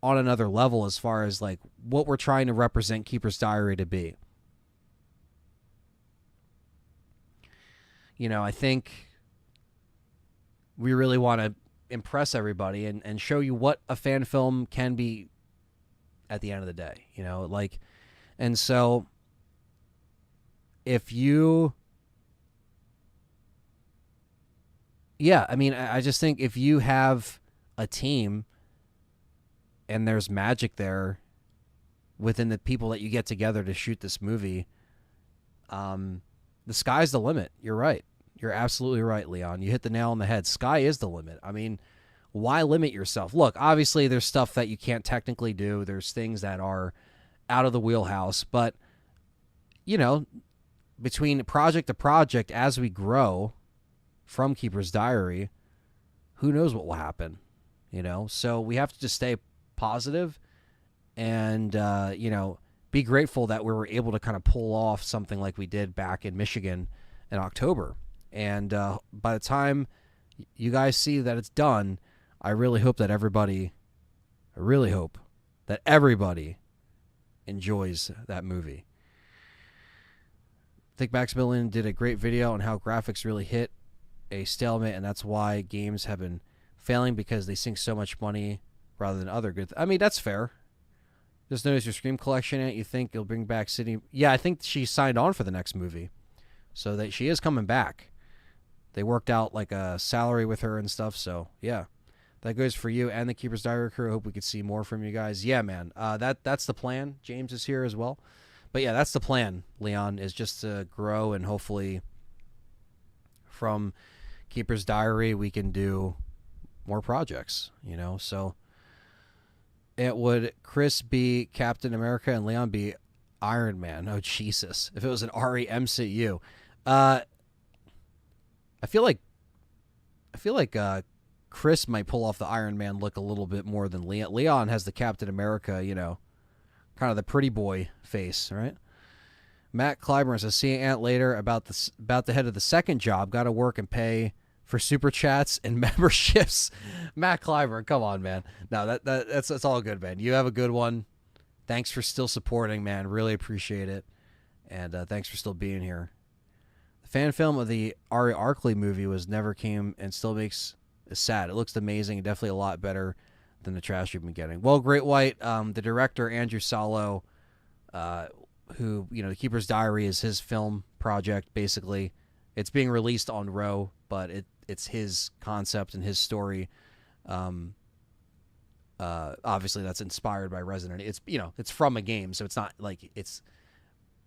on another level as far as, like, what we're trying to represent Keeper's Diary to be. You know, I think we really want to impress everybody and show you what a fan film can be at the end of the day, you know, like, and so if you, yeah, I mean, I just think if you have a team and there's magic there within the people that you get together to shoot this movie, the sky's the limit. You're right. You're absolutely right, Leon. You hit the nail on the head. Sky is the limit. I mean, why limit yourself? Look, obviously there's stuff that you can't technically do. There's things that are out of the wheelhouse, but you know, between project to project, as we grow from Keeper's Diary, who knows what will happen, you know? So we have to just stay positive and, you know, be grateful that we were able to kind of pull off something like we did back in Michigan in October. And by the time you guys see that it's done, I really hope that everybody enjoys that movie. I think Maximilian did a great video on how graphics really hit a stalemate, and that's why games have been failing, because they sink so much money rather than other good. I mean, that's fair. Just notice your Scream collection in it. You think it'll bring back City? Yeah, I think she signed on for the next movie, so that she is coming back. They worked out like a salary with her and stuff. So yeah, that goes for you and the Keeper's Diary crew. I hope we could see more from you guys. Yeah, man. That's the plan. James is here as well, but yeah, that's the plan. Leon, is just to grow, and hopefully from Keeper's Diary we can do more projects. You know, so. It would Chris be Captain America and Leon be Iron Man. Oh, Jesus. If it was an RE MCU. I feel like Chris might pull off the Iron Man look a little bit more than Leon. Leon has the Captain America, you know, kind of the pretty boy face, right? Matt Clyburn says, see Ant later about the head of the second job. Got to work and pay for super chats and memberships. Matt Clyburn, come on, man. No, that's all good, man. You have a good one. Thanks for still supporting, man. Really appreciate it. And thanks for still being here. The fan film of the Ari Arkley movie never came, and still makes it sad. It looks amazing and definitely a lot better than the trash you've been getting. Well, Great White, the director Andrew Salo, who, you know, The Keeper's Diary is his film project, basically. It's being released on Row, but it's his concept and his story. Obviously that's inspired by Resident Evil. It's, you know, it's from a game, so it's not like it's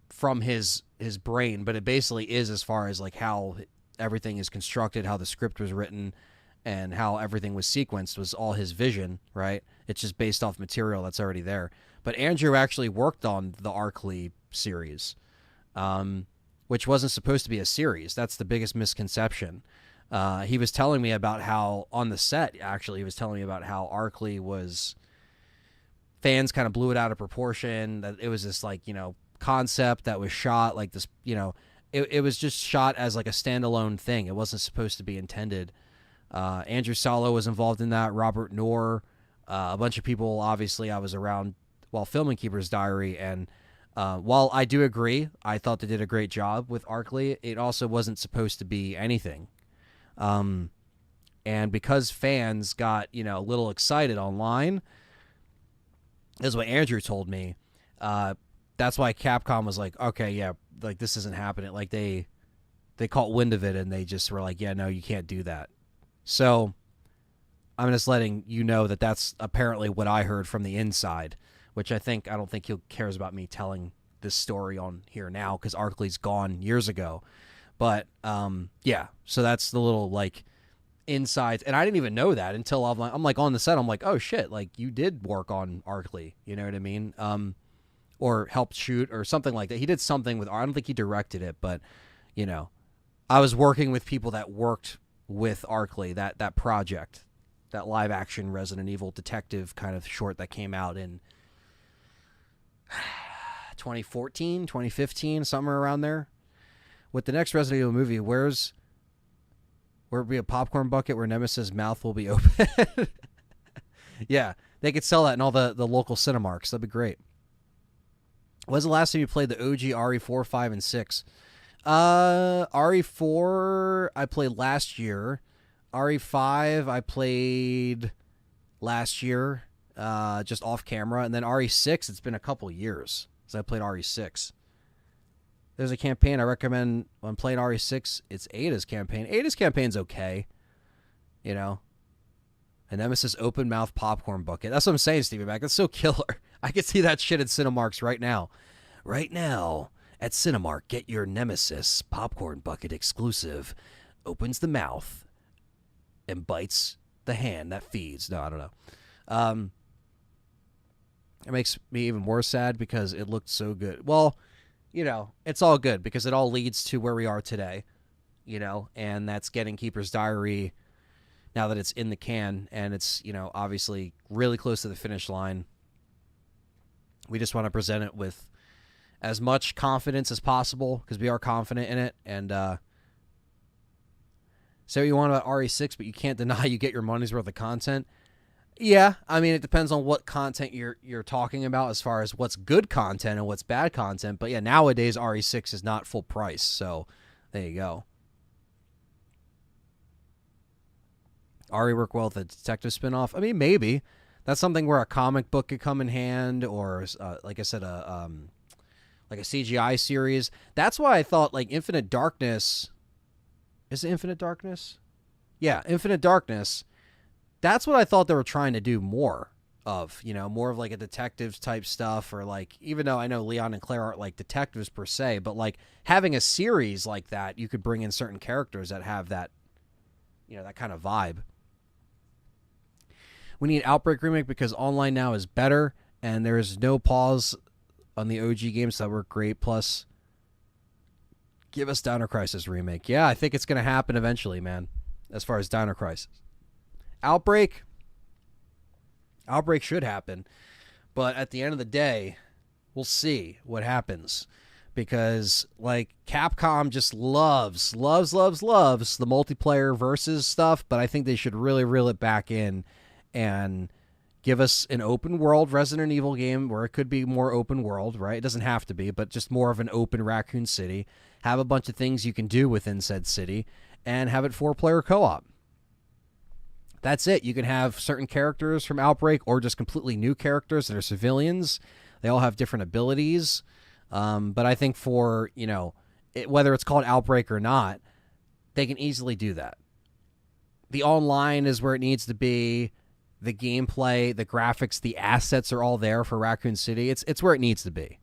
from his brain, but it basically is, as far as like how everything is constructed, how the script was written, and how everything was sequenced was all his vision, right? It's just based off material that's already there. But Andrew actually worked on the Arkley series, which wasn't supposed to be a series. That's the biggest misconception. He was telling me about how on the set, actually, he was telling me about how Arkley was, fans kind of blew it out of proportion, that it was this, like, you know, concept that was shot like this, you know, it was just shot as like a standalone thing. It wasn't supposed to be intended. Andrew Salo was involved in that, Robert Knorr, a bunch of people. Obviously, I was around while filming Keeper's Diary, and while I do agree, I thought they did a great job with Arkley, it also wasn't supposed to be anything. And because fans got, you know, a little excited online, is what Andrew told me. That's why Capcom was like, okay, yeah, like this isn't happening. Like they caught wind of it and they just were like, yeah, no, you can't do that. So I'm just letting you know that that's apparently what I heard from the inside, which I don't think he cares about me telling this story on here now, because Arkley's gone years ago. But yeah, so that's the little like insides, and I didn't even know that until I'm like on the set. I'm like, oh shit, like you did work on Arkley, you know what I mean? Or helped shoot or something like that. He did something with. I don't think he directed it, but you know, I was working with people that worked with Arkley, that project, that live action Resident Evil detective kind of short that came out in 2014, 2015, somewhere around there. With the next Resident Evil movie, where it be a popcorn bucket where Nemesis' mouth will be open? Yeah, they could sell that in all the local Cinemarks. That'd be great. When's the last time you played the OG RE4, 5, and 6? RE4 I played last year. RE5 I played last year, just off camera. And then RE6, it's been a couple years since I played RE6. There's a campaign I recommend when playing RE6. It's Ada's campaign. Ada's campaign's okay. You know? A Nemesis open mouth popcorn bucket. That's what I'm saying, Stevie Mac. That's so killer. I can see that shit at Cinemarks right now. Right now, at Cinemark, get your Nemesis popcorn bucket exclusive. Opens the mouth and bites the hand that feeds. No, I don't know. It makes me even more sad because it looked so good. Well, it's all good because it all leads to where we are today, and that's getting Keeper's Diary now that it's in the can and it's, obviously really close to the finish line. We just want to present it with as much confidence as possible because we are confident in it. And say what you want about RE6, but you can't deny you get your money's worth of content. Yeah, I mean, it depends on what content you're talking about as far as what's good content and what's bad content. But yeah, nowadays RE6 is not full price, so there you go. RE work well with a detective spinoff? I mean, maybe. That's something where a comic book could come in hand, or like I said, like a CGI series. That's why I thought like Infinite Darkness. Is it Infinite Darkness? Yeah, Infinite Darkness. That's what I thought they were trying to do more of, more of like a detectives type stuff, or like, even though I know Leon and Claire aren't like detectives per se, but like having a series like that, you could bring in certain characters that have that, that kind of vibe. We need Outbreak Remake because online now is better and there is no pause on the OG games that were great. Plus, give us Dino Crisis Remake. Yeah, I think it's going to happen eventually, man, as far as Dino Crisis. Outbreak should happen, but at the end of the day, we'll see what happens because like Capcom just loves the multiplayer versus stuff, but I think they should really reel it back in and give us an open world Resident Evil game where it could be more open world, right? It doesn't have to be, but just more of an open Raccoon City. Have a bunch of things you can do within said city and have it 4-player co-op. That's it. You can have certain characters from Outbreak or just completely new characters that are civilians. They all have different abilities. But I think for, whether it's called Outbreak or not, they can easily do that. The online is where it needs to be. The gameplay, the graphics, the assets are all there for Raccoon City. It's where it needs to be.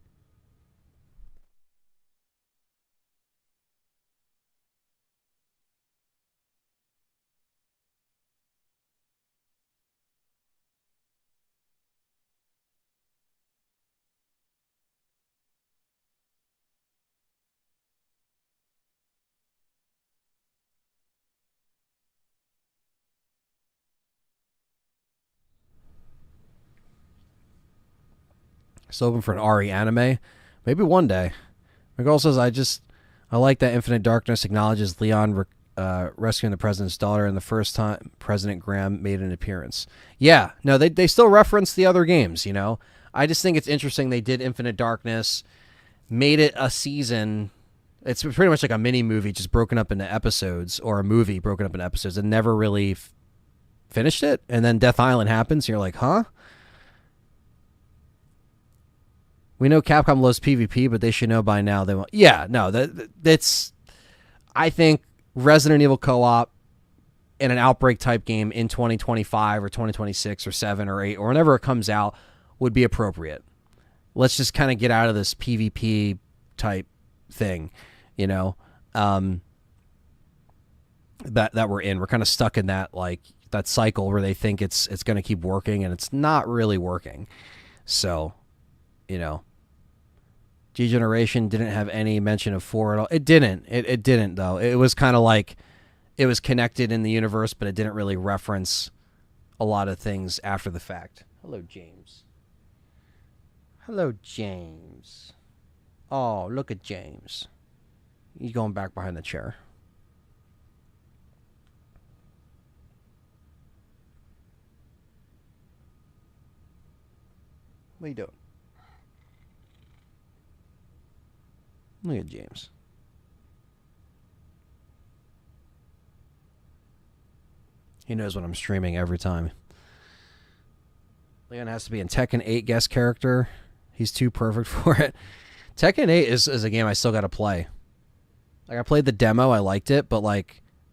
Still open for an RE anime. Maybe one day. My girl says, I like that Infinite Darkness acknowledges Leon rescuing the president's daughter and the first time President Graham made an appearance. Yeah, no, they still reference the other games, I just think it's interesting they did Infinite Darkness, made it a season. It's pretty much like a mini movie just broken up into episodes, or a movie broken up into episodes, and never really finished it. And then Death Island happens, and you're like, huh? We know Capcom loves PvP, but they should know by now they won't. Yeah, no, that's. I think Resident Evil co-op in an Outbreak type game in 2025 or 2026 or 7 or 8 or whenever it comes out would be appropriate. Let's just kind of get out of this PvP type thing, that we're in. We're kind of stuck in that that cycle where they think it's going to keep working and it's not really working. So, G Generation didn't have any mention of 4 at all. It didn't. It didn't, though. It was kind of like it was connected in the universe, but it didn't really reference a lot of things after the fact. Hello, James. Hello, James. Oh, look at James. He's going back behind the chair. What are you doing? Look at James. He knows when I'm streaming every time. Leon has to be in Tekken 8 guest character. He's too perfect for it. Tekken 8 is a game I still got to play. I played the demo. I liked it, but I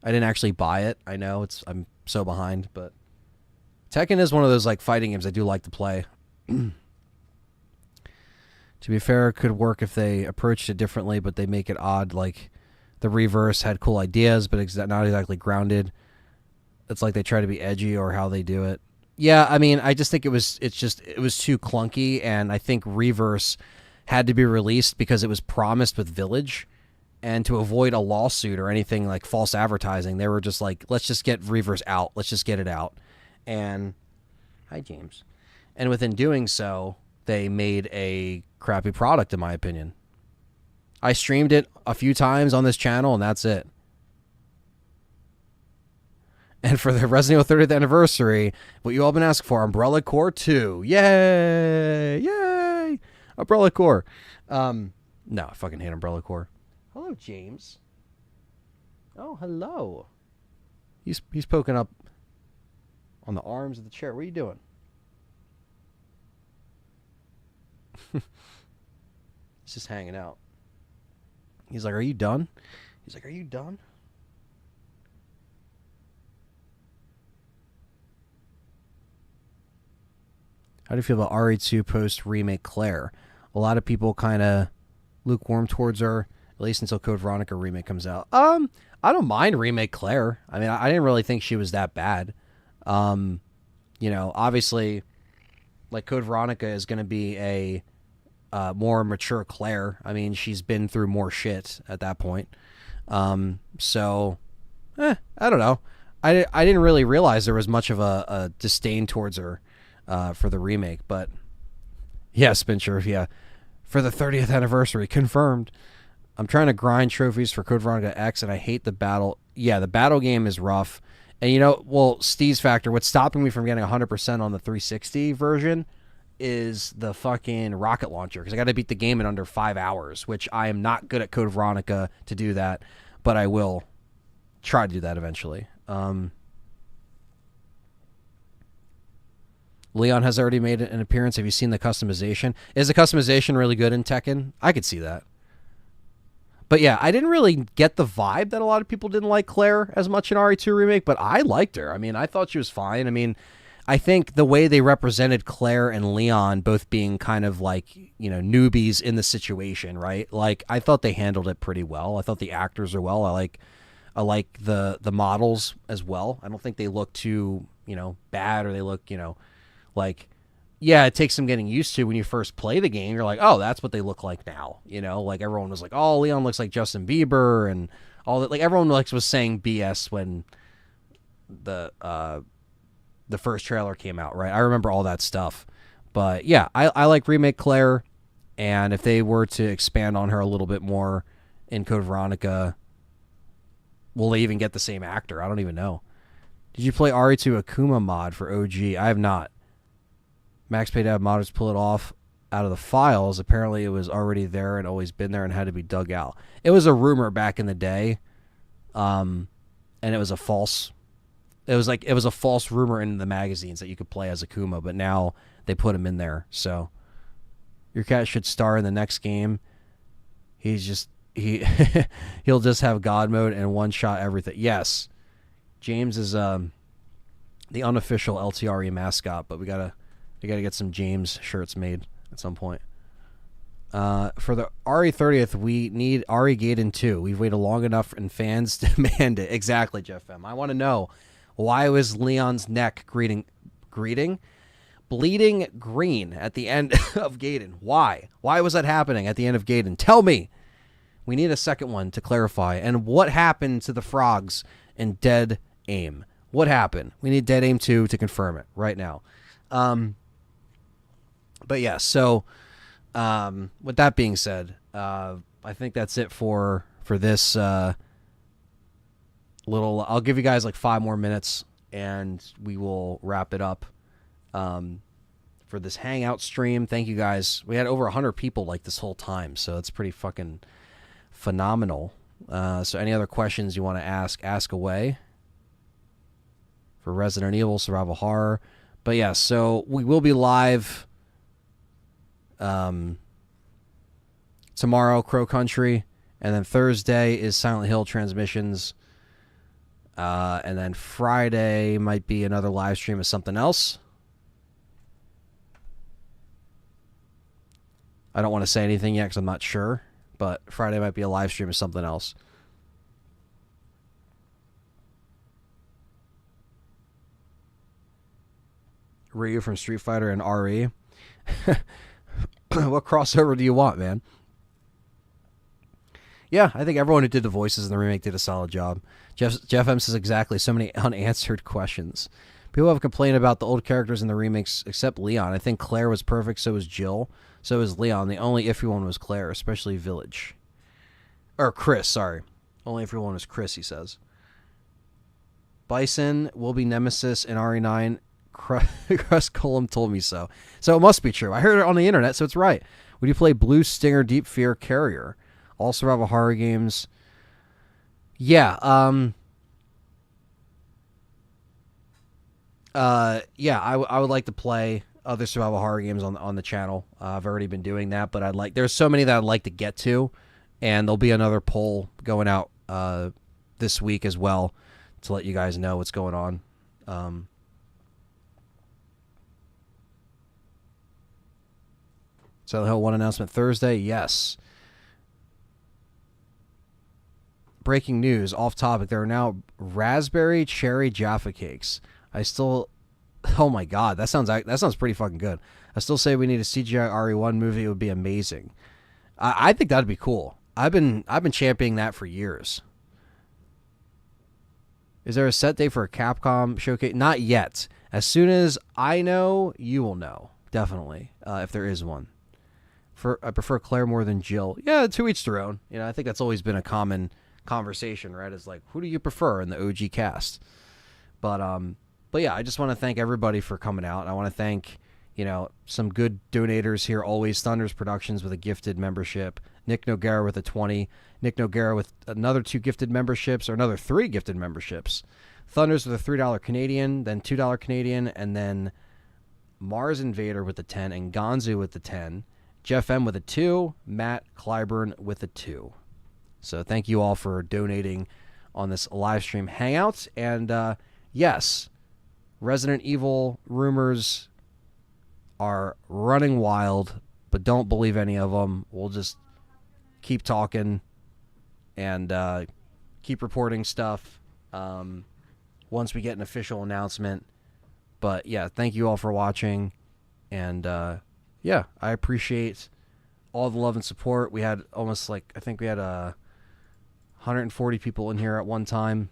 didn't actually buy it. I know I'm so behind, but Tekken is one of those fighting games I do like to play. To be fair, it could work if they approached it differently, but they make it odd. The Reverse had cool ideas, but not exactly grounded. It's like they try to be edgy or how they do it. Yeah, I mean, I just think it was too clunky, and I think Reverse had to be released because it was promised with Village, and to avoid a lawsuit or anything like false advertising, they were just like, let's just get Reverse out. Let's just get it out. And hi, James. And within doing so, they made a crappy product, in my opinion. I streamed it a few times on this channel, and that's it. And for the Resident Evil 30th anniversary, what you all been asking for, Umbrella Corps 2. Yay! Yay! Umbrella Corps. No, I fucking hate Umbrella Corps. Hello, James. Oh, hello. He's poking up on the arms of the chair. What are you doing? He's just hanging out. He's like, are you done? He's like, are you done? How do you feel about RE2 post remake Claire? A lot of people kind of lukewarm towards her, at least until Code Veronica remake comes out. I don't mind remake Claire. I mean, I didn't really think she was that bad. You know, obviously, like Code Veronica is going to be a more mature Claire. I mean, she's been through more shit at that point. So, I don't know. I didn't really realize there was much of a disdain towards her for the remake, but yeah, Spincher, yeah, for the 30th anniversary, confirmed. I'm trying to grind trophies for Code Veronica X, and I hate the battle. Yeah, the battle game is rough. And you know, well, Steve's Factor, what's stopping me from getting 100% on the 360 version is the fucking rocket launcher, because I got to beat the game in under 5 hours, which I am not good at Code Veronica to do that, but I will try to do that eventually. Leon has already made an appearance. Have you seen the customization? Is the customization really good in Tekken? I could see that. But yeah, I didn't really get the vibe that a lot of people didn't like Claire as much in RE2 Remake, but I liked her. I mean, I thought she was fine. I mean, I think the way they represented Claire and Leon both being kind of like, you know, newbies in the situation, right? Like, I thought they handled it pretty well. I thought the actors are well. I like the models as well. I don't think they look too, you know, bad, or they look, you know, like, yeah, it takes some getting used to when you first play the game. You're like, oh, that's what they look like now. You know, like everyone was like, oh, Leon looks like Justin Bieber and all that. Like everyone was saying BS when the first trailer came out, right? I remember all that stuff. But yeah, I like Remake Claire, and if they were to expand on her a little bit more in Code Veronica, will they even get the same actor? I don't even know. Did you play RE2 Akuma mod for OG? I have not. Max paid to have modders pull it off out of the files. Apparently it was already there and always been there and had to be dug out. It was a rumor back in the day, and it was a false rumor in the magazines that you could play as Akuma, but now they put him in there. So your cat should star in the next game. He'll just have God mode and one shot everything. Yes, James is the unofficial LTRE mascot, but we gotta get some James shirts made at some point. For the RE30th, we need RE Gaiden 2. We've waited long enough and fans demand it. Exactly, Jeff M. I want to know, why was Leon's neck bleeding green at the end of Gaiden? Why? Why was that happening at the end of Gaiden? Tell me. We need a second one to clarify. And what happened to the frogs in Dead Aim? What happened? We need Dead Aim 2 to confirm it right now. But yeah, so with that being said, I think that's it for this little. I'll give you guys like 5 more minutes, and we will wrap it up for this Hangout stream. Thank you guys. We had over 100 people like this whole time, so it's pretty fucking phenomenal. So any other questions you want to ask away for Resident Evil Survival Horror. But yeah, so we will be live tomorrow, Crow Country, and then Thursday is Silent Hill transmissions, and then Friday might be another live stream of something else. I don't want to say anything yet because I'm not sure, but Friday might be a live stream of something else. Ryu from Street Fighter and RE. What crossover do you want, man? Yeah, I think everyone who did the voices in the remake did a solid job. Jeff M says exactly. So many unanswered questions. People have complained about the old characters in the remakes, except Leon. I think Claire was perfect, so was Jill. So was Leon. The only iffy one was Claire, especially Village. Or Chris, sorry. Only iffy one was Chris, he says. Bison will be Nemesis in RE9. Crust Column told me so. So it must be true. I heard it on the internet, so it's right. Would you play Blue Stinger Deep Fear Carrier? All survival horror games. Yeah, I would like to play other survival horror games on the channel. I've already been doing that, but there's so many that I'd like to get to, and there'll be another poll going out this week as well to let you guys know what's going on. Silent Hill 1 announcement Thursday, yes. Breaking news, off topic. There are now raspberry cherry Jaffa cakes. Oh my god, that sounds pretty fucking good. I still say we need a CGI RE1 movie. It would be amazing. I think that'd be cool. I've been championing that for years. Is there a set date for a Capcom showcase? Not yet. As soon as I know, you will know. Definitely, if there is one. I prefer Claire more than Jill. Yeah, to each their own. You know, I think that's always been a common conversation, right? Is like, who do you prefer in the OG cast? But yeah, I just want to thank everybody for coming out. I want to thank, some good donators here always. Thunders Productions with a gifted membership. Nick Noguera with a 20. Nick Noguera with another 2 gifted memberships, or another 3 gifted memberships. Thunders with a $3 Canadian, then $2 Canadian, and then Mars Invader with the 10, and Gonzu with the 10. Jeff M with a 2, Matt Clyburn with a 2. So thank you all for donating on this live stream hangout. And yes, Resident Evil rumors are running wild, but don't believe any of them. We'll just keep talking and keep reporting stuff once we get an official announcement. But yeah, thank you all for watching. And yeah, I appreciate all the love and support. We had almost I think we had 140 people in here at one time.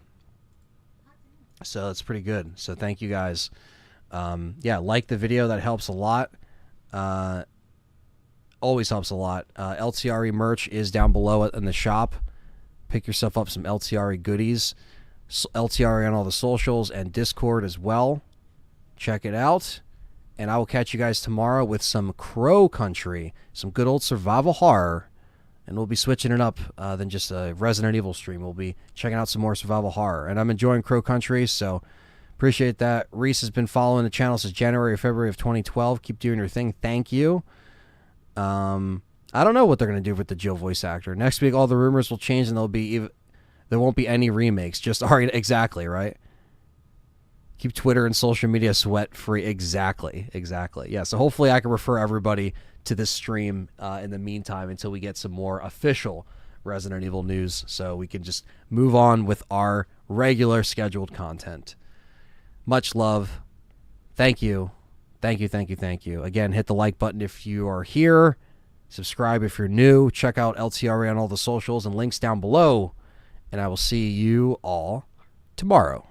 So that's pretty good. So thank you guys. Yeah, like the video. That helps a lot. Always helps a lot. LTRE merch is down below in the shop. Pick yourself up some LTRE goodies. LTRE on all the socials and Discord as well. Check it out. And I will catch you guys tomorrow with some Crow Country, some good old survival horror. And we'll be switching it up than just a Resident Evil stream. We'll be checking out some more survival horror. And I'm enjoying Crow Country, so appreciate that. Reese has been following the channel since January or February of 2012. Keep doing your thing. Thank you. I don't know what they're going to do with the Jill voice actor. Next week, all the rumors will change, and there won't be any remakes. Just exactly, right? Keep Twitter and social media sweat-free. Exactly. Yeah, so hopefully I can refer everybody to this stream in the meantime until we get some more official Resident Evil news so we can just move on with our regular scheduled content. Much love. Thank you. Again, hit the like button if you are here. Subscribe if you're new. Check out LTRE on all the socials and links down below. And I will see you all tomorrow.